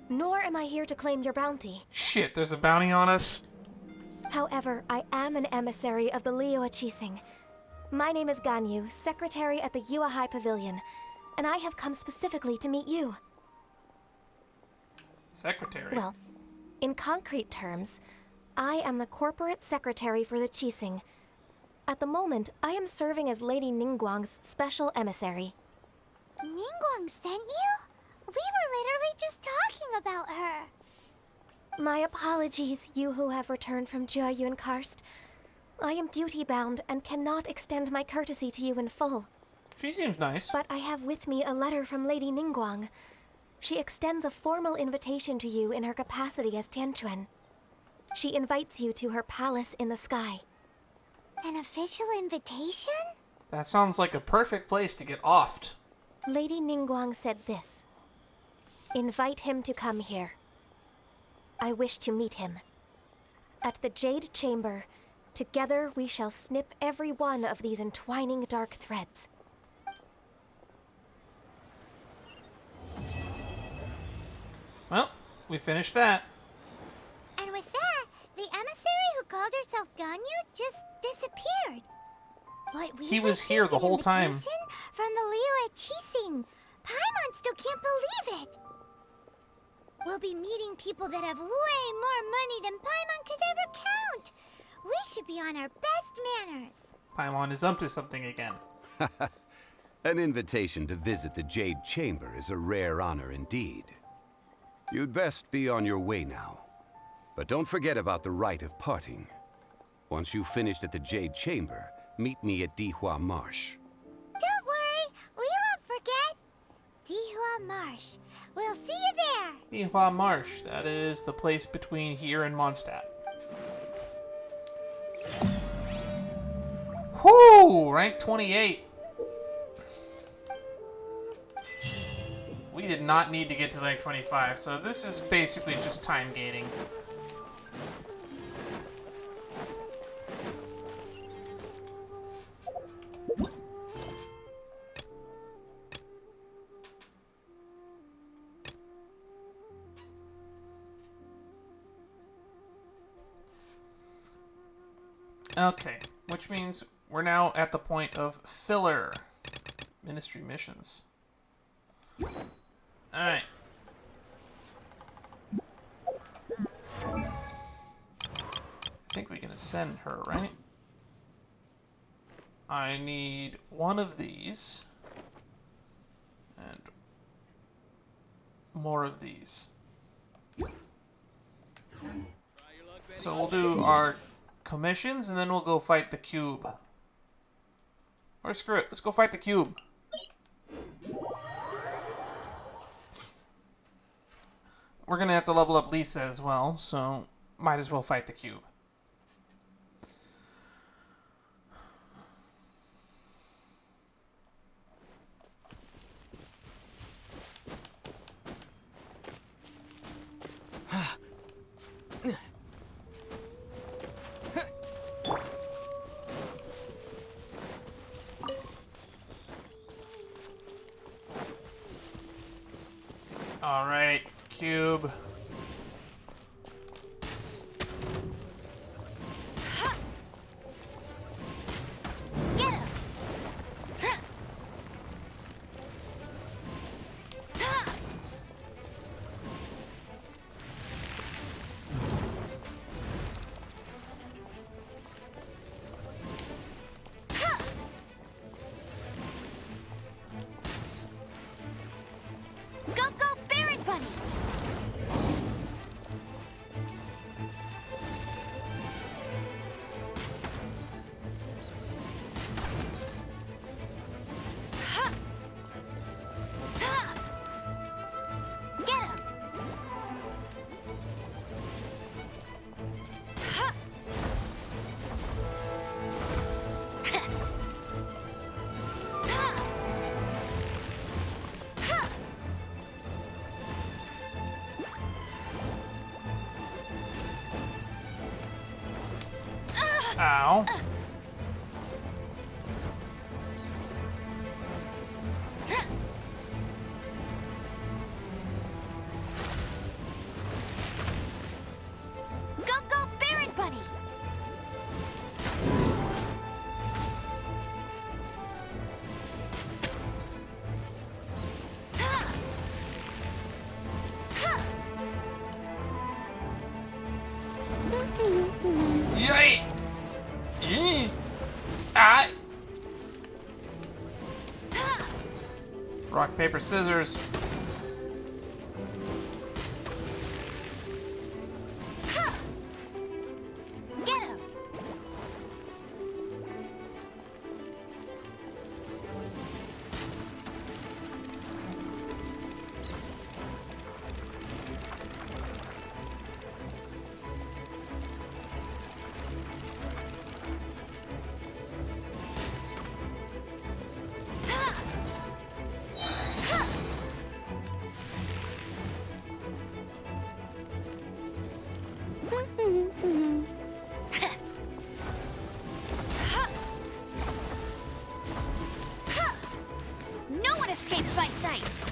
nor am I here to claim your bounty. Shit, there's a bounty on us? However, I am an emissary of the Liyue. My name is Ganyu, secretary at the Geo High Pavilion, and I have come specifically to meet you. Secretary? Well, in concrete terms, I am the corporate secretary for the Qixing. At the moment, I am serving as Lady Ningguang's special emissary. Ningguang sent you? We were literally just talking about her. My apologies, you who have returned from Jueyun Karst. I am duty-bound and cannot extend my courtesy to you in full. She seems nice. But I have with me a letter from Lady Ningguang. She extends a formal invitation to you in her capacity as Tianquan. She invites you to her palace in the sky. An official invitation? That sounds like a perfect place to get offed. Lady Ningguang said this. Invite him to come here. I wish to meet him. At the Jade Chamber, together we shall snip every one of these entwining dark threads. Well, we finished that. And with that, the emissary who called herself Ganyu just disappeared. What we He was here the whole time. From the Liyue Qixing. Paimon still can't believe it. We'll be meeting people that have way more money than Paimon could ever count. We should be on our best manners. Paimon is up to something again. An invitation to visit the Jade Chamber is a rare honor indeed. You'd best be on your way now. But don't forget about the rite of parting. Once you've finished at the Jade Chamber, meet me at Dihua Marsh. Don't worry, we won't forget. Dihua Marsh. We'll see you there. Dihua Marsh. That is the place between here and Mondstadt. Whoo! Rank 28. We did not need to get to rank 25, so this is basically just time gating. Okay, which means we're now at the point of filler ministry missions. Alright. I think we can ascend her, right? I need one of these. And more of these. So we'll do our commissions, and then we'll go fight the cube. Or screw it, let's go fight the cube. We're gonna have to level up Lisa as well, so might as well fight the cube. Alright, cube. Get him! Go, Baron Bunny! Ow. Go, go, Baron Bunny! Yay! Yee! Ah! Rock, paper, scissors. Get him! No one escapes my sights!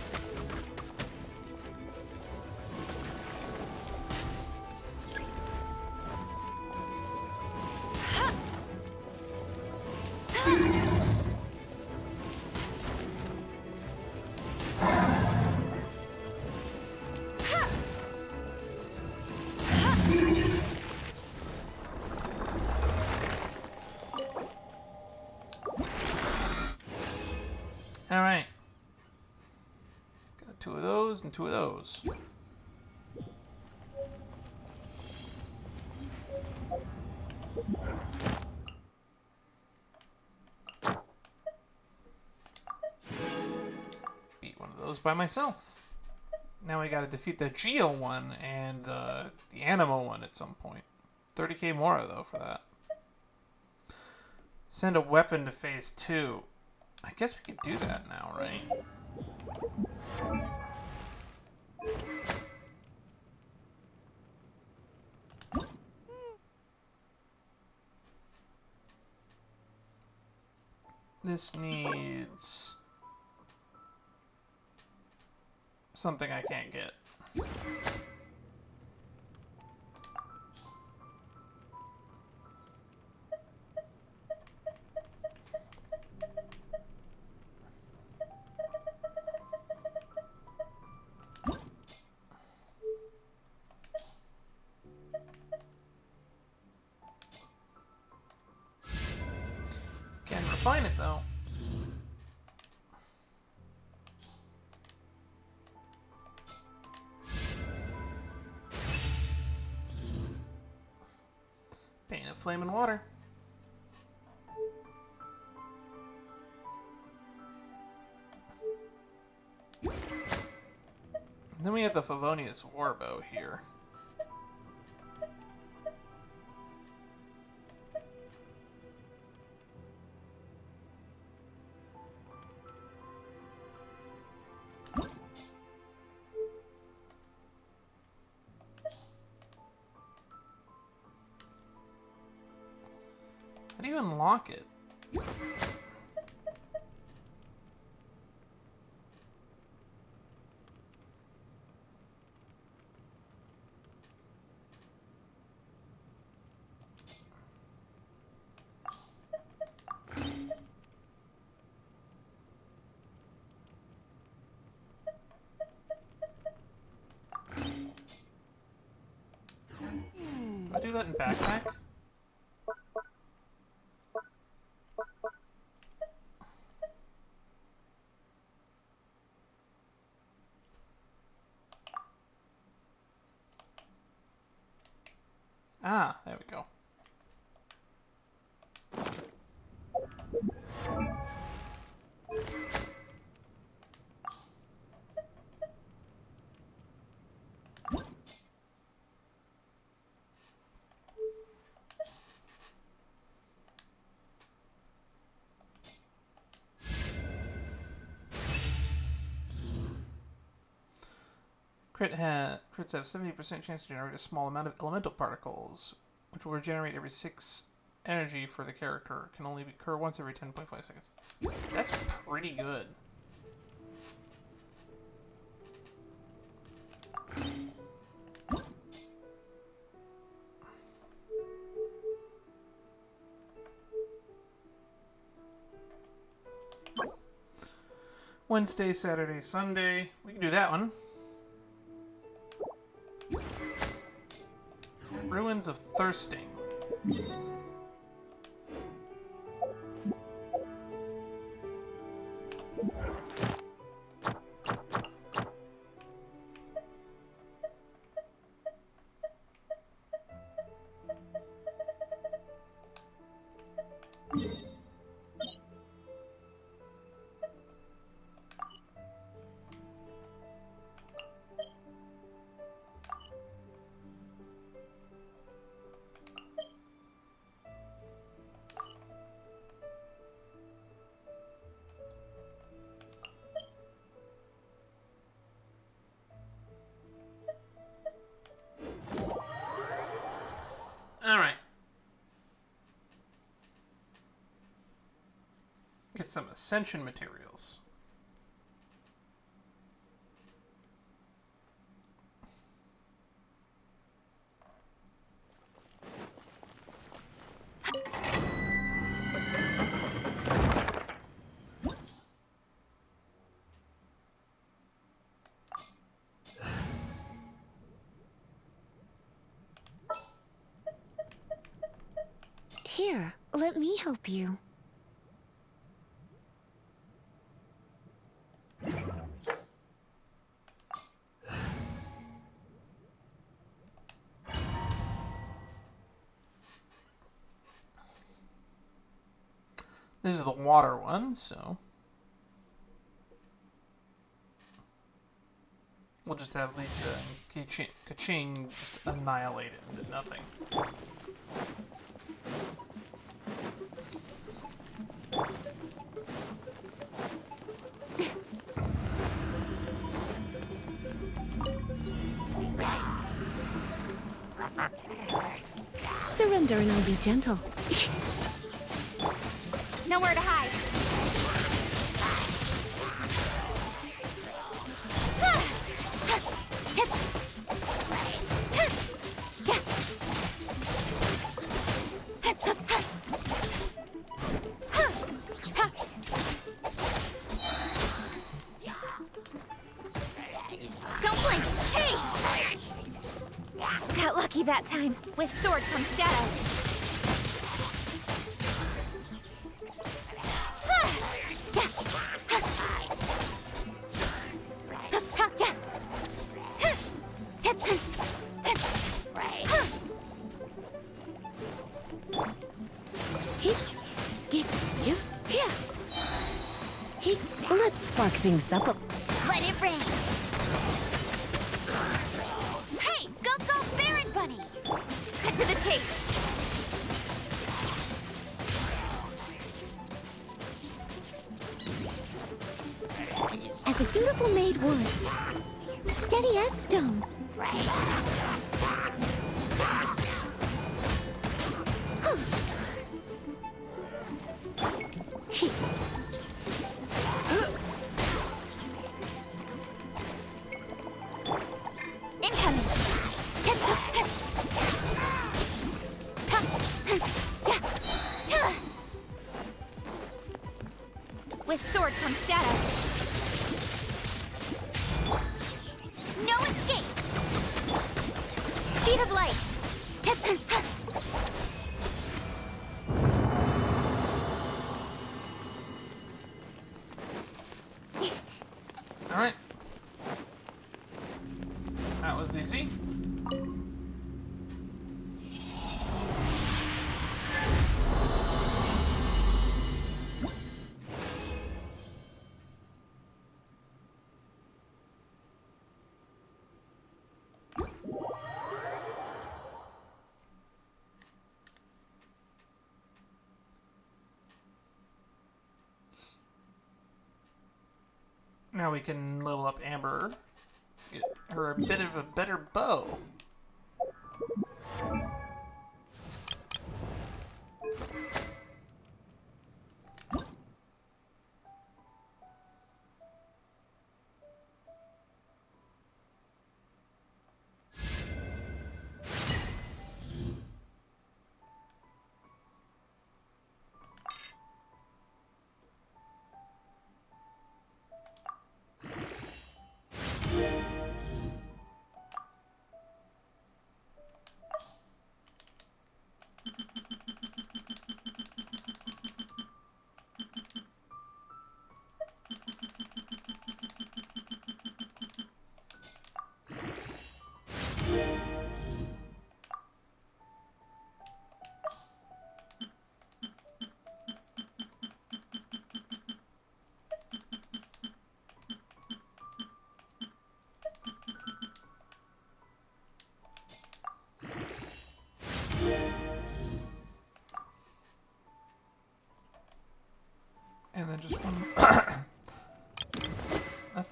All right. Got 2 of those and 2 of those. Beat one of those by myself. Now we gotta defeat the Geo one and the Animo one at some point. 30k more though for that. Send a weapon to phase 2. I guess we could do that now, right? This needs something I can't get. Can refine it though. Paint of flame and water. Then we have the Favonius Warbow here. How do you unlock it? Do I do that in backpack? Ah, there we go. Crits have 70% chance to generate a small amount of elemental particles, which will regenerate every energy for the character can only occur once every 10.5 seconds. That's pretty good. Wednesday, Saturday, Sunday. We can do that one. Ruins of Thirsting. Alright. Get some Ascension materials. Here, let me help you. This is the water one, so we'll just have Lisa and Kaching just annihilated into nothing. Surrender and I'll be gentle. Nowhere to hide. Don't blink! Hey! Got lucky that time. With sword comes shadow. Let's spark things up a... Let it rain! Hey! Go, go, Baron Bunny! Cut to the chase. As a dutiful maid would. Steady as stone. Incoming. With sword comes shadow. No escape! Speed of light. Alright. That was easy. Now we can level up Amber, get her a bit of a better bow.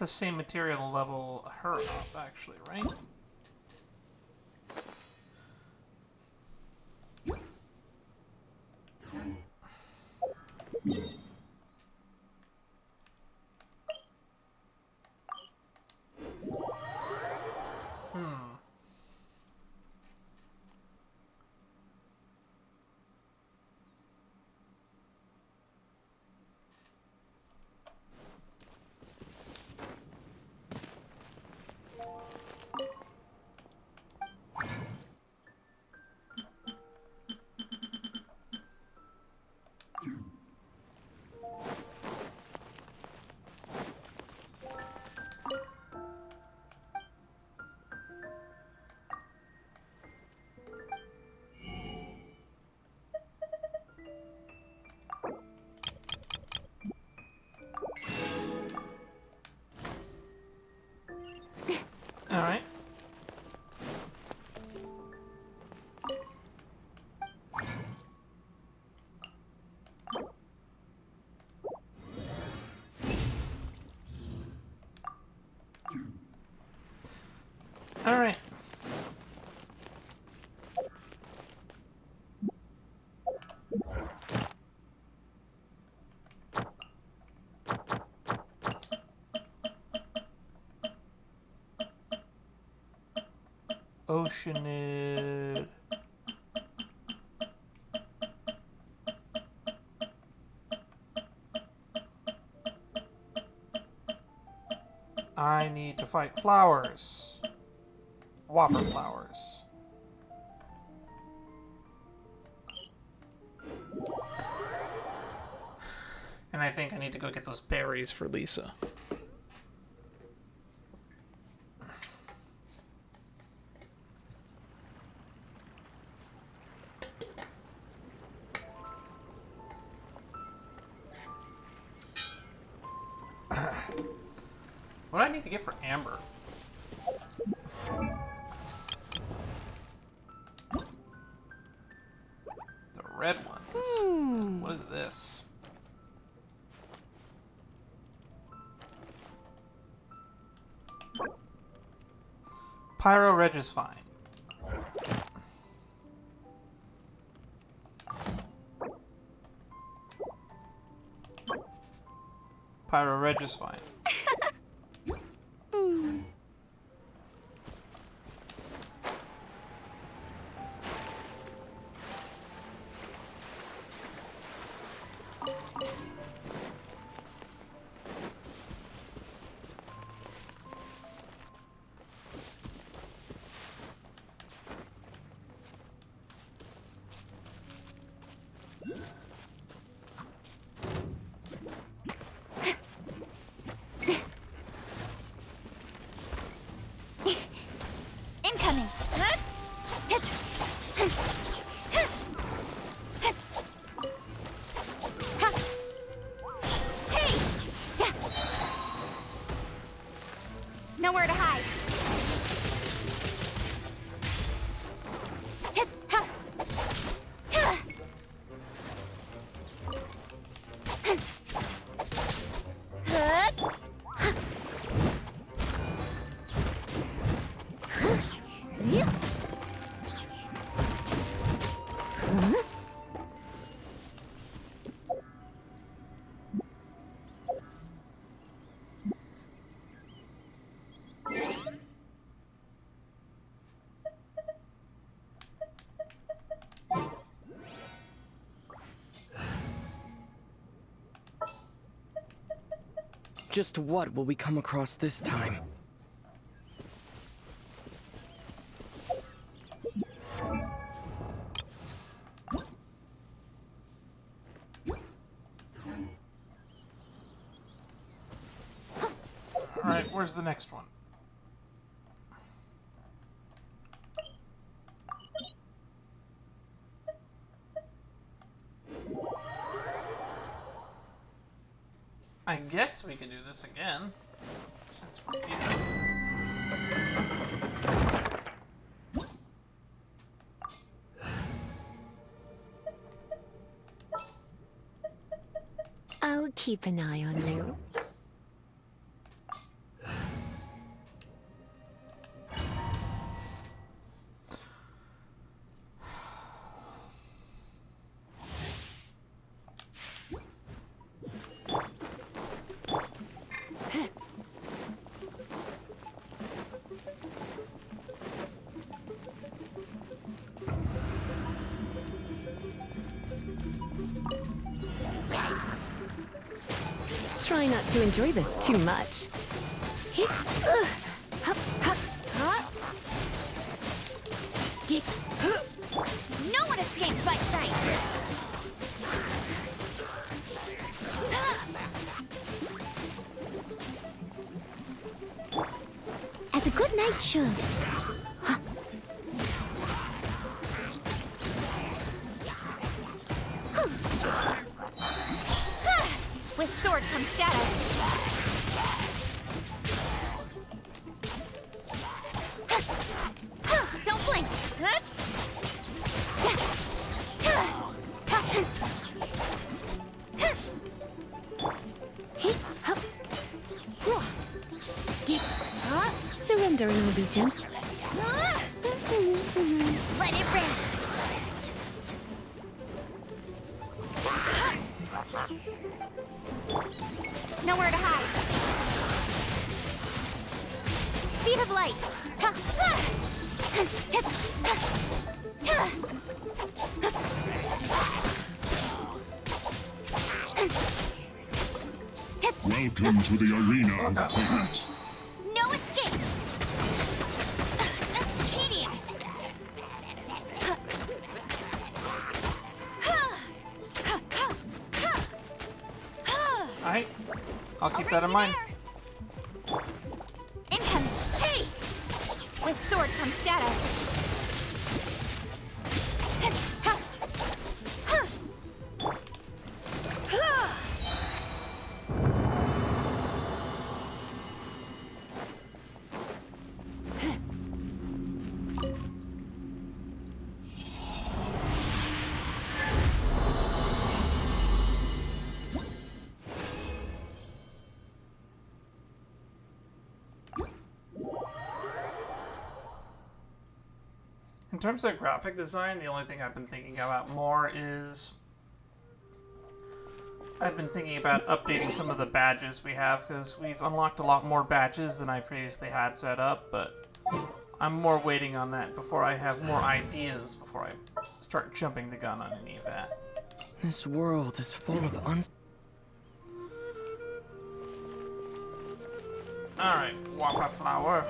the same material to level her up, actually, right? Alright. Alright. Oceanid. I need to fight flowers. Whopper flowers. And I think I need to go get those berries for Lisa. What do I need to get for Amber? The red ones. What is this? Pyro Reg is fine. Pyro Reg is fine. Incoming. Nowhere to hide. Just what will we come across this time? Alright, where's the next one? I guess we could do this again, since we're here. I'll keep an eye on you. not to enjoy this too much. No one escapes my sight! As a good knight should. With sword comes shadow. Don't blink! Surrendering allegiance. Let it rip! Nowhere to hide. Speed of light. Welcome to the arena of Poignant. No escape. That's cheating. Alright. I'll keep that in mind. Incoming. Hey! With sword comes shadow. In terms of graphic design, the only thing I've been thinking about more is I've been thinking about updating some of the badges we have, because we've unlocked a lot more badges than I previously had set up, but I'm more waiting on that before I have more ideas before I start jumping the gun on any of that. This world is full of Alright, Waka Flower.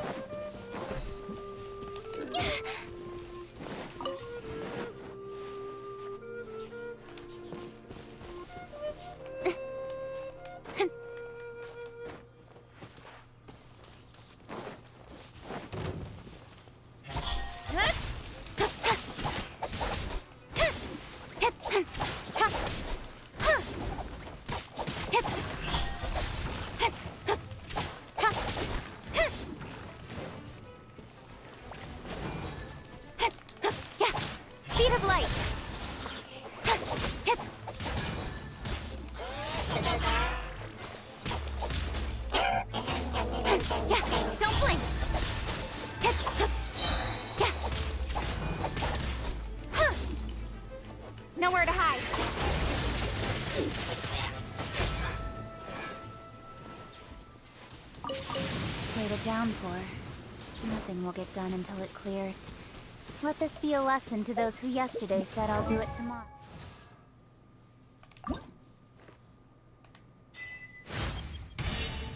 Speed of light. Don't blink. Nowhere to hide. Wait a downpour. Nothing will get done until it clears. Let this be a lesson to those who yesterday said I'll do it tomorrow.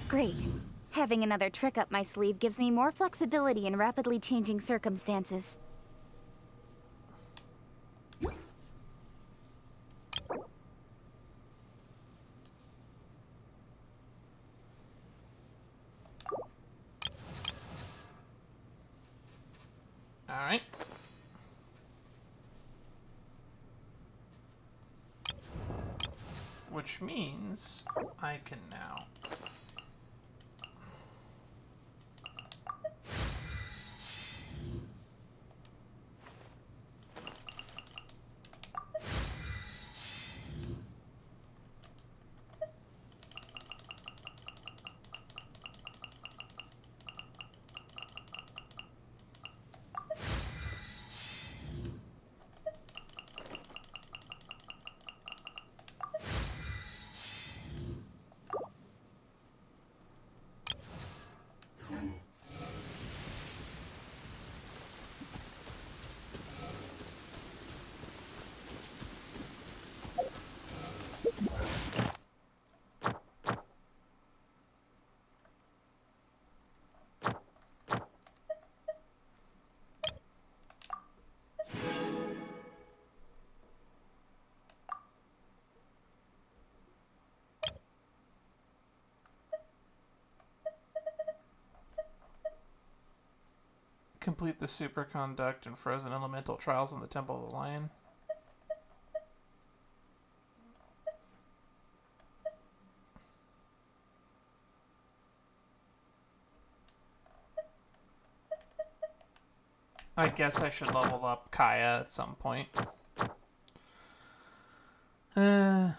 Great. Having another trick up my sleeve gives me more flexibility in rapidly changing circumstances. Alright. Which means I can now Complete the superconduct and frozen elemental trials in the Temple of the Lion. I guess I should level up Kaya at some point. 3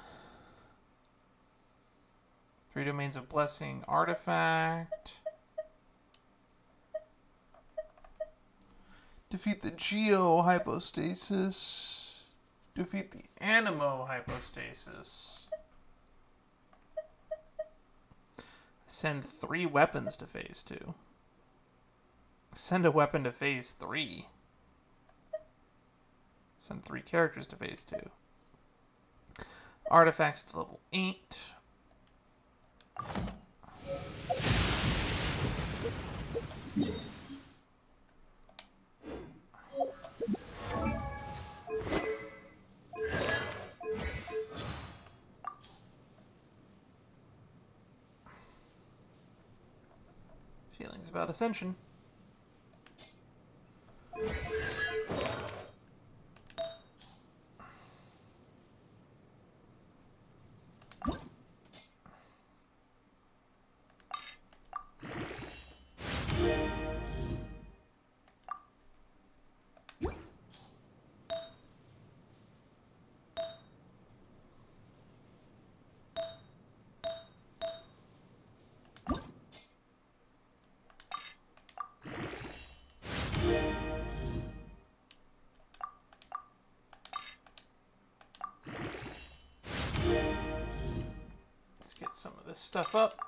Domains of Blessing artifact. Defeat the Geo Hypostasis. Defeat the Animo Hypostasis. Send 3 weapons to phase 2. Send a weapon to phase 3. Send 3 characters to phase 2. Artifacts to level 8. Feelings about Ascension. Let's get some of this stuff up.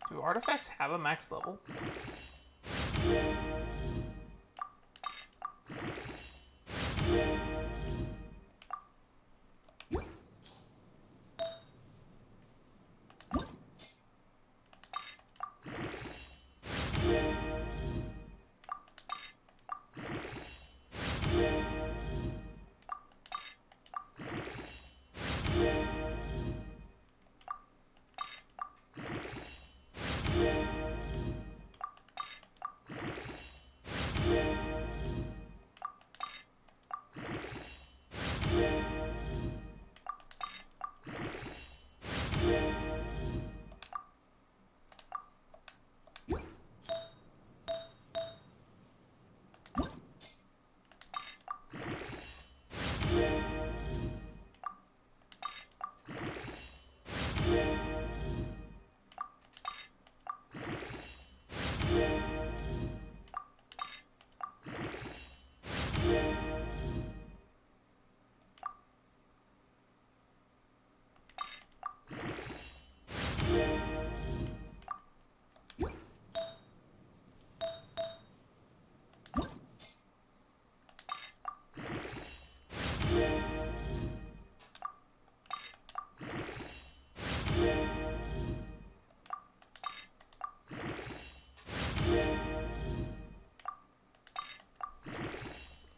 Do artifacts have a max level?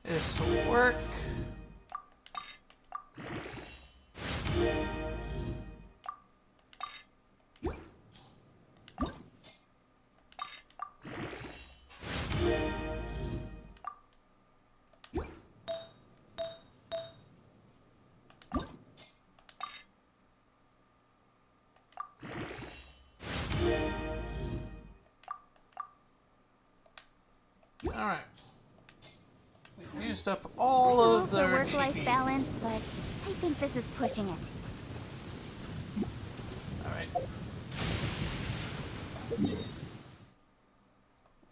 This will work. All right. We've used up all of their work-life cheapy. balance, but I think this is pushing it. All right.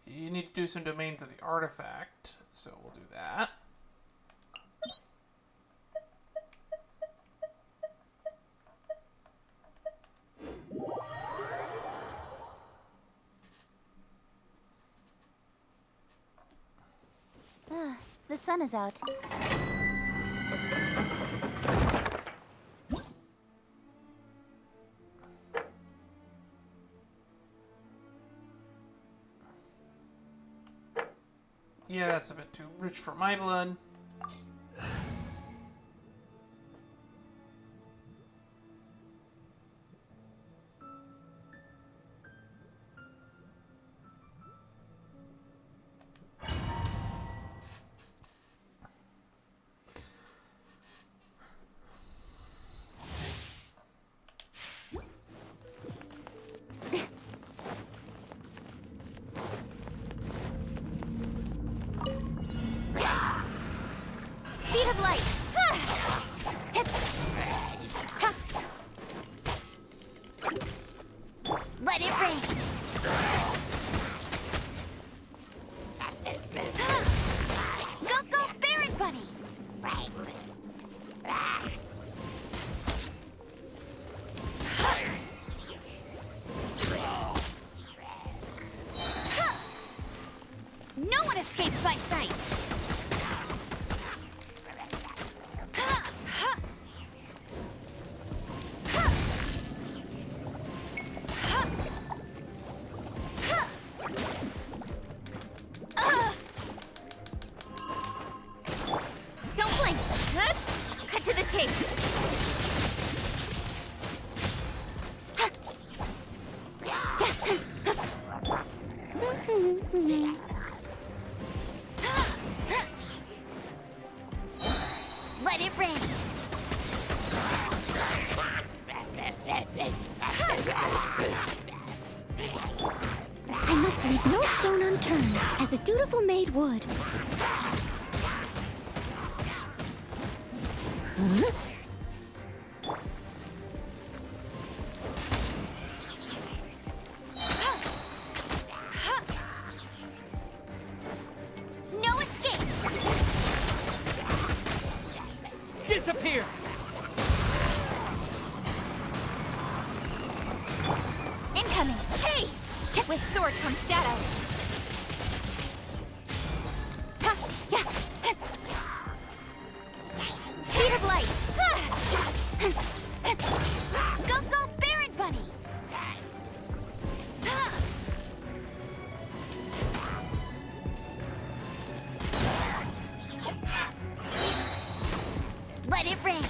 You need to do some domains of the artifact, so we'll do that. The sun is out. Yeah, that's a bit too rich for my blood. Speed of light! Let it rain! Go, go, Baron Bunny! No one escapes my sights! Don't blink! Cut to the chase! Let it rain! I must leave no stone unturned, as a dutiful maid would. Huh? No escape! Disappear! Incoming! Hey! With sword comes shadow! Speed of light! Go, go, Baron Bunny! Let it rain!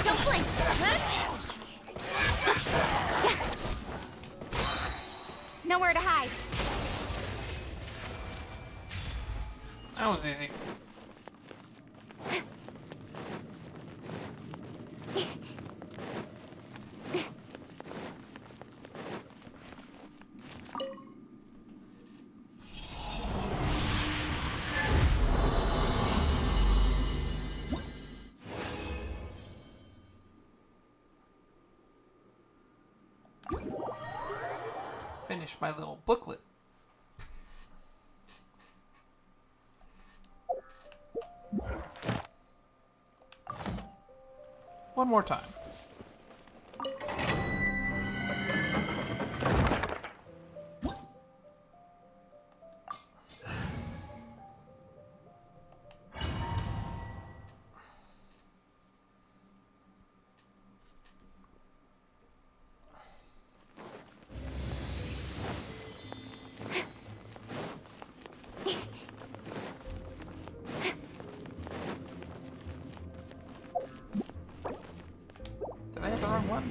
Don't blink! Nowhere to hide! That was easy. Finish my little booklet. One more time. Did I hit the wrong one?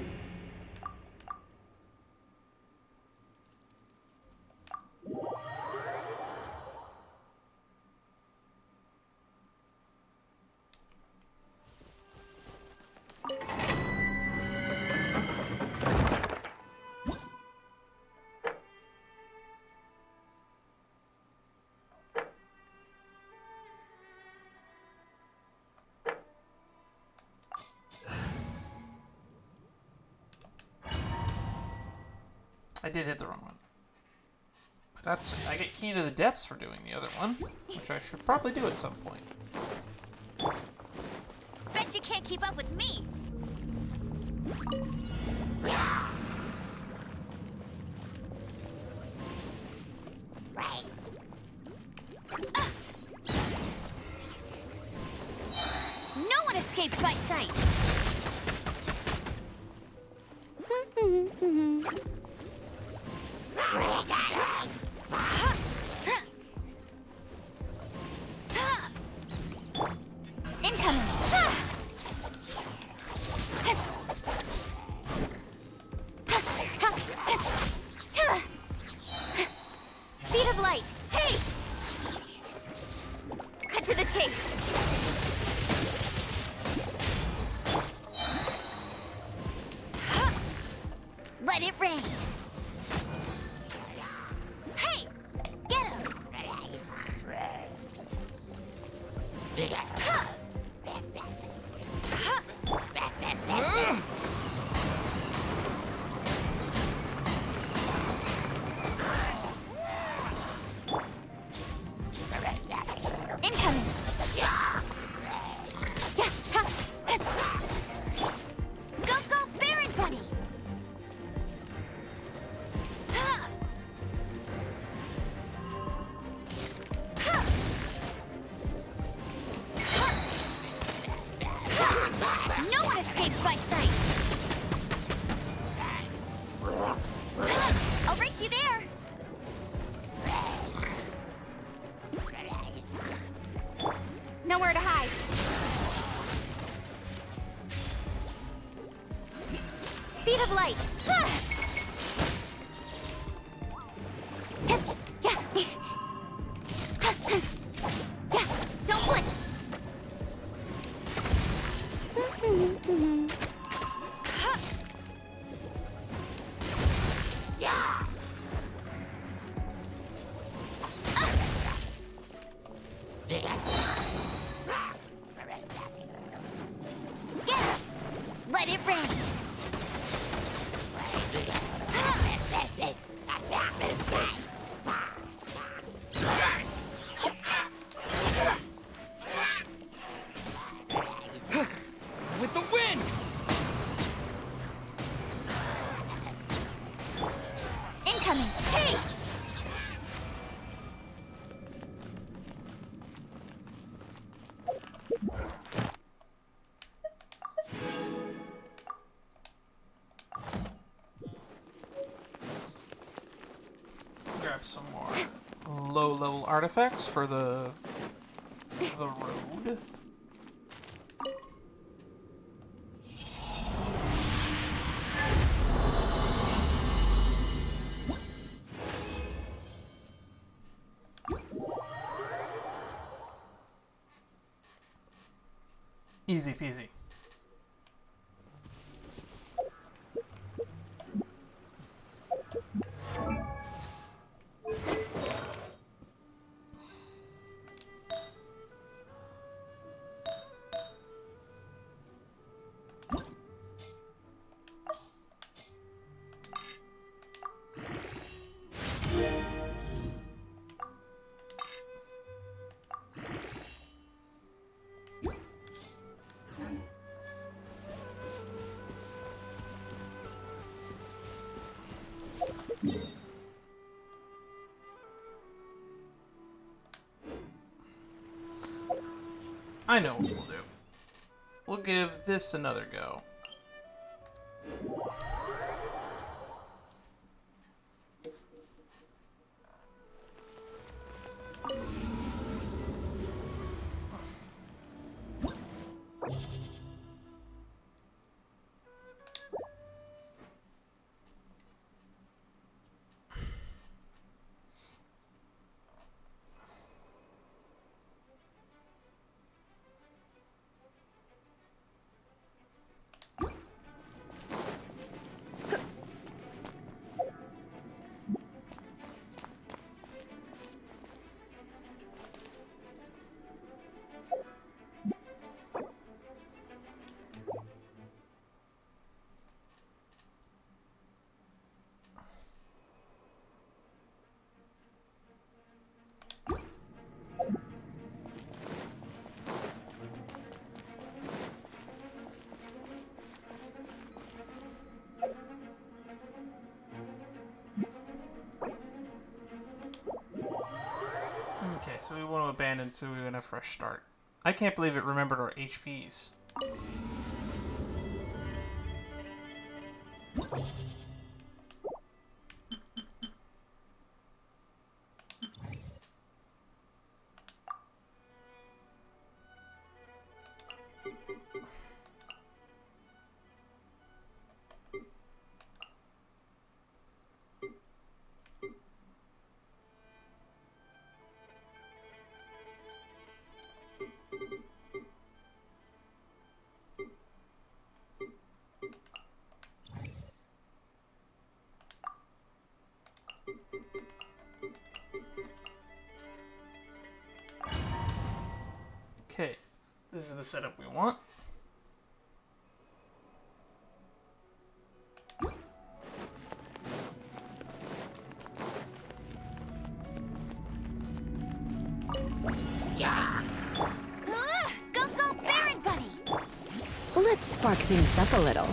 I did hit the wrong one. But that's... I get Key to the Depths for doing the other one, which I should probably do at some point. Bet you can't keep up with me! No one escapes my sight! Hey! Cut to the chase. Let it rain. Hey! Get him! Incoming! Go, go, Baron Bunny! No one escapes my sight! I'll race you there! Nowhere to hide. Speed of light. Don't blink. Let it rain. With the wind! Incoming. Hey! Grab some more low-level artifacts for the road. Easy peasy. I know what we'll do. We'll give this another go. Okay, so we want to abandon so we want a fresh start. I can't believe it remembered our HPs. Okay, this is the setup we want. Go, go, Baron Bunny! Let's spark things up a little.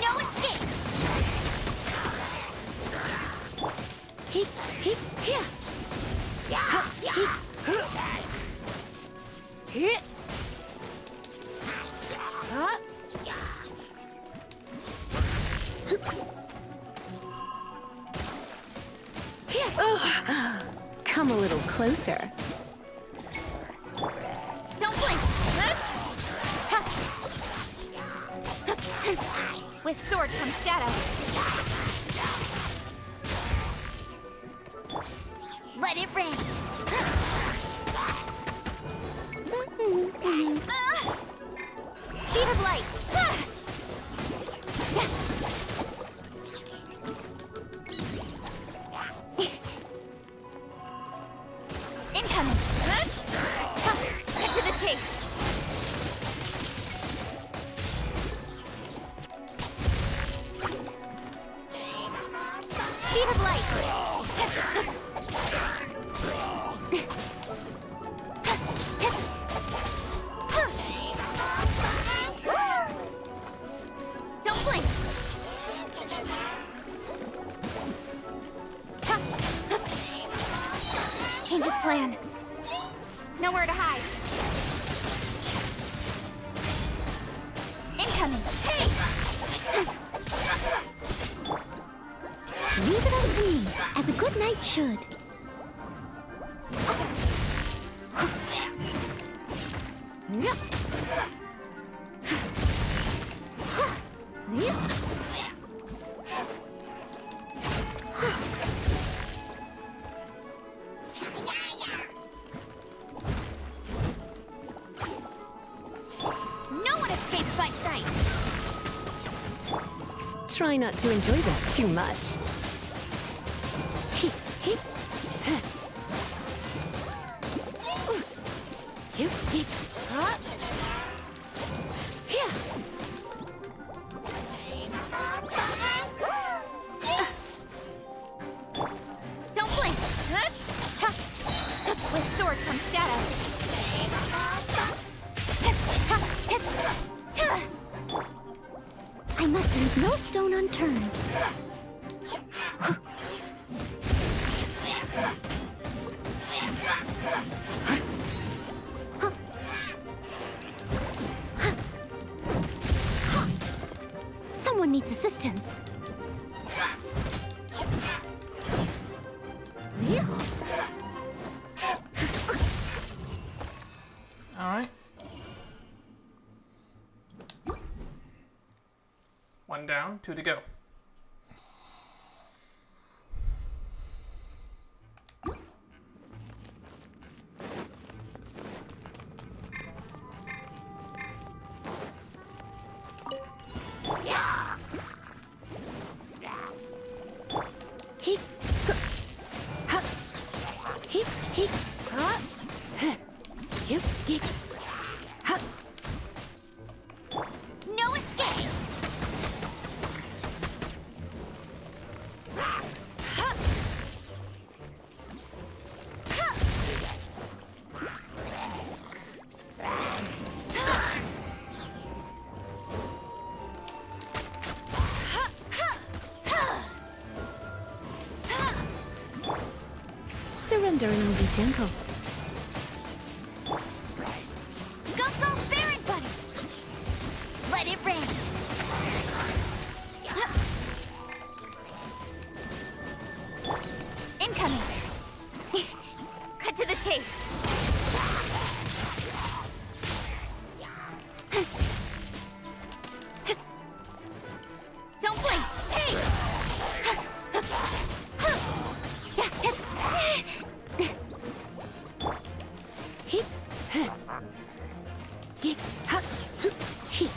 No escape! Heep, heep, here. Ha, heep. Here. Ha. Here. Oh. Come a little closer. Don't blink! With sword comes shadow. Let it rain. Speed of light. Incoming. Cut to the chase. Speed of light. Don't blink. Change of plan. Nowhere to hide. Incoming. Hey! Leave it up to me, as a good knight should. No one escapes my sight. Try not to enjoy this too much. Heep, heep. Heep, heep. Here. Don't blink. With sword comes shadow. I must leave no stone unturned. Someone needs assistance. All right. One down, 2 to go. Heep. Ha. Heep, heep. Ha. Heep, heep. Ha. No escape. Surrender and be gentle. Go, go, Baron Bunny! Let it rain. Incoming. Cut to the chase. Don't blink. Hey! Heep. Heep. Ha. Heep.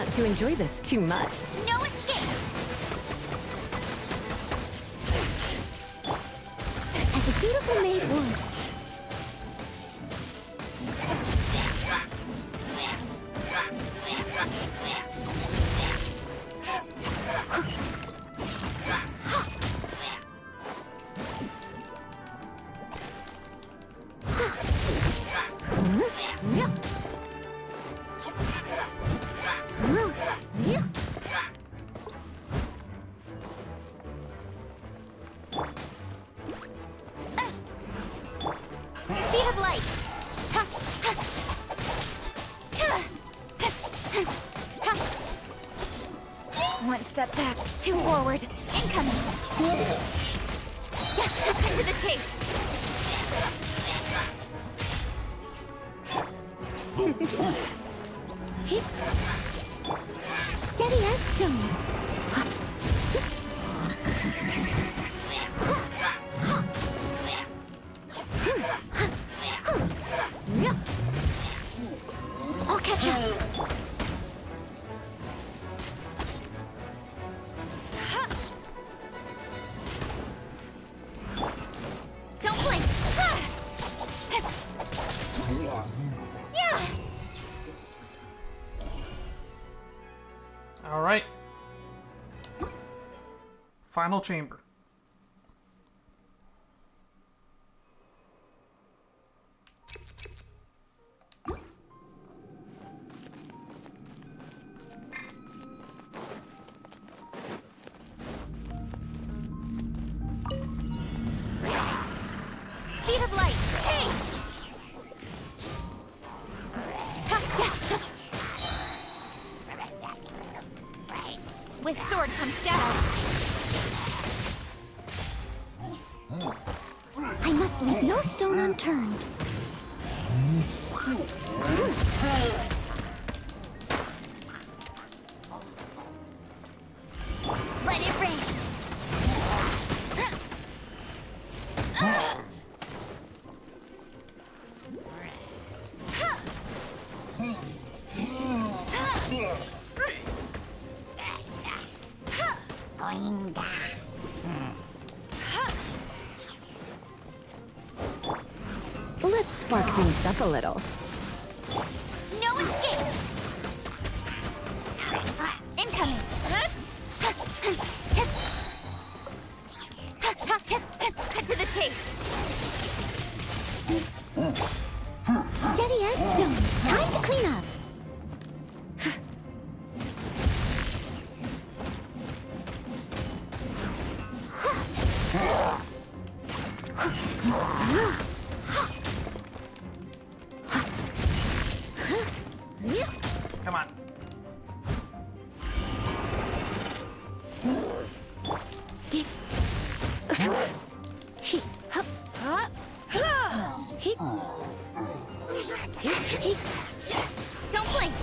not to enjoy this too much. No escape! As a dutiful maid would. Speed of light! One step back, two forward. Incoming. Cut to the chase! Steady as stone. I'll catch up. Don't blink! Yeah! All right. Final chamber. Speed of light! Hey! With sword comes shadow. I must leave no stone unturned. Let it rain! Let's spark things up a little. No escape! Incoming! Cut to the chase! Steady as stone. Time to clean up. Come on. Don't blink!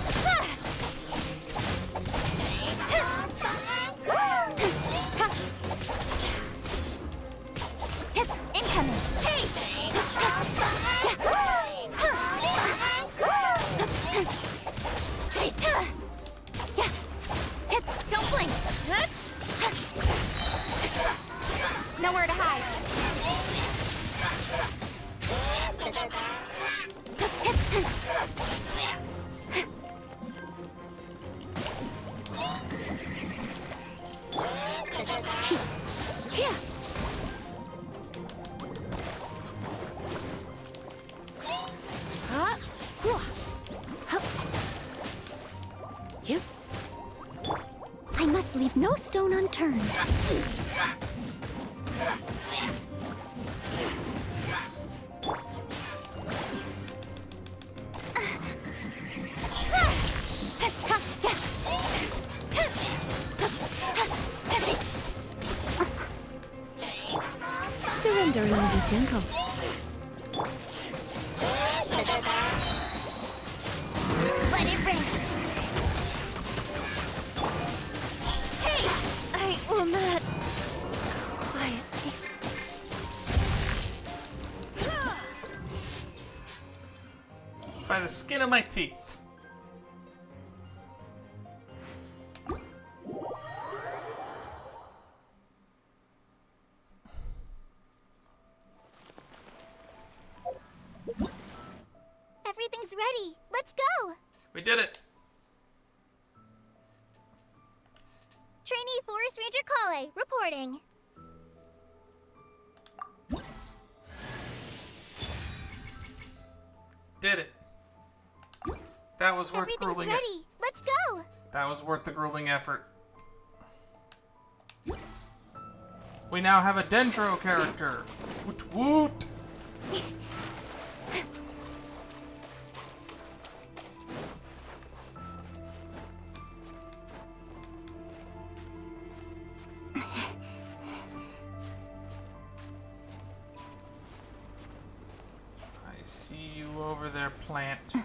Incoming! Hey! Don't blink! Nowhere to hide! I must leave no stone unturned. Surrender and be gentle. Let it rain! Hey! I will not... Quietly. By the skin of my teeth. everything's ready. Let's go! We did it! Trainee Forest Ranger Collei, reporting. Did it. That was worth Everything's grueling. ready. Let's go! That was worth the grueling effort. We now have a Dendro character. Woot woot! I see you over there, plant.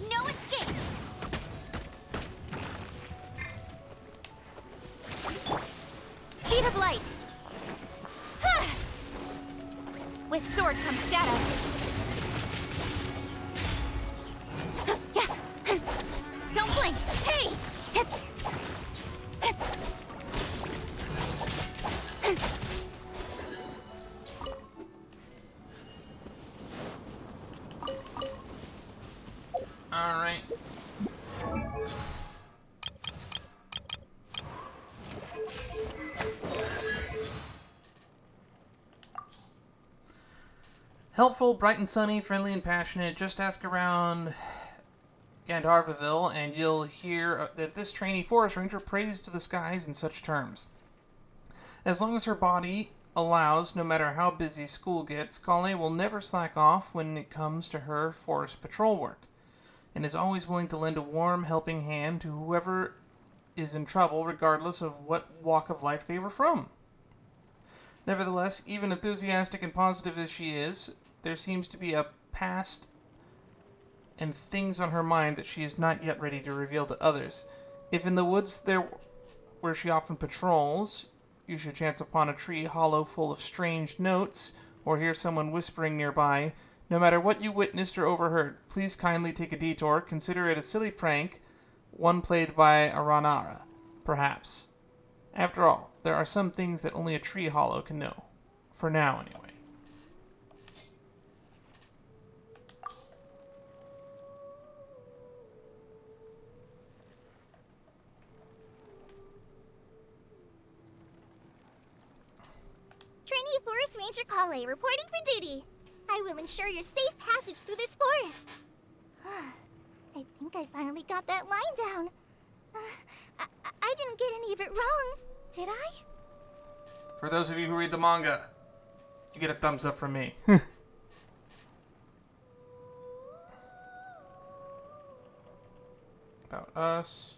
No escape! Speed of light! With sword comes shadow. Don't blink! Hey! Alright. Helpful, bright and sunny, friendly and passionate. Just ask around Gandharvaville and you'll hear that this trainee forest ranger prays to the skies in such terms. As long as her body allows, no matter how busy school gets, Collei will never slack off when it comes to her forest patrol work, and is always willing to lend a warm helping hand to whoever is in trouble, regardless of what walk of life they were from. Nevertheless, even enthusiastic and positive as she is, there seems to be a past and things on her mind that she is not yet ready to reveal to others. If in the woods there where she often patrols, you should chance upon a tree hollow full of strange notes, or hear someone whispering nearby, no matter what you witnessed or overheard, please kindly take a detour. Consider it a silly prank, one played by Aranara, perhaps. After all, there are some things that only a tree hollow can know. For now, anyway. Trainee Forest Ranger Collei reporting for duty. I will ensure your safe passage through this forest. I think I finally got that line down. I didn't get any of it wrong, did I? For those of you who read the manga, you get a thumbs up from me. About us.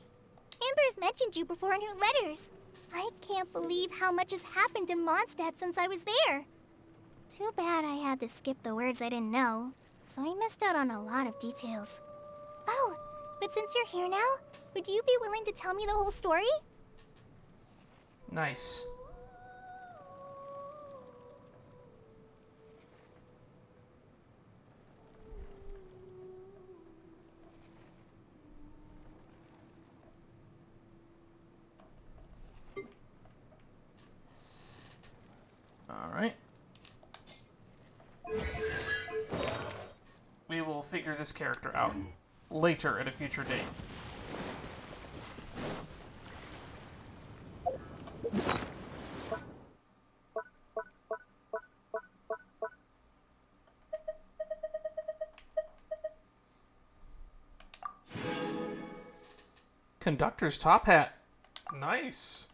Amber's mentioned you before in her letters. I can't believe how much has happened in Mondstadt since I was there. Too bad I had to skip the words I didn't know, so I missed out on a lot of details. Oh, but since you're here now, would you be willing to tell me the whole story? Nice. Alright. We will figure this character out later at a future date. Conductor's top hat. Nice.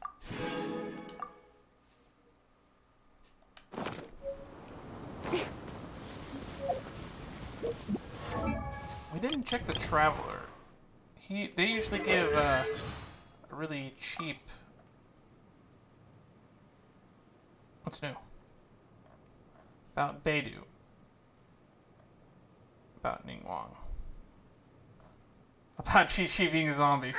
We didn't check the Traveler. They usually give a really cheap. What's new? About Beidou. About Ningguang. About Chi-Chi being a zombie.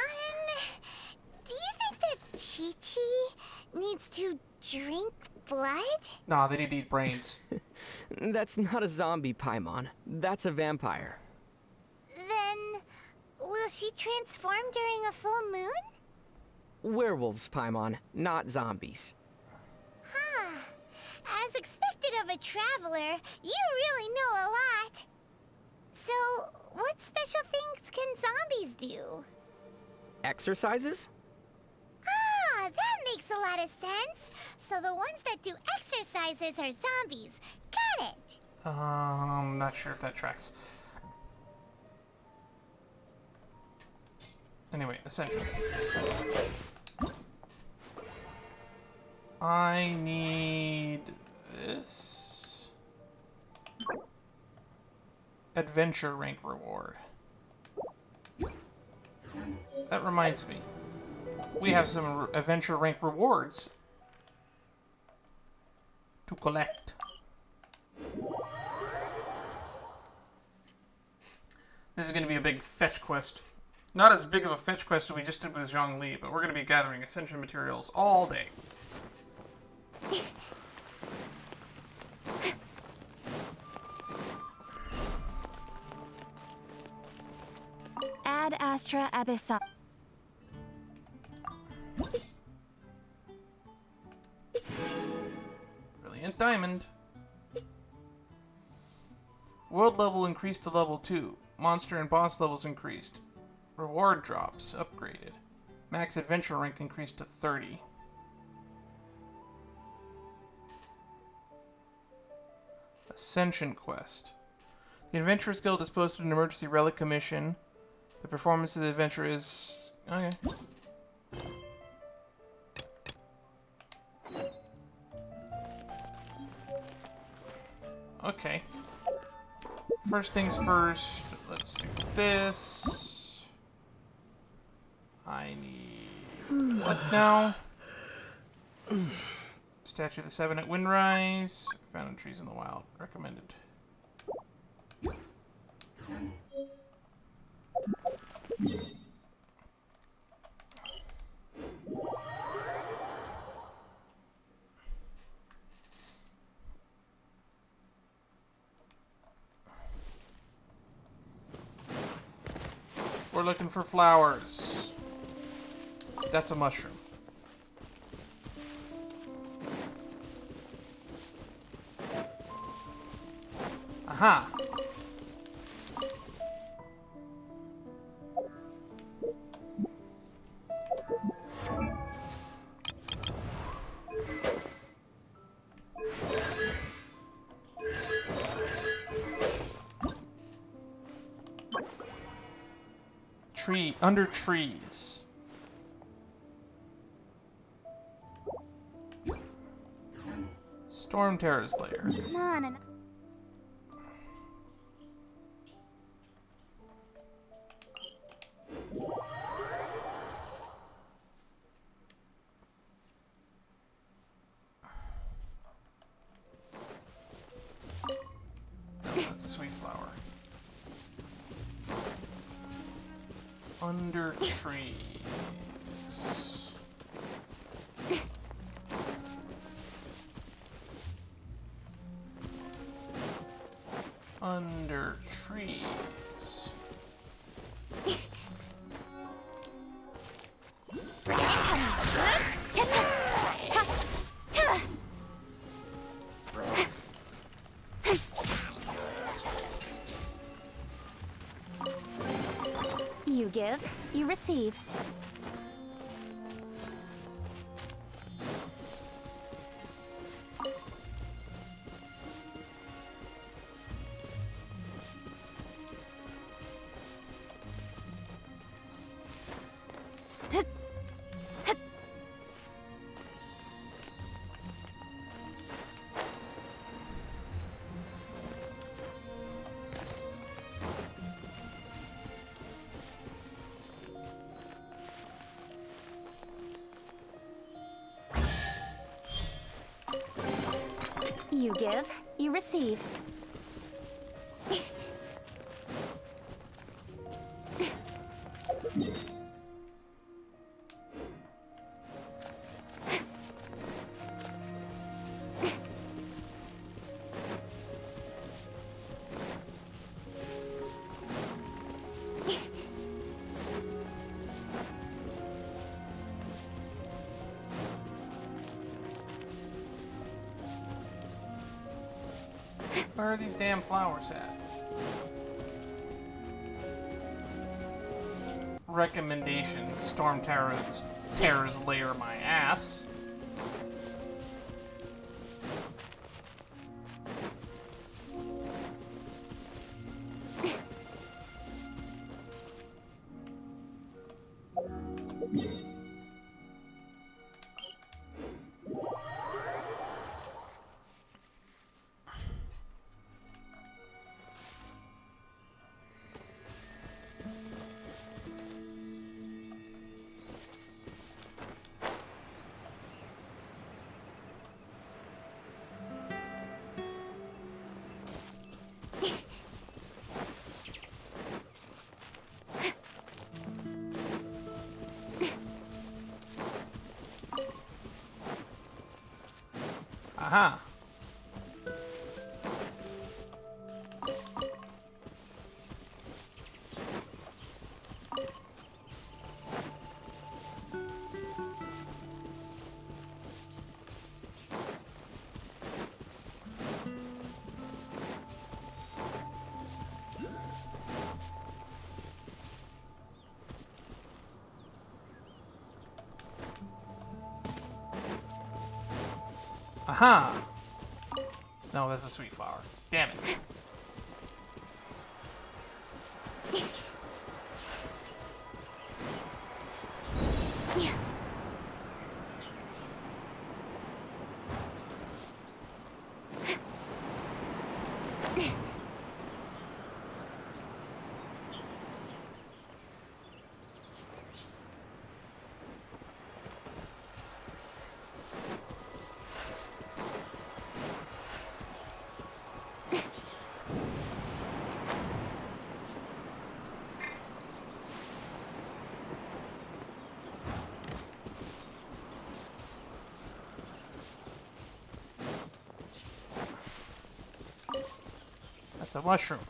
Do you think that Chi-Chi needs to drink blood? Nah, they need to eat brains. That's not a zombie, Paimon. That's a vampire. Then Will she transform during a full moon? Werewolves, Paimon, not zombies. Huh. As expected of a traveler, you really know a lot. So, what special things can zombies do? Exercises? Ah, that makes a lot of sense. So the ones that do exercises are zombies. Got it. Not sure if that tracks. Anyway, Ascension. I need this. Adventure rank reward. That reminds me. We have some adventure rank rewards to collect. This is going to be a big fetch quest. Not as big of a fetch quest as we just did with Zhongli, but we're going to be gathering Ascension materials all day. Ad Astra Abyssal. Brilliant diamond. World level increased to level 2. Monster and boss levels increased. Reward drops upgraded. Max adventure rank increased to 30. Ascension quest. The Adventurers Guild has posted an emergency relic commission. The performance of the adventure is... okay. Okay. First things first, let's do this. I need... what now? Statue of the Seven at Windrise. Found in trees in the wild. Recommended. We're looking for flowers. That's a mushroom. Aha! Tree, under trees. Storm Terror's lair. Come on, and that's a sweet flower. Under trees. Under trees. You give, you receive. You give, you receive. Where are these damn flowers at? Recommendation: Storm Terror's lair my ass. Aha. Aha! No, that's a sweet flower. Damn it. That's a mushroom.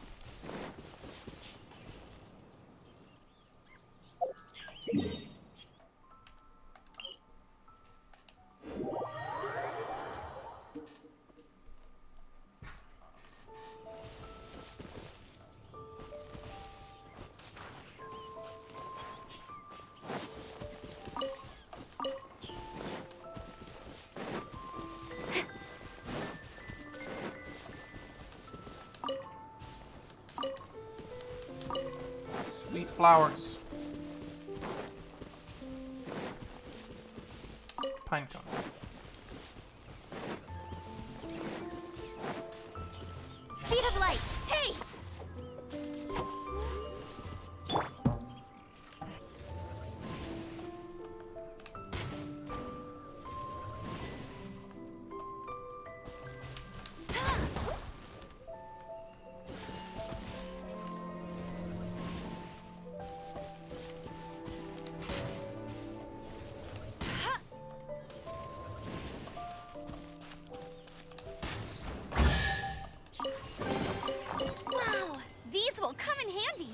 Sweet flowers. Pinecone. Speed of light. Hey! Will come in handy.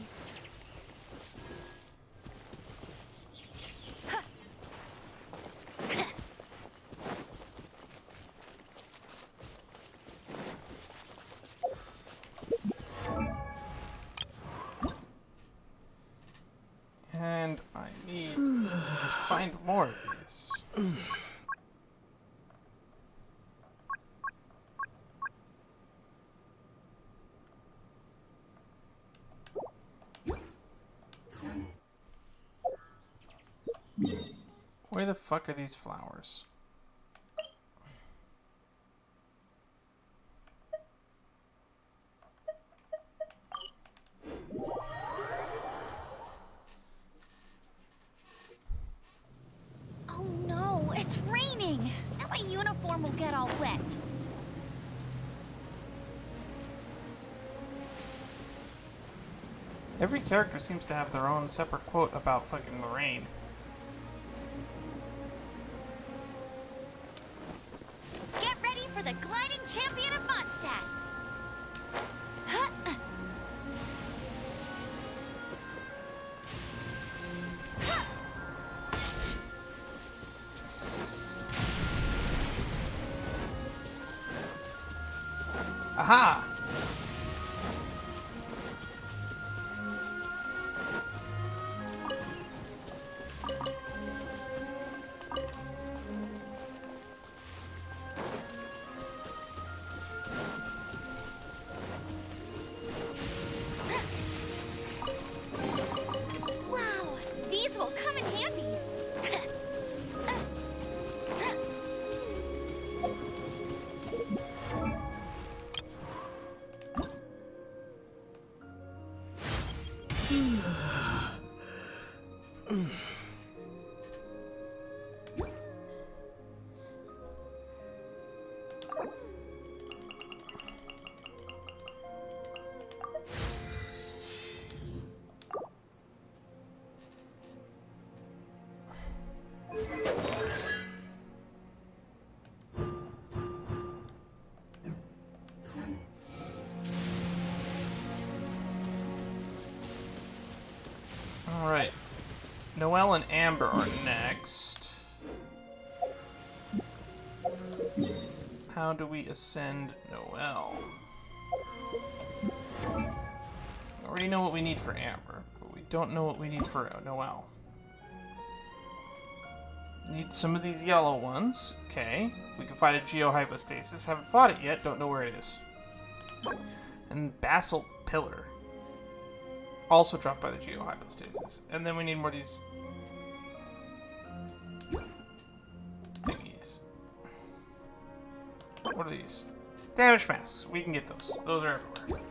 And I need to find more of these. Where the fuck are these flowers? Oh no, it's raining! Now my uniform will get all wet. Every character seems to have their own separate quote about fucking the rain. Get ready for the gliding champion of Mondstadt! Huh. Huh. Aha! Alright. Noelle and Amber are next. How do we ascend Noelle? We already know what we need for Amber, but we don't know what we need for Noelle. Need some of these yellow ones. Okay. We can find a Geo Hypostasis. Haven't fought it yet, don't know where it is. And Basalt Pillar. Also dropped by the Geo Hypostasis. And then we need more of these thingies. What are these? Damage masks. We can get those. Those are everywhere.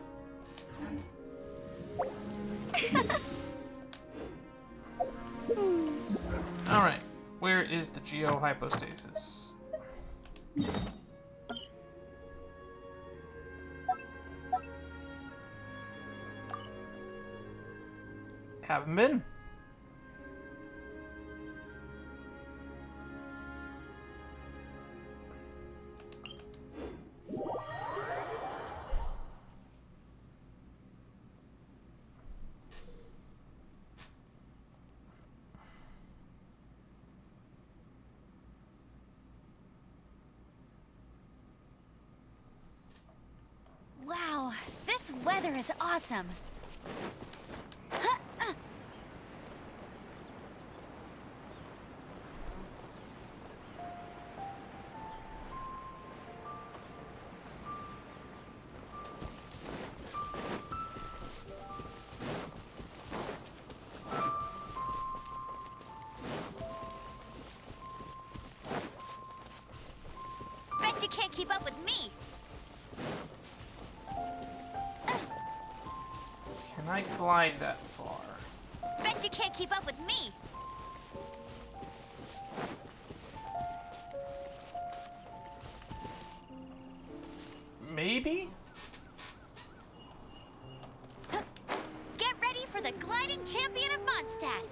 Alright. Where is the Geo Hypostasis? Haven't been. Wow, this weather is awesome. Bet you can't keep up with me. Can I glide that far? Bet you can't keep up with me. Maybe? Get ready for the gliding champion of Mondstadt.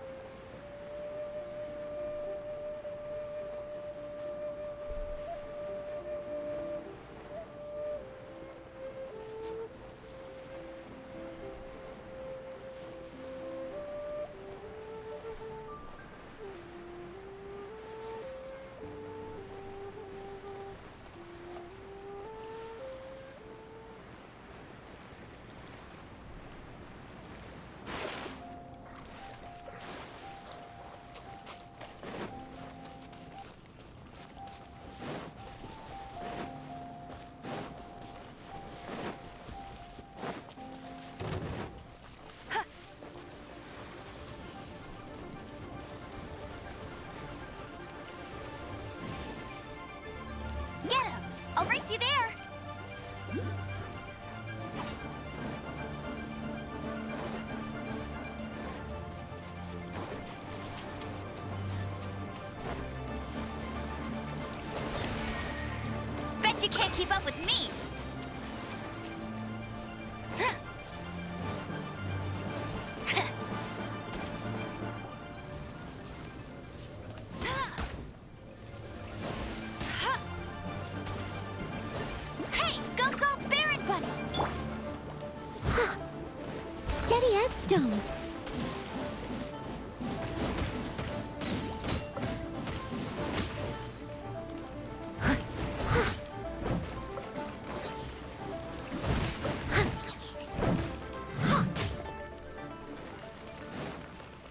Get him! I'll race you there! Bet you can't keep up with me! Hey, go Baron Bunny! Steady as stone.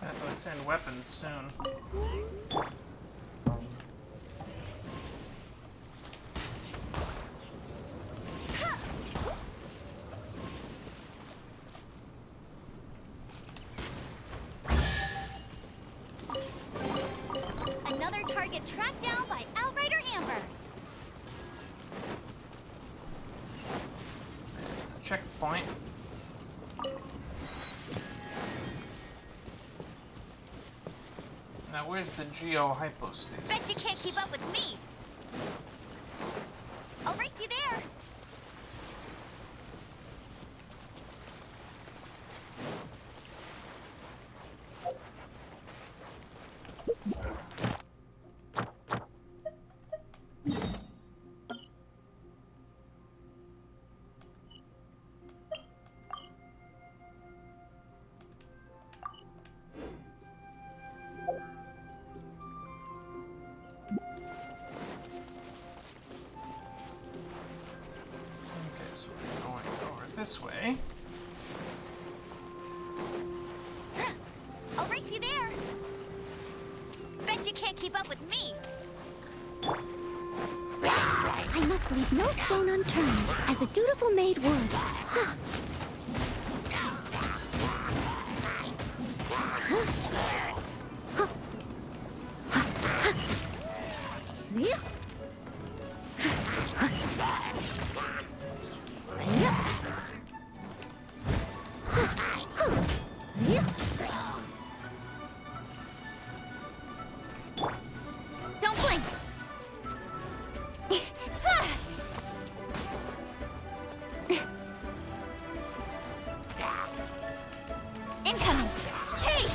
I have to ascend weapons soon. Another target tracked down by Outrider Amber. There's the checkpoint. Now where's the Geo Hypostasis? Bet you can't keep up with me. I'll race this way. I'll race you there. Bet you can't keep up with me. I must leave no stone unturned, as a dutiful maid would. Don't blink. Incoming. Hey!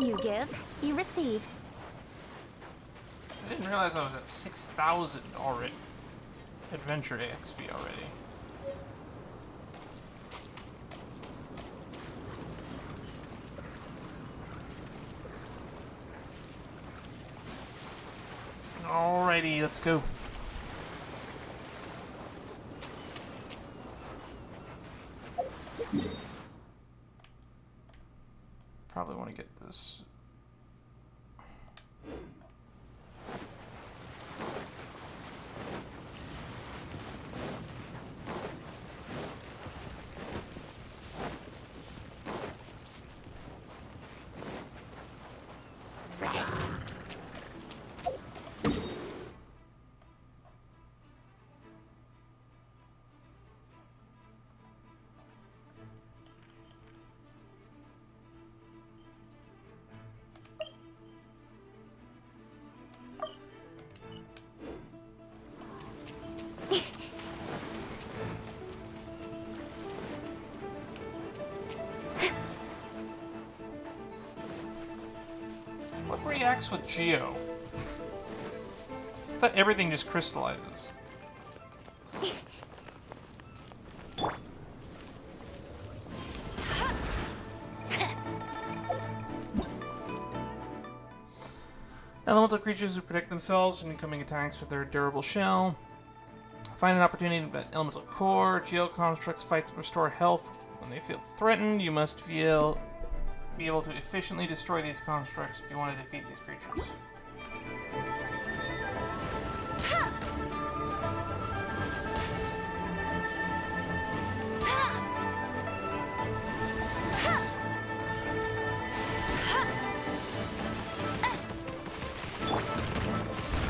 You give, you receive. I didn't realize I was at 6,000 already. Adventure XP already. Alrighty, let's go. Probably want to get this. What reacts with Geo? I thought everything just crystallizes. Elemental creatures who protect themselves from incoming attacks with their durable shell. Find an opportunity to elemental core. Geo constructs fights restore health. When they feel threatened, you must be able to efficiently destroy these constructs if you want to defeat these creatures.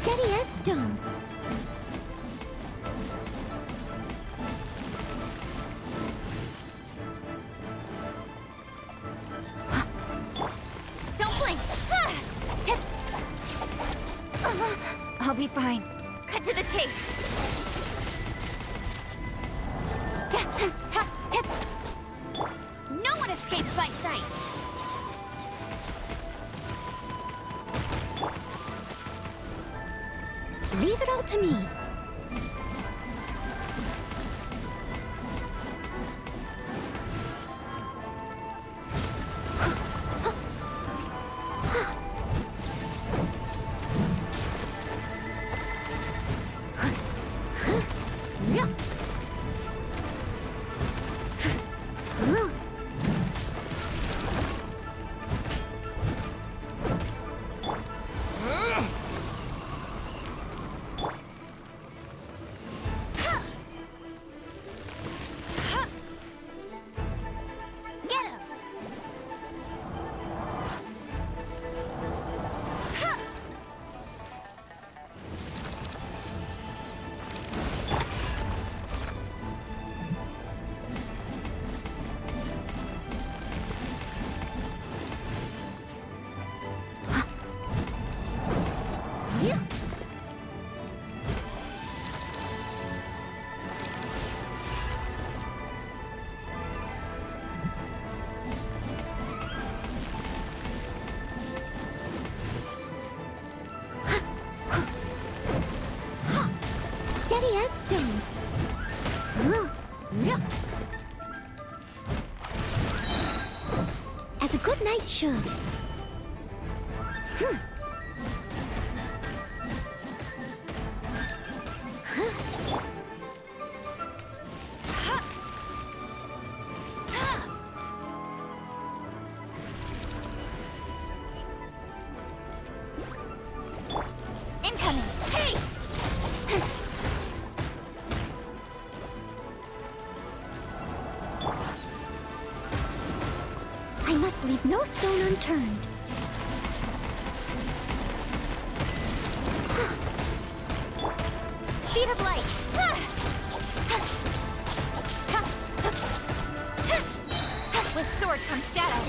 Steady as stone. Don't blink. I'll be fine. Cut to the chase. No one escapes my sights. Leave it all to me. Steady as stone. As a good knight should. no stone unturned. Speed of light. With sword comes shadow.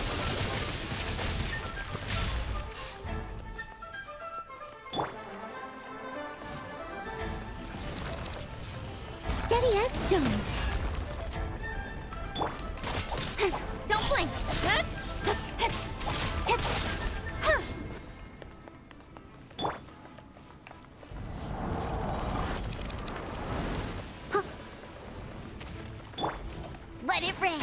Steady as stone. Don't blink. Let it rain.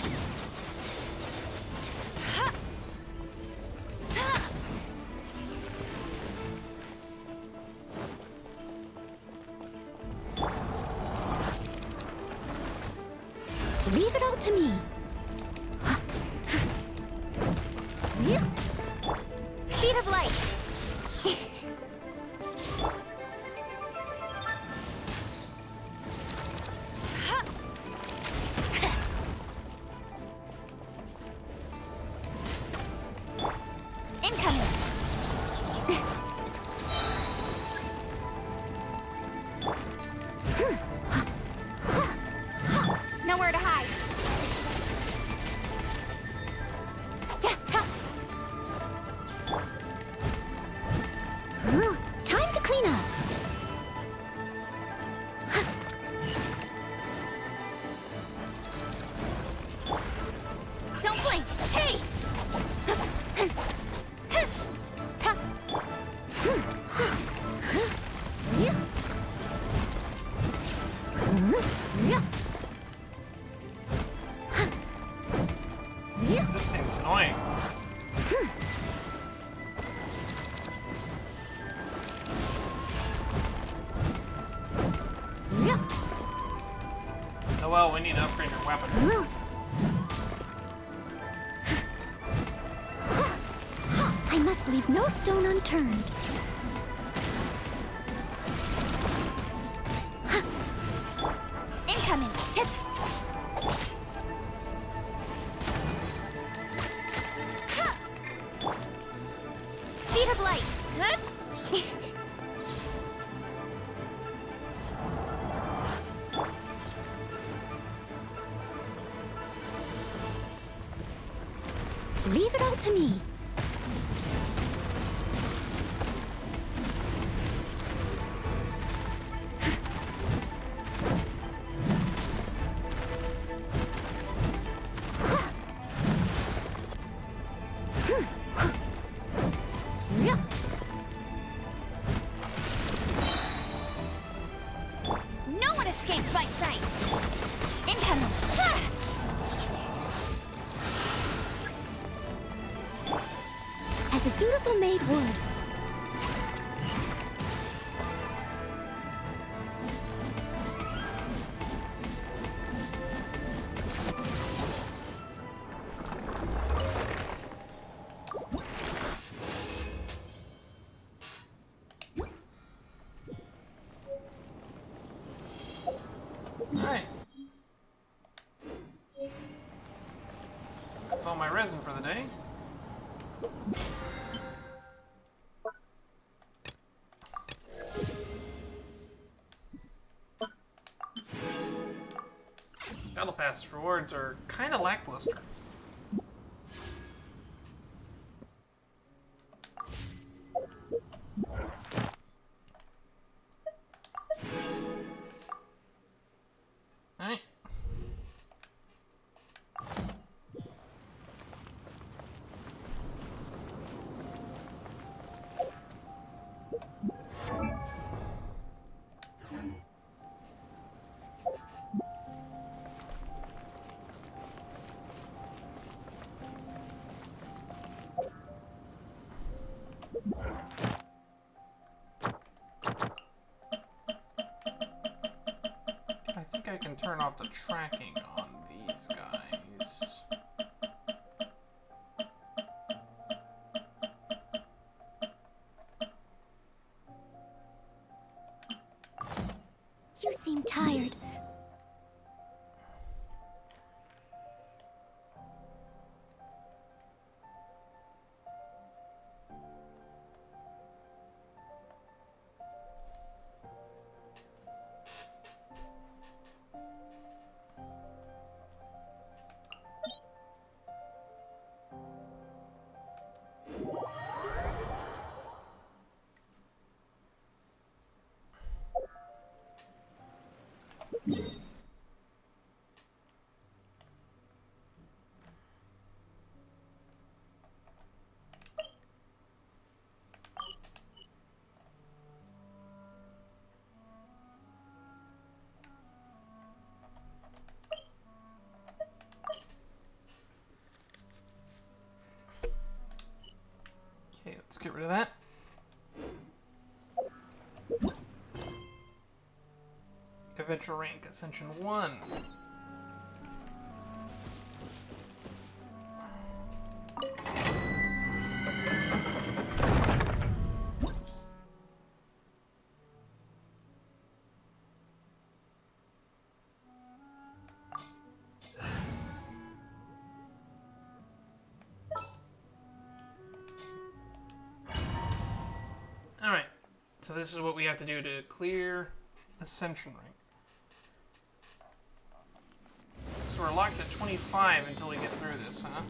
Leave it all to me. Speed of light. Incoming. Nowhere to hide. Time to clean up. Don't blink. Hey! This thing's annoying. Oh well, we need to upgrade your weapon. I must leave no stone unturned. Incoming. Speed of light. Leave it all to me. No one escapes my sights. Incoming. As a dutiful maid would. Alright. That's all my resin for the day. Battle Pass rewards are kind of lackluster. Alright. I think I can turn off the tracking on these guys. You seem tired. Okay, let's get rid of that. Adventure rank, Ascension 1. Alright, so this is what we have to do to clear Ascension rank. So we're locked at 25 until we get through this, huh?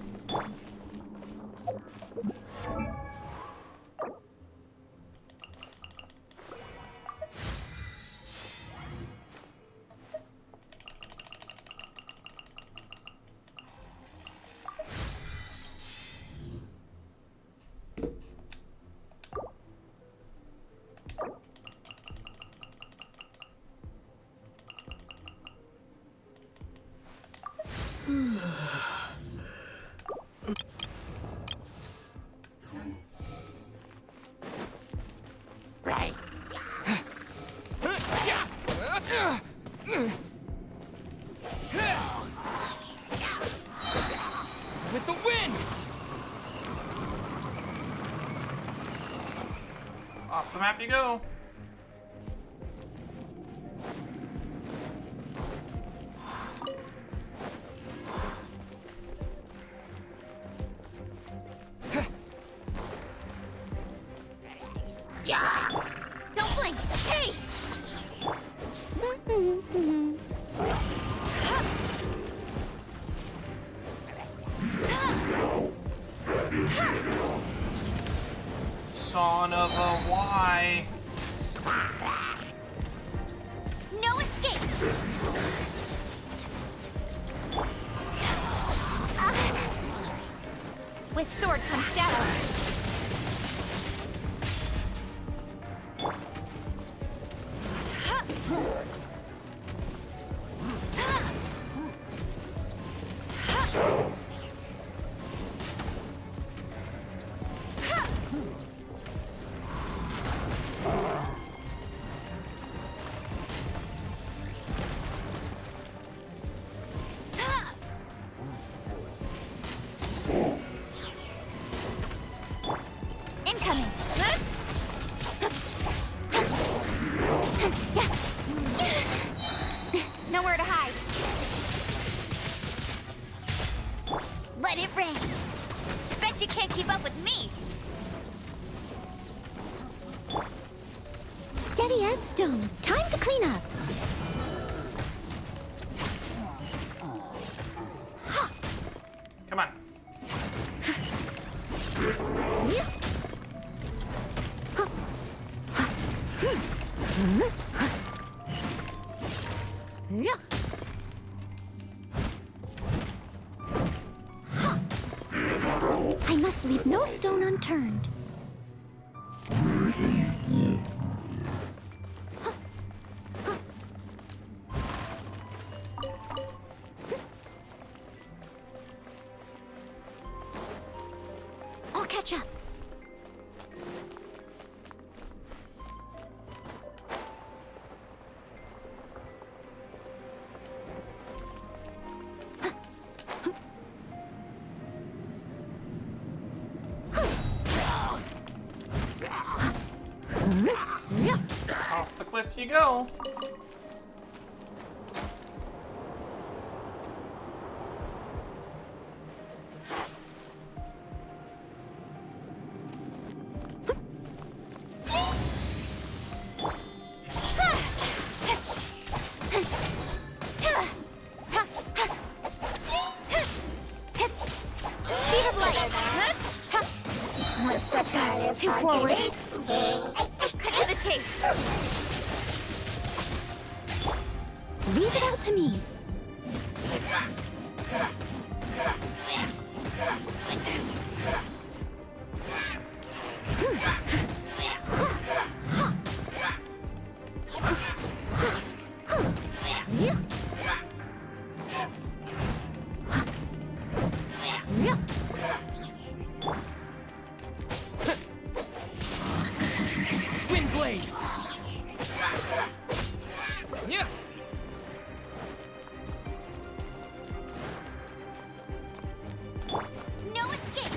With the wind! Off the map you go. Don't blink! Hey! Son of a Y. No escape! With sword comes shadow. Incoming! Nowhere to hide. Let it rain. Bet you can't keep up with me. Steady as stone. Time to clean up. Come on. I must leave no stone unturned. I'll catch up. Off the cliff you go. Speed of light. One step back, two forward. Cut to the chase. Leave it out to me. Windblade! Yeah! No escape!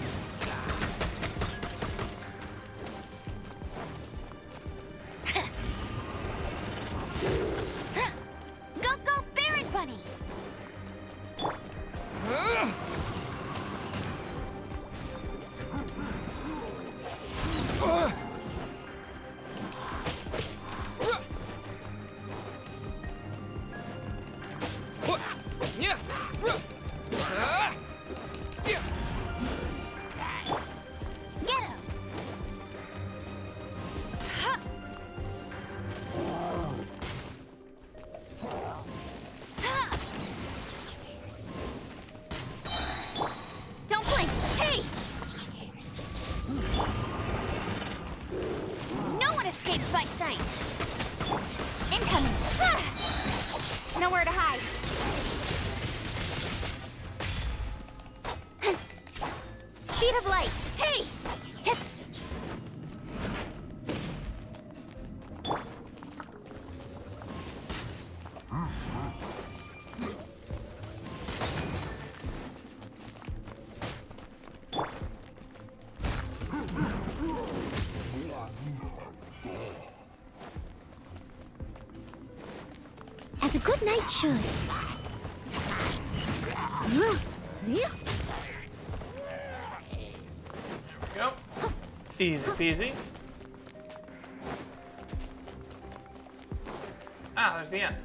Go, Baron Bunny! Get him! Don't blink! Hey! No one escapes my sights! Incoming! Nowhere to hide! Speed of light! Hey! As a good knight should. Go. Easy peasy. Ah, there's the end.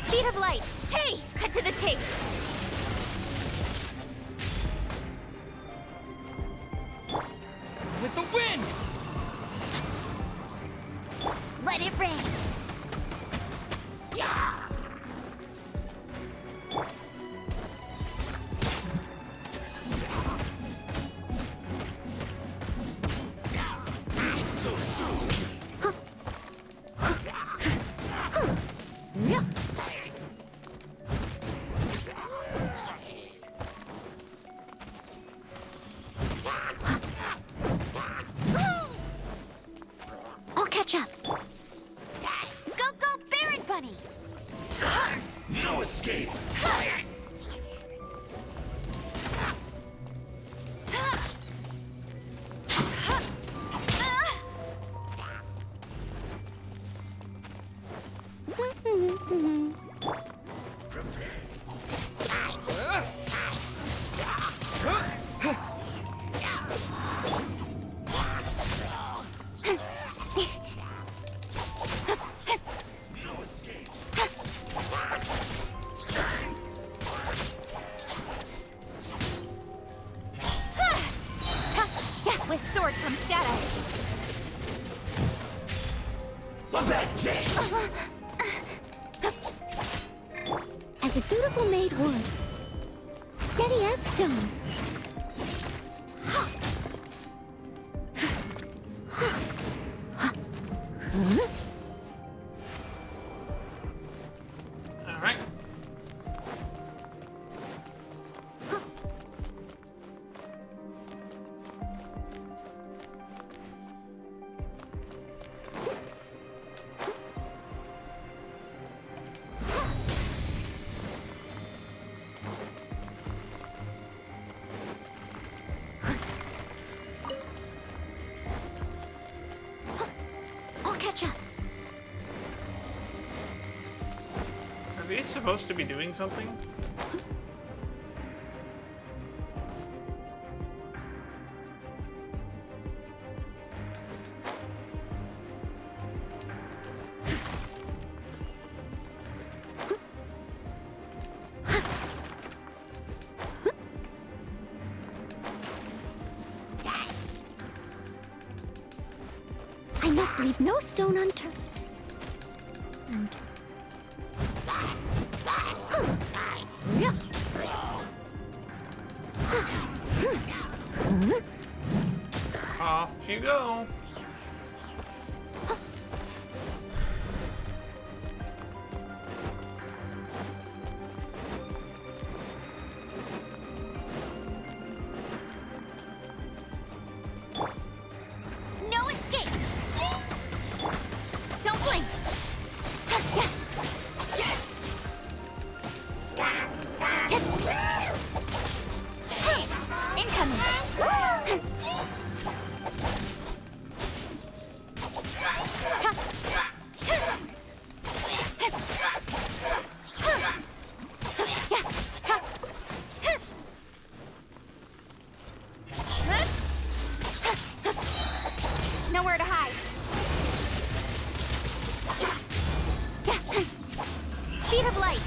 Speed of light! Hey! Cut to the chase! With the wind! Let it rain! So soon! I'll catch up. Go, Baron Bunny! No escape! With swords from shadow! As a dutiful maid would. Steady as stone. Alright. they supposed to be doing something? I must leave no stone unturned. Off you go. No escape! Don't blink! Incoming! Nowhere to hide. Speed of light.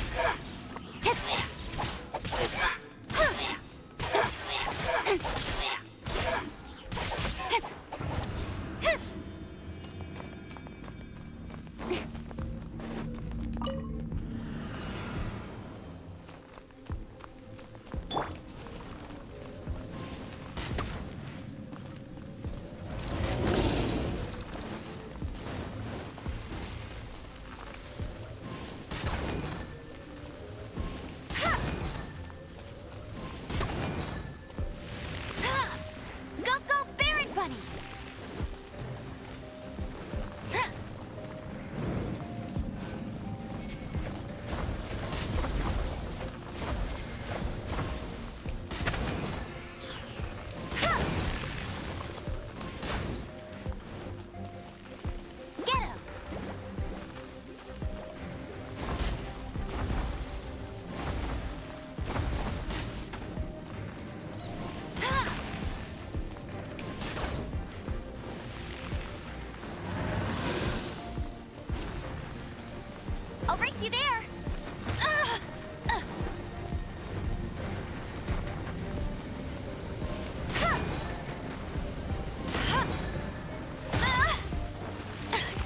I'll race you there.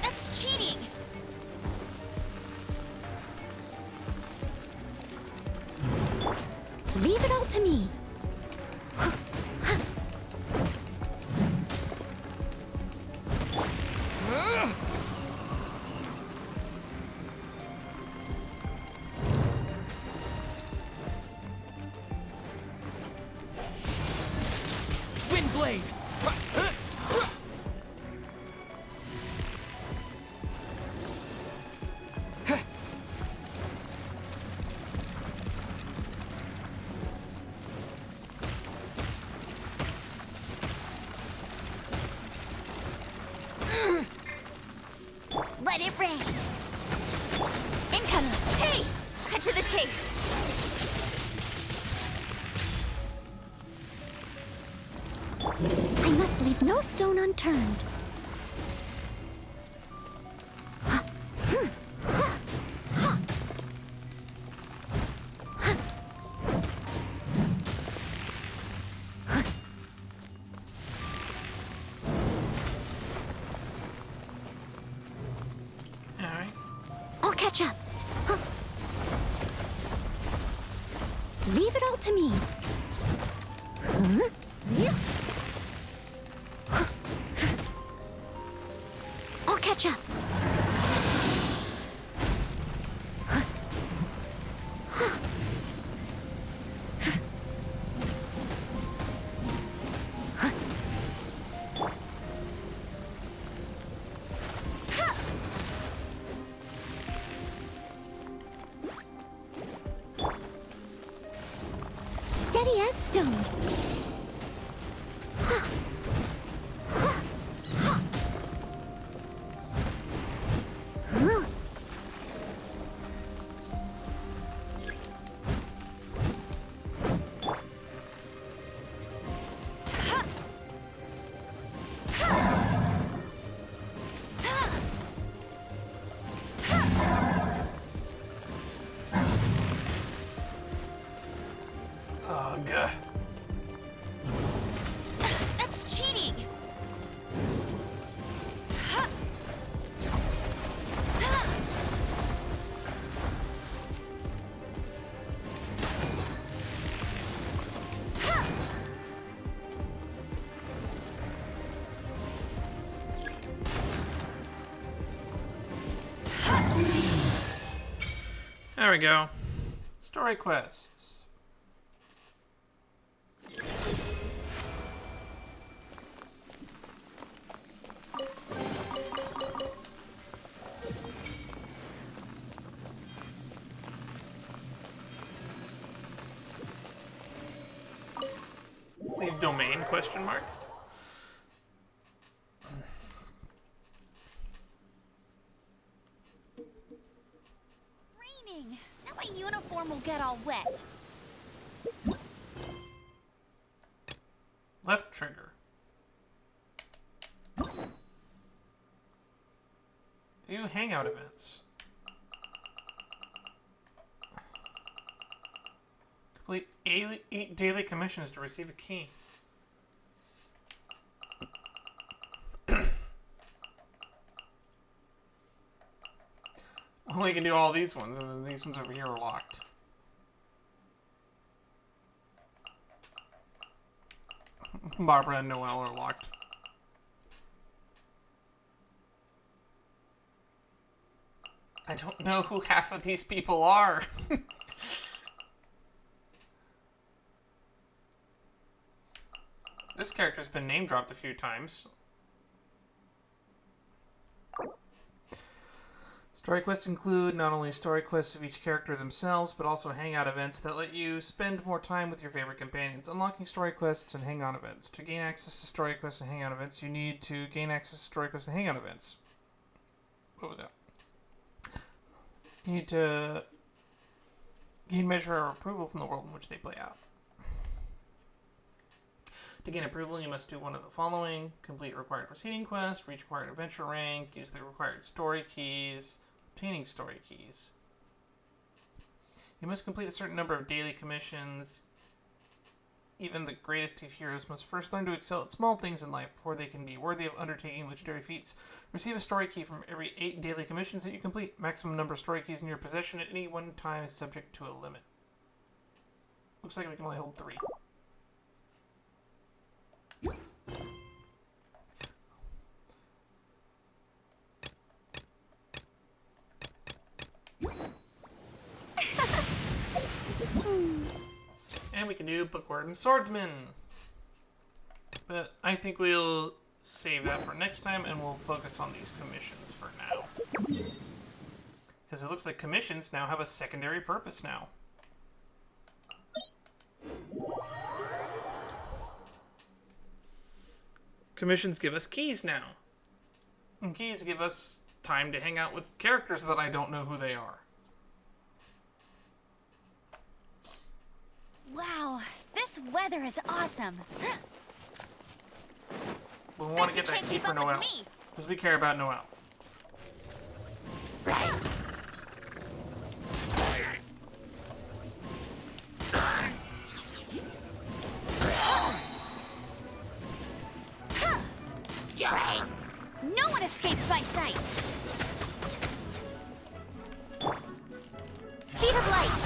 That's cheating. Leave it all to me. Windblade! Let it rain. Incoming. Hey, cut to the chase. I must leave no stone unturned. I'll catch up. Leave it all to me. I'll catch up. Steady as stone. There we go. Story quests. Leave domain, question mark? Raining. Now my uniform will get all wet. Left trigger. View hangout events. Complete 8 daily commissions to receive a key. Well, we can do all these ones, and then these ones over here are locked. Barbara and Noelle are locked. I don't know who half of these people are. This character's been name dropped a few times. Story quests include not only story quests of each character themselves, but also hangout events that let you spend more time with your favorite companions. Unlocking story quests and hangout events. To gain access to story quests and hangout events, you need to gain access to story quests and hangout events. What was that? You need to gain measure of approval from the world in which they play out. To gain approval, you must do one of the following: complete required proceeding quest, reach required adventure rank, use the required story keys, obtaining story keys. You must complete a certain number of daily commissions. Even the greatest of heroes must first learn to excel at small things in life before they can be worthy of undertaking legendary feats. Receive a story key from every 8 daily commissions that you complete. Maximum number of story keys in your possession at any one time is subject to a limit. Looks like we can only hold 3. And we can do Bookworm and Swordsman. But I think we'll save that for next time, and we'll focus on these commissions for now. Because it looks like commissions now have a secondary purpose now. Commissions give us keys now. And keys give us time to hang out with characters that I don't know who they are. Wow, this weather is awesome. But we want to get that key for Noelle. Because we care about Noelle. No one escapes my sights. Speed of light.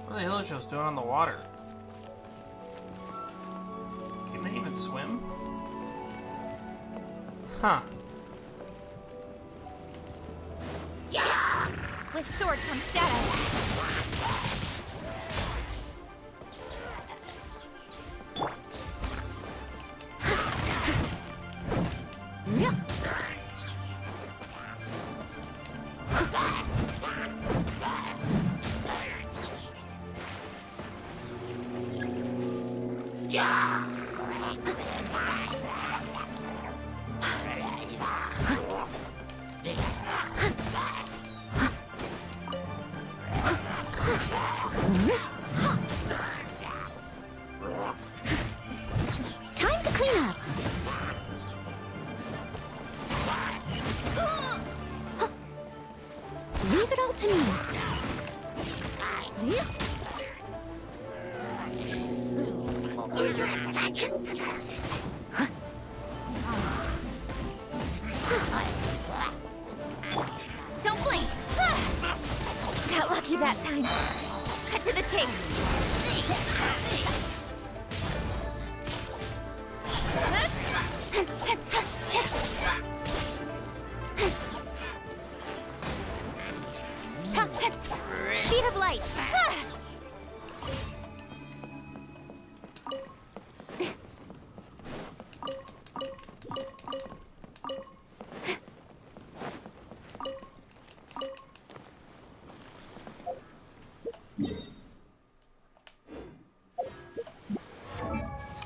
What are the Hillagers doing on the water? Can they even swim? Huh. With sword comes shadow. Time to clean up. Leave it all to me. Don't blink! Got lucky that time. Cut to the chase! Speed of light!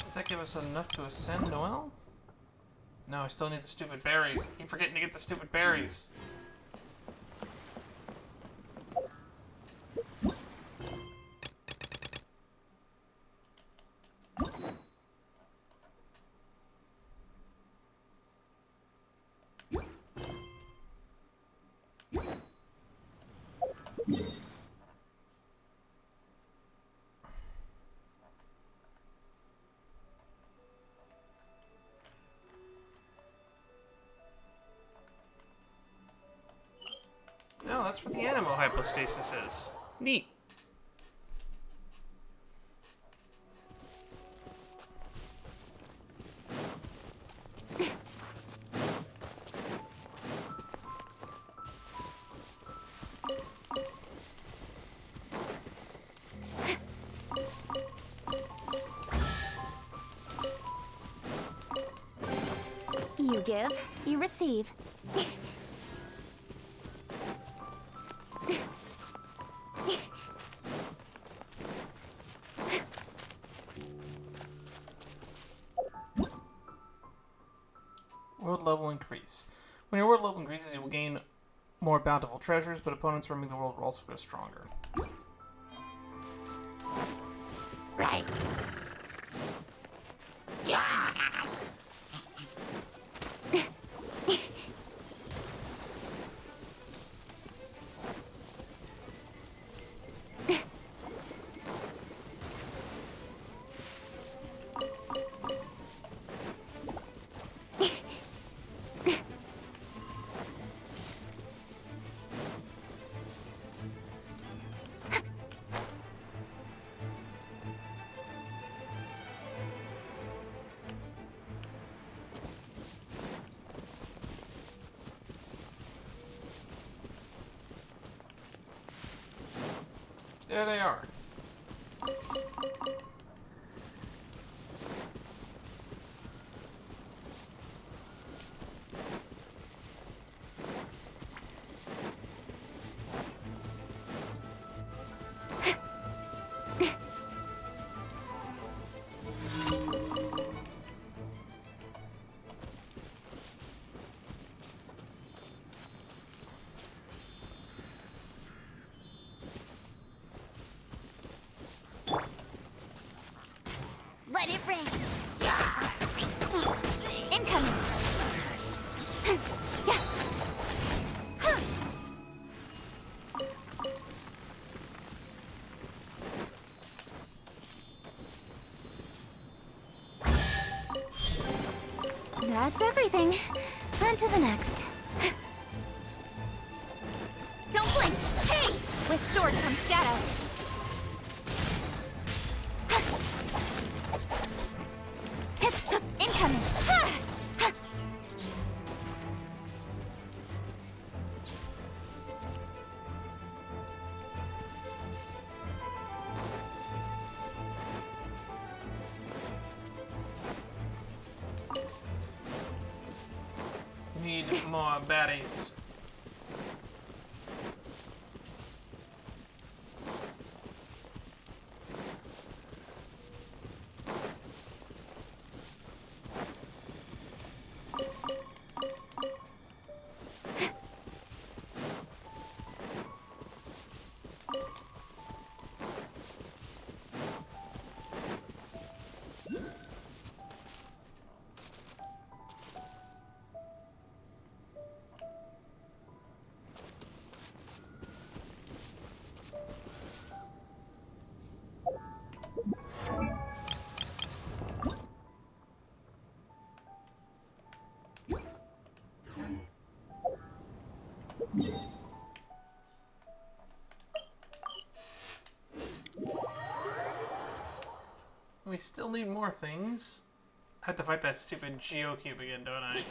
Does that give us enough to ascend Noelle? No, I still need the stupid berries. I keep forgetting to get the stupid berries. Oh, that's what the animal hypostasis is. Neat. You give, you receive. World level increase. When your world level increases, you will gain more bountiful treasures, but opponents roaming the world will also go stronger. Right. There they are. Let it rain! Incoming! That's everything. On to the next. Don't blink! Hey! With sword comes shadow. Incoming. Need more baddies. we still need more things. I have to fight that stupid Geo cube again, don't I?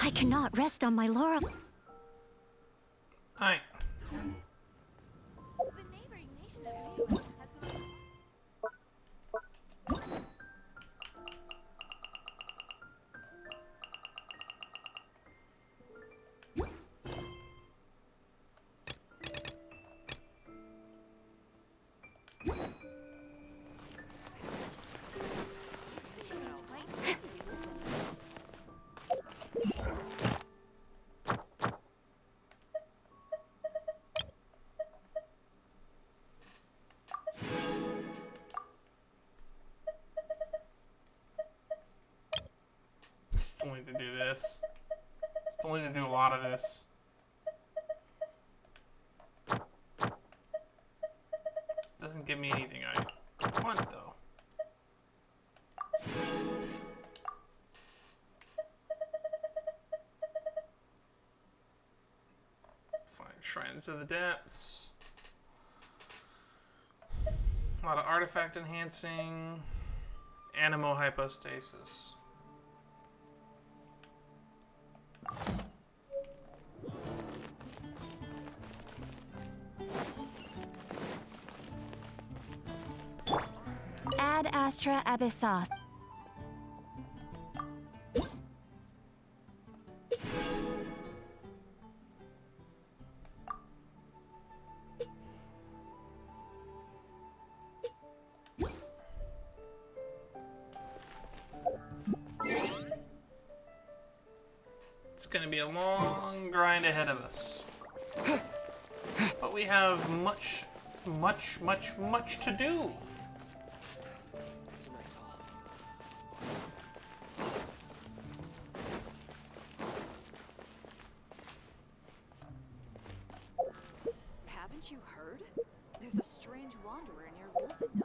I cannot rest on my laurel. Alright. Still need to do this. Still need to do a lot of this. Doesn't give me anything I want, though. Find Shrines of the Depths. A lot of artifact enhancing. Animo Hypostasis. Ad Astra Abyssos. It's gonna be a long grind ahead of us. But we have much to do. Haven't you heard? There's a strange wanderer near Wolfendon.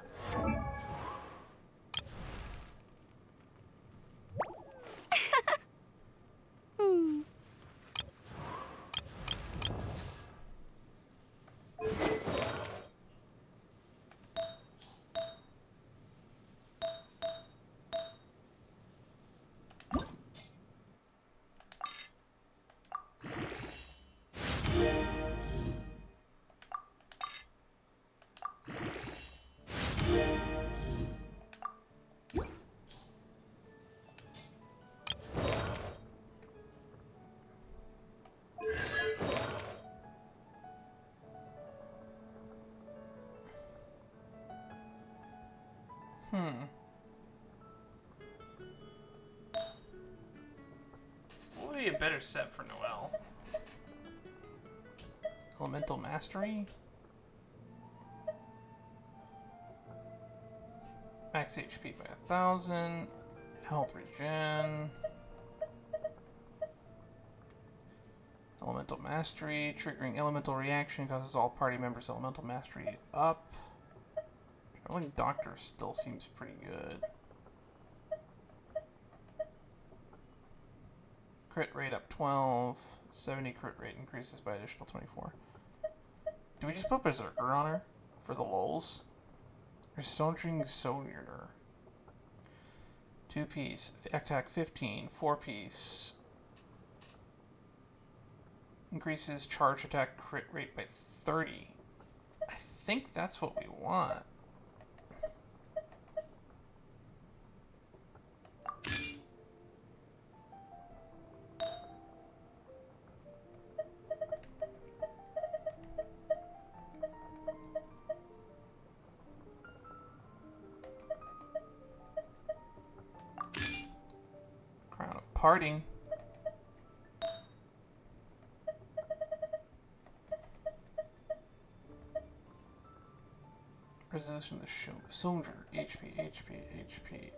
What would be a better set for Noelle? Elemental Mastery? Max HP by 1,000. Health regen. Elemental Mastery. Triggering elemental reaction causes all party members' elemental mastery up. Traveling Doctor still seems pretty good. Crit rate up 12. 70 crit rate increases by additional 24. Do we just put Berserker on her? For the lulz? Or Sojourning Sojourner? 2-piece. Attack 15. 4-piece. Increases charge attack crit rate by 30. I think that's what we want. Crown of Parting. Resolution of the soldier. HP, HP, HP.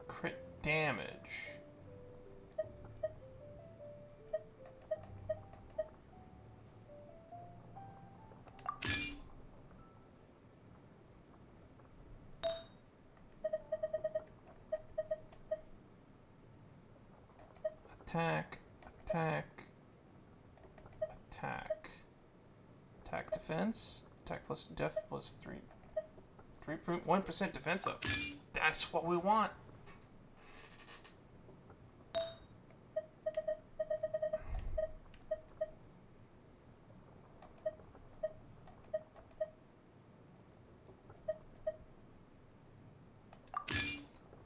Crit damage. Attack, attack, attack. Attack defense. Attack plus def plus 3.1% defense up. That's what we want.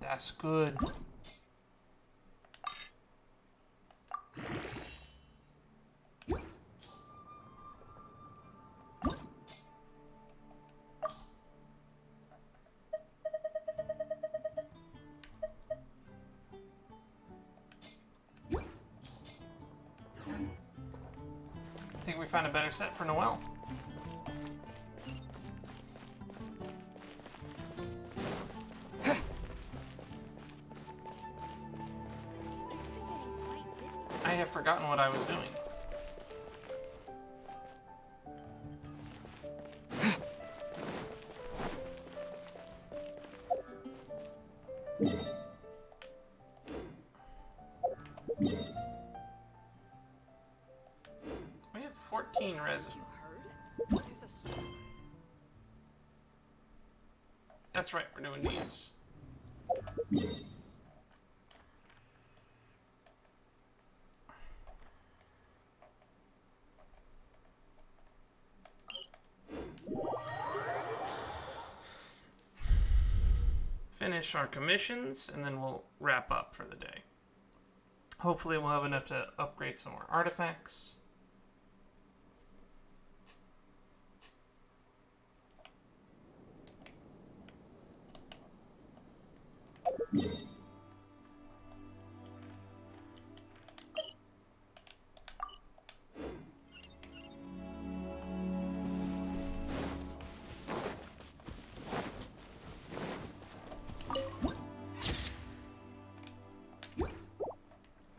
That's good. I think we found a better set for Noelle. I have forgotten what I was doing. We have 14 res. That's right, we're doing these. Finish our commissions, and then we'll wrap up for the day. Hopefully we'll have enough to upgrade some more artifacts.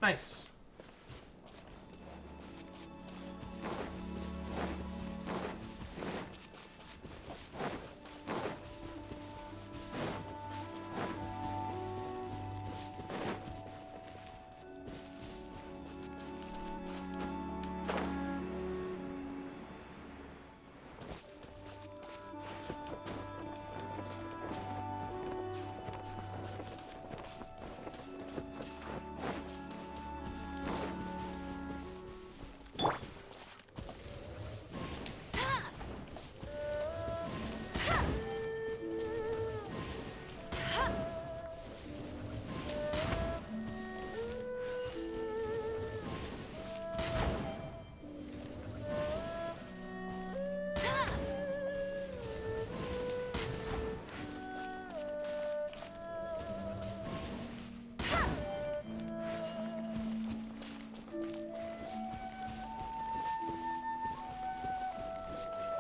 Nice.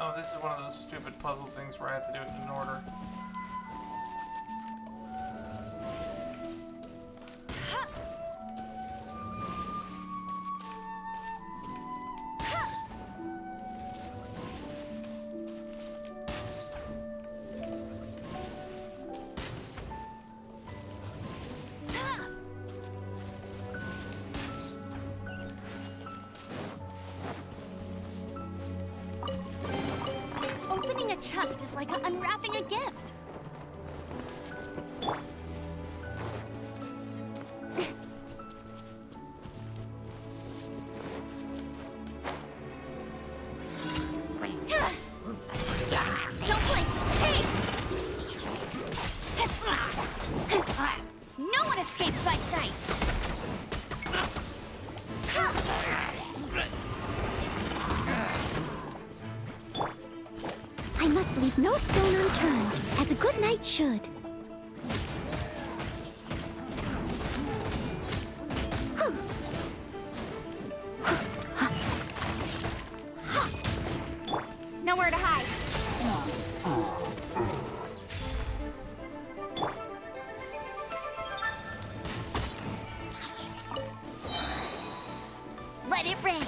Oh, this is one of those stupid puzzle things where I have to do it in order. chest is like unwrapping a gift. Don't blink! Hey! No one escapes my sights! I must leave no stone unturned, as a good knight should. Nowhere to hide. Let it rain.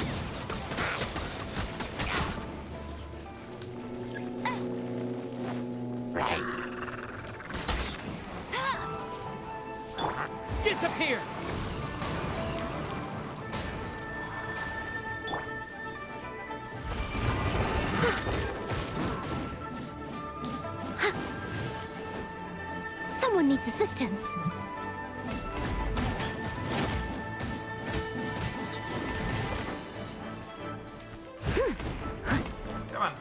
Disappear! Someone needs assistance. Come on.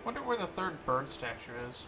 Wonder where the third bird statue is.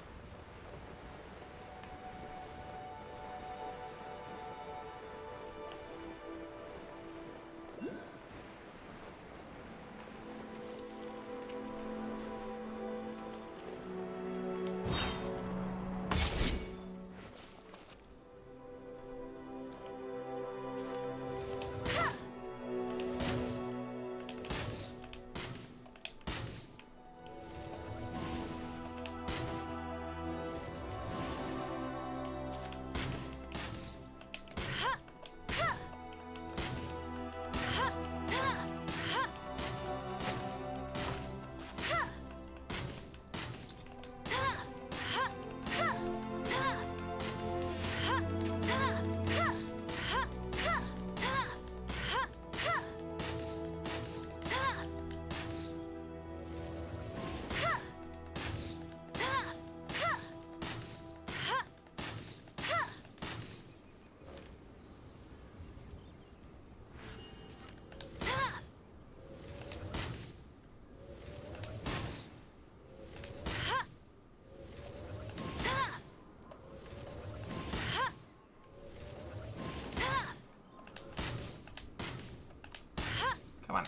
Come on.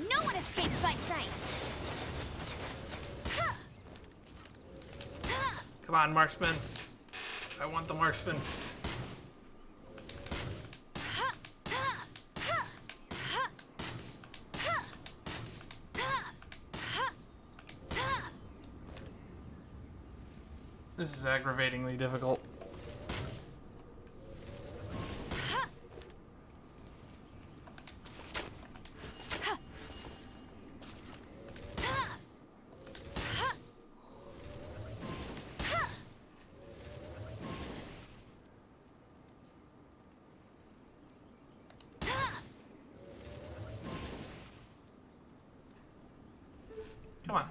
No one escapes my sights. Come on, marksman. I want the marksman. This is aggravatingly difficult. Come on.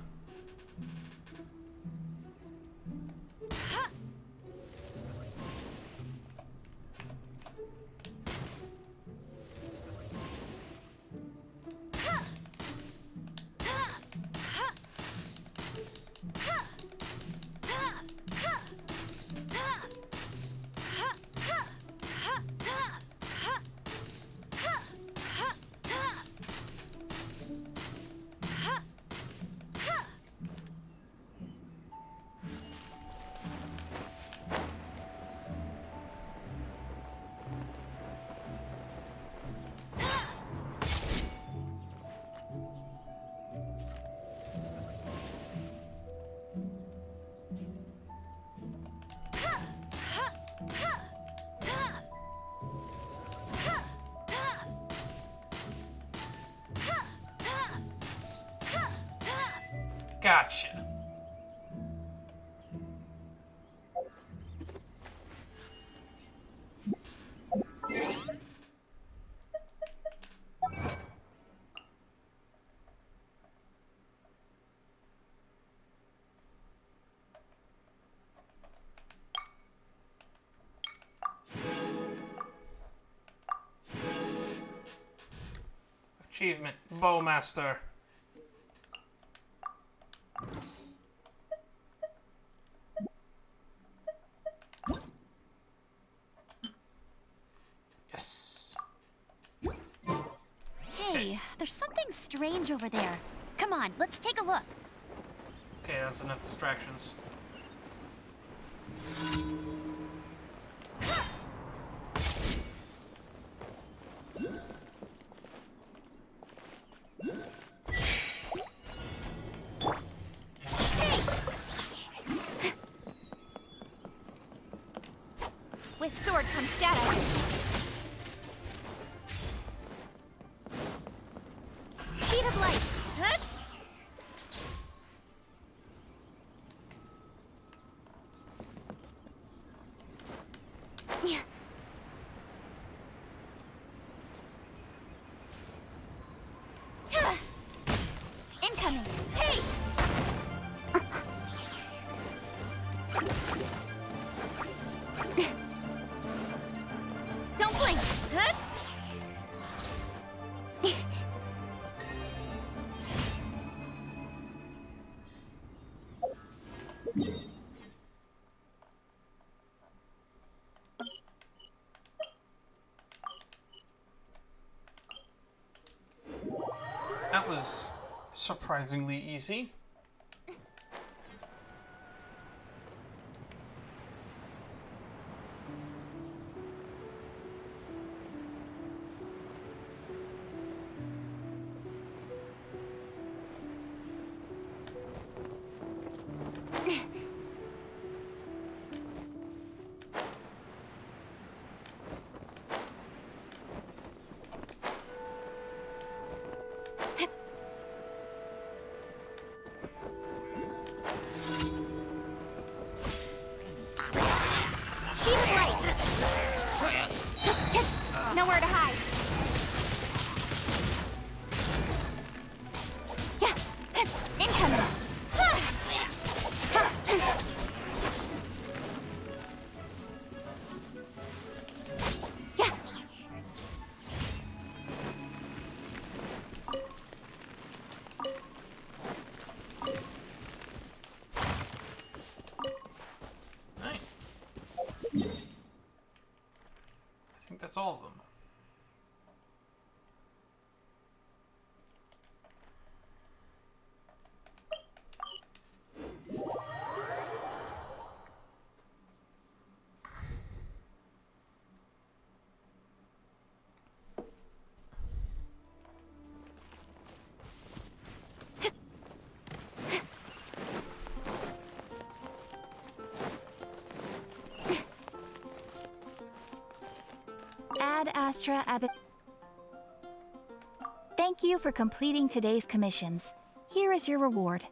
Gotcha. Achievement, Bowmaster. Yes. Hey, there's something strange over there. Come on, let's take a look. Okay, that's enough distractions. With sword comes shadow. Speed of light. Huh? Yeah. Incoming. Hey! Don't blink. Huh? That was surprisingly easy. Nowhere to hide. Yeah. Incoming. Yeah. Right. I think that's all of them. Ad Astra Abbot. Thank you for completing today's commissions. Here is your reward.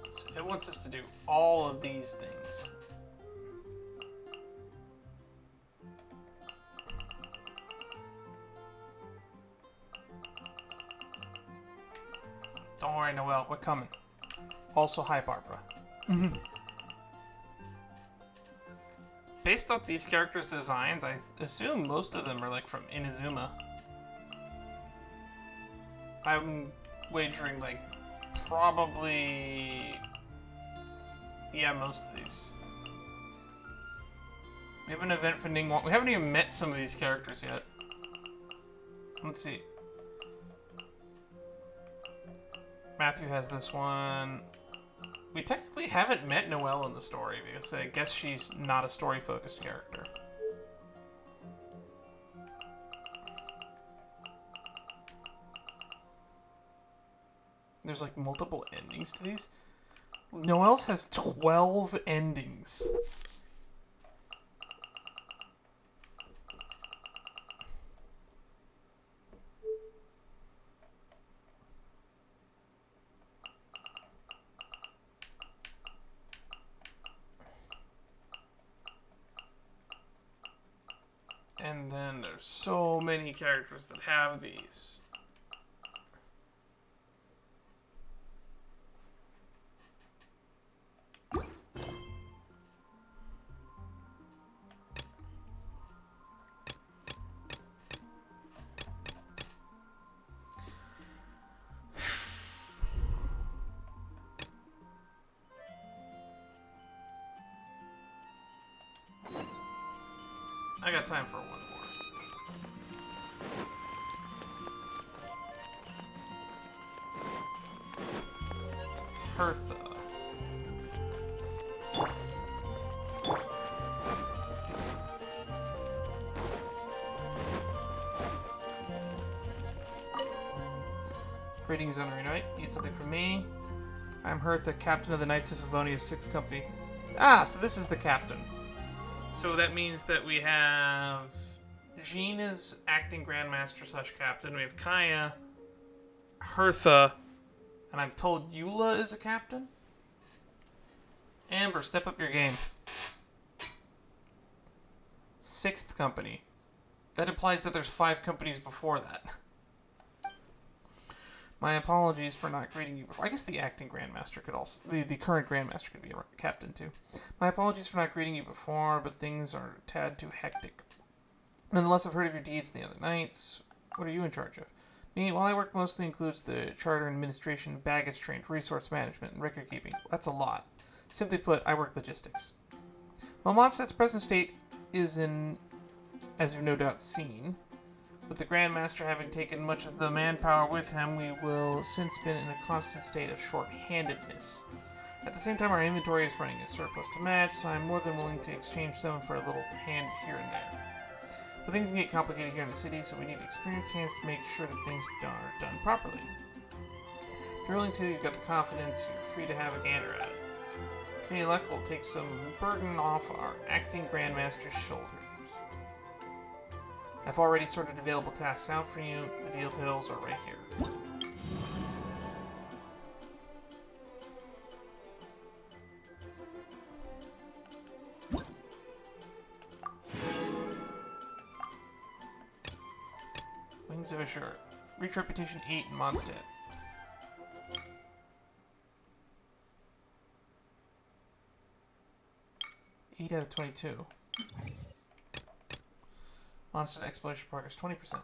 So it wants us to do all of these things. Don't worry, Noelle, we're coming. Also, hi, Barbara. Based off these characters' designs, I assume most of them are like from Inazuma. I'm wagering like probably, yeah, most of these. We have an event for Ningguang. We haven't even met some of these characters yet. Let's see. Matthew has this one. We technically haven't met Noelle in the story because I guess she's not a story-focused character. There's like multiple endings to these. Noelle's has 12 endings. And then there's so many characters that have these. I got time for one more. Hertha. Greetings, Honorary Knight. Need something from me? I'm Hertha, captain of the Knights of Favonia's 6th Company. Ah, so this is the captain. So that means that we have Jean as acting grandmaster / captain. We have Kaya, Hertha, and I'm told Eula is a captain. Amber, step up your game. 6th company. That implies that there's 5 companies before that. My apologies for not greeting you before. I guess the acting grandmaster could also... The current grandmaster could be a captain, too. My apologies for not greeting you before, but things are a tad too hectic. Nonetheless, I've heard of your deeds in the other nights. What are you in charge of? Me, well, I work mostly includes the charter and administration, baggage train, resource management, and record keeping. That's a lot. Simply put, I work logistics. While Mondstadt's present state is in, as you've no doubt seen, with the Grandmaster having taken much of the manpower with him, we will since been in a constant state of short-handedness. At the same time, our inventory is running a surplus to match, so I'm more than willing to exchange some for a little hand here and there. But things can get complicated here in the city, so we need experienced hands to make sure that things are done properly. If you're willing to, you've got the confidence, you're free to have a gander at it. If any luck, we'll take some burden off our acting Grandmaster's shoulders. I've already sorted available tasks out for you. The details are right here. Wings of Azure. Reach reputation 8 in Mondstadt. Eight out of 22. Mondstadt exploration progress 20%.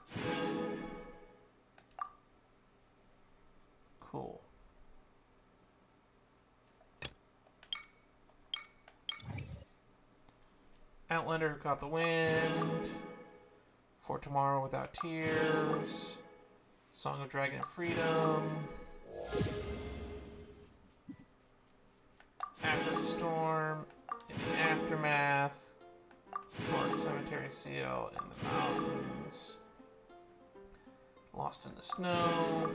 Cool. Outlander who caught the wind. For Tomorrow Without Tears. Song of Dragon and Freedom. After the Storm. In the Aftermath. Sword Cemetery Seal in the Mountains. Lost in the Snow.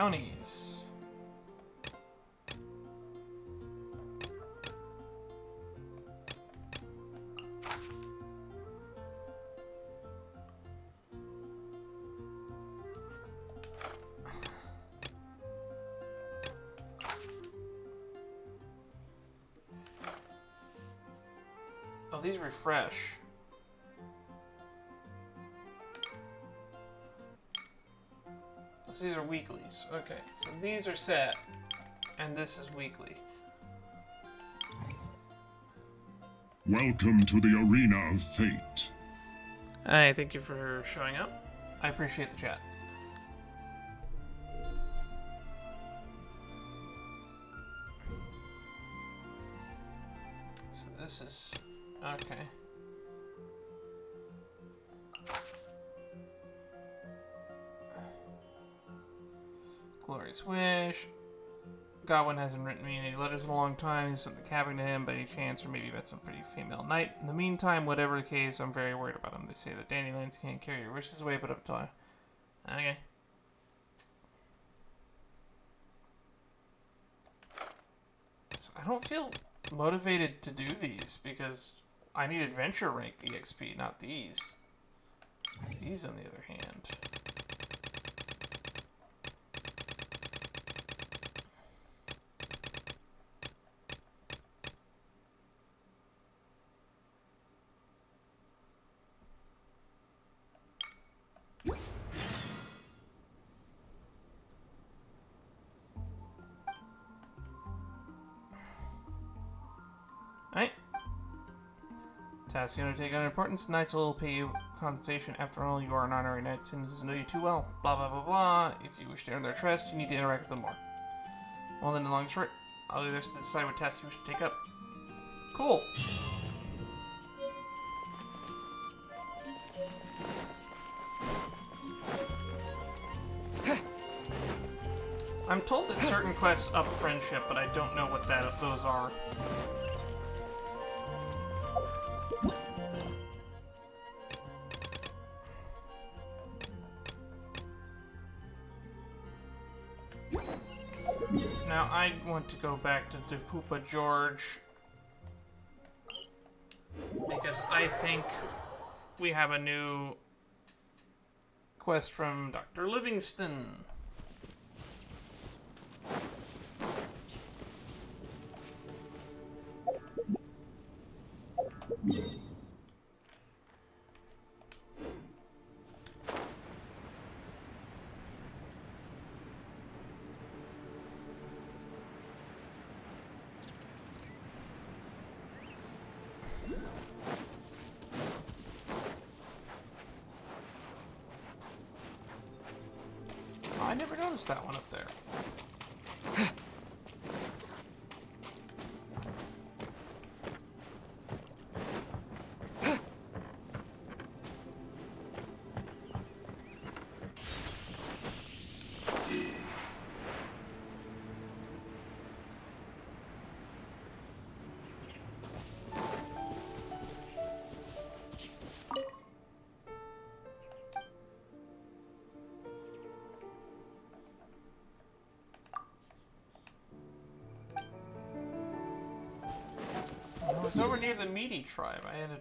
bounties. Oh, these refresh. So these are weeklies. Okay, so these are set, and this is weekly. Welcome to the arena of fate. Hi, thank you for showing up. I appreciate the chat. So this is... okay. Glorious Wish. Godwin hasn't written me any letters in a long time. He's something happening to him by any chance, or maybe met some pretty female knight. In the meantime, whatever the case, I'm very worried about him. They say that dandelions can't carry your wishes away, but up to... okay. So I don't feel motivated to do these, because I need adventure rank EXP, not these. These, on the other hand... Alright. Task you undertake on importance. Knights will pay you compensation. After all, you are an honorary knight. Citizens know you too well. Blah, blah, blah, blah. If you wish to earn their trust, you need to interact with them more. Well, then, the long and short, I'll leave this to decide what tasks you wish to take up. Cool. I'm told that certain quests up friendship, but I don't know what those are. Now I want to go back to Pupa George because I think we have a new quest from Dr. Livingston. I never noticed that one up there. I was over near the meaty tribe. I had a...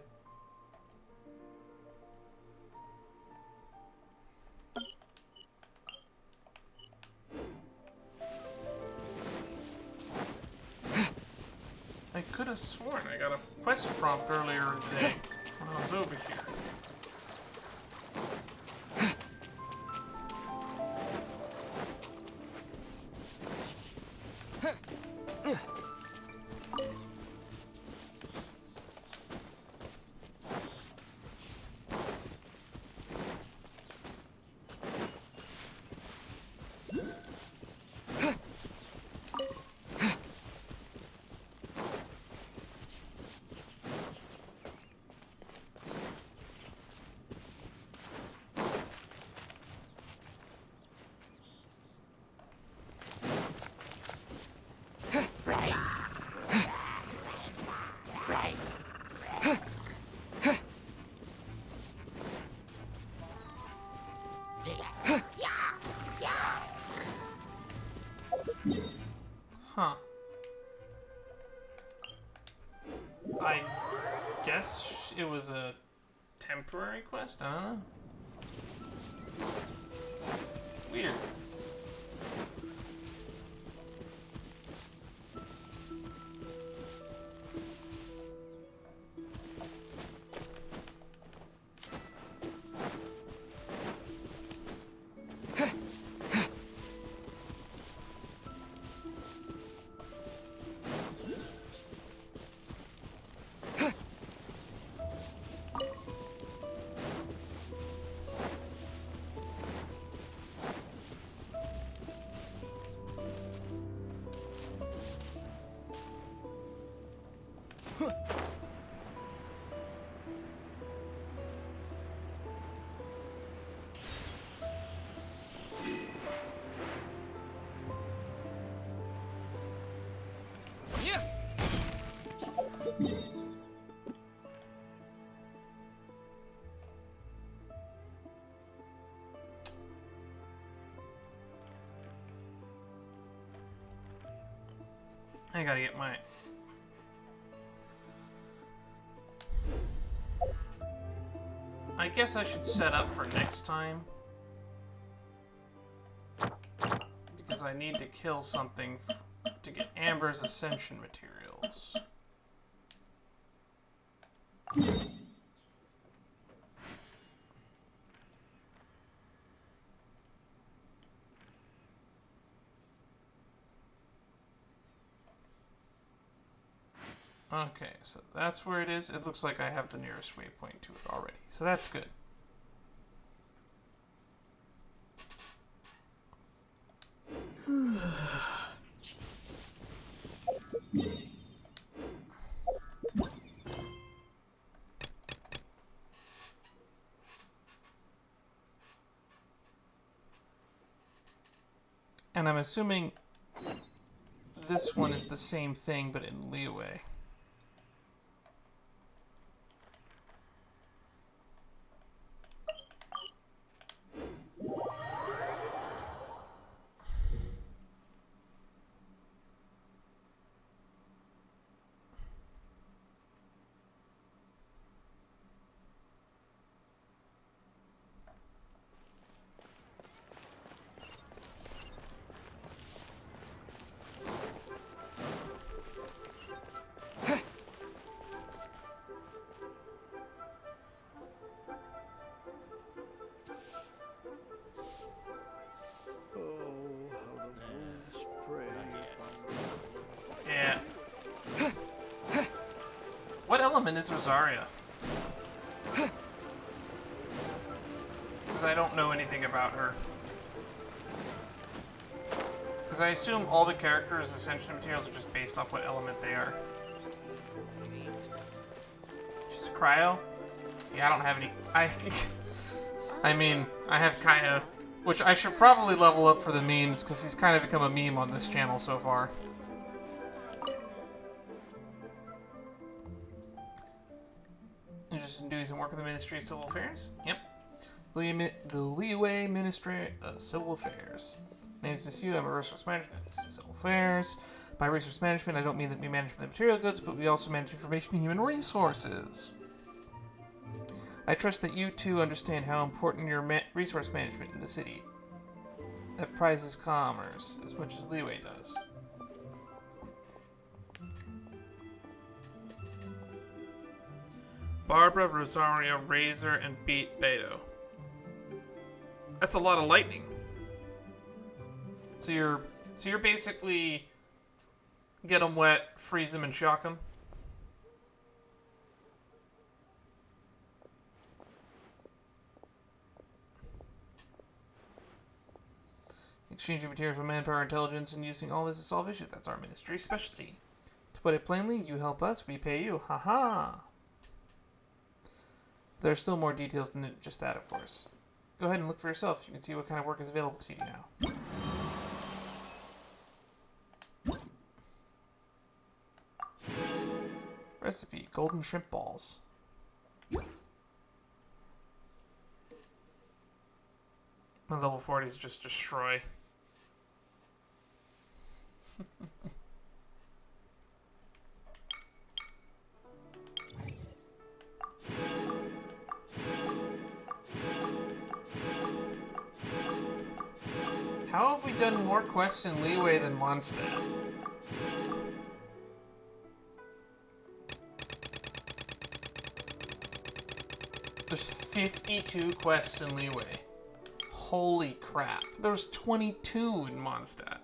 I could have sworn I got a quest prompt earlier today when I was over here. I guess it was a temporary quest? I don't know. Weird. I gotta get my... I guess I should set up for next time. Because I need to kill something to get Amber's Ascension materials. Okay, so that's where it is. It looks like I have the nearest waypoint to it already, so that's good. And I'm assuming this one is the same thing, but in Liyue. Yeah. What element is Rosaria? Because I don't know anything about her. Because I assume all the characters' ascension materials are just based off what element they are. She's a cryo? Yeah, I don't have any... I mean, I have Kaya, which I should probably level up for the memes, because he's kind of become a meme on this channel so far. Interested in doing some work with the Ministry of Civil Affairs? Yep. The Liyue Ministry of Civil Affairs. My name is Monsieur, I'm a resource management. This is Civil Affairs. By resource management, I don't mean that we manage the material goods, but we also manage information and human resources. I trust that you too understand how important your resource management in the city that prizes commerce as much as Liyue does. Barbara, Rosaria, Razor, and Beto. That's a lot of lightning. So you're basically get them wet, freeze them, and shock them. Exchanging materials for manpower, intelligence, and using all this to solve issues. That's our ministry's specialty. To put it plainly, you help us, we pay you. Haha. There are still more details than just that, of course. Go ahead and look for yourself. You can see what kind of work is available to you now. Recipe, golden shrimp balls. My level 40 is just destroy. How have we done more quests in Liyue than Mondstadt? There's 52 quests in Liyue. Holy crap. There's 22 in Mondstadt.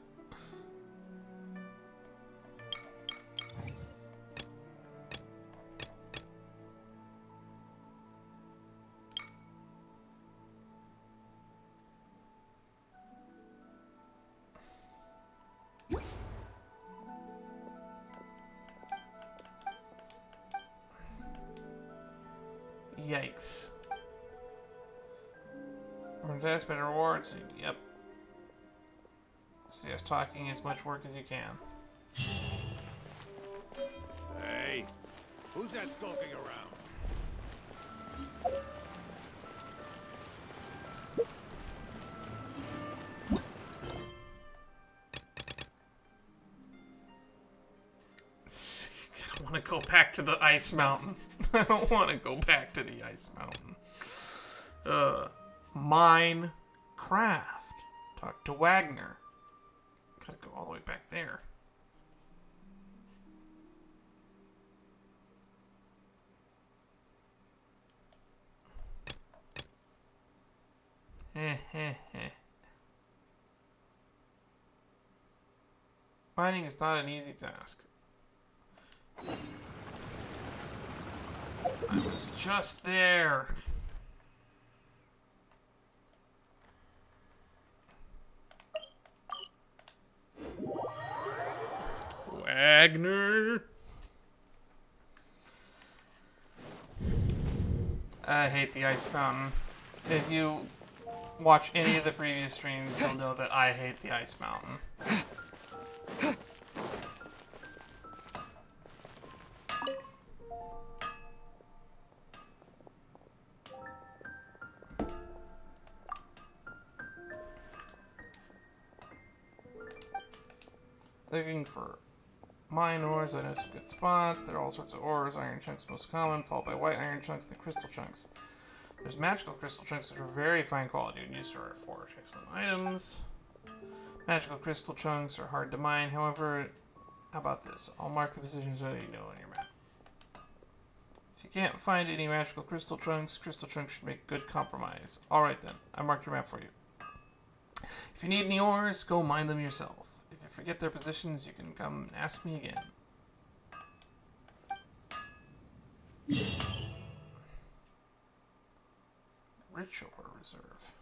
Yikes. Invest better rewards. Yep. So yes, talking as much work as you can. Hey, who's that skulking around? I don't want to go back to the ice mountain. I don't want to go back to the ice mountain. Minecraft. Talk to Wagner. Gotta go all the way back there. Mining is not an easy task. I was just there. Wagner. I hate the ice mountain. If you watch any of the previous streams, you'll know that I hate the ice mountain. Looking for mine ores. I know some good spots. There are all sorts of ores. Iron chunks most common, followed by white iron chunks, then crystal chunks. There's magical crystal chunks which are very fine quality and used to forge excellent items. Magical crystal chunks are hard to mine. However, how about this? I'll mark the positions that you know on your map. If you can't find any magical crystal chunks should make good compromise. Alright then, I marked your map for you. If you need any ores, go mine them yourself. If you forget their positions, you can come and ask me again. Ritual reserve.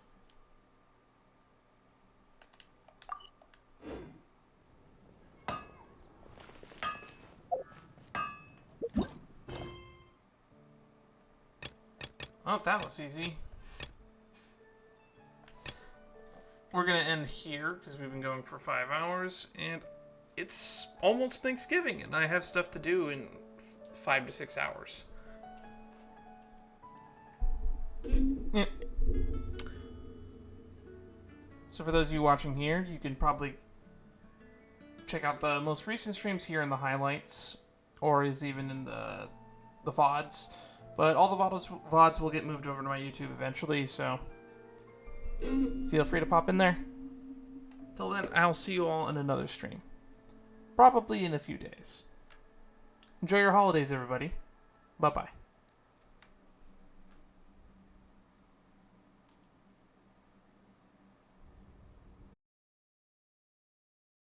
Oh, that was easy. We're gonna end here because we've been going for 5 hours and it's almost Thanksgiving and I have stuff to do in 5 to 6 hours. Yeah. So for those of you watching here, you can probably check out the most recent streams here in the highlights, or is even in the VODs. But all the VODs will get moved over to my YouTube eventually, so feel free to pop in there. Till then, I'll see you all in another stream. Probably in a few days. Enjoy your holidays, everybody. Bye-bye.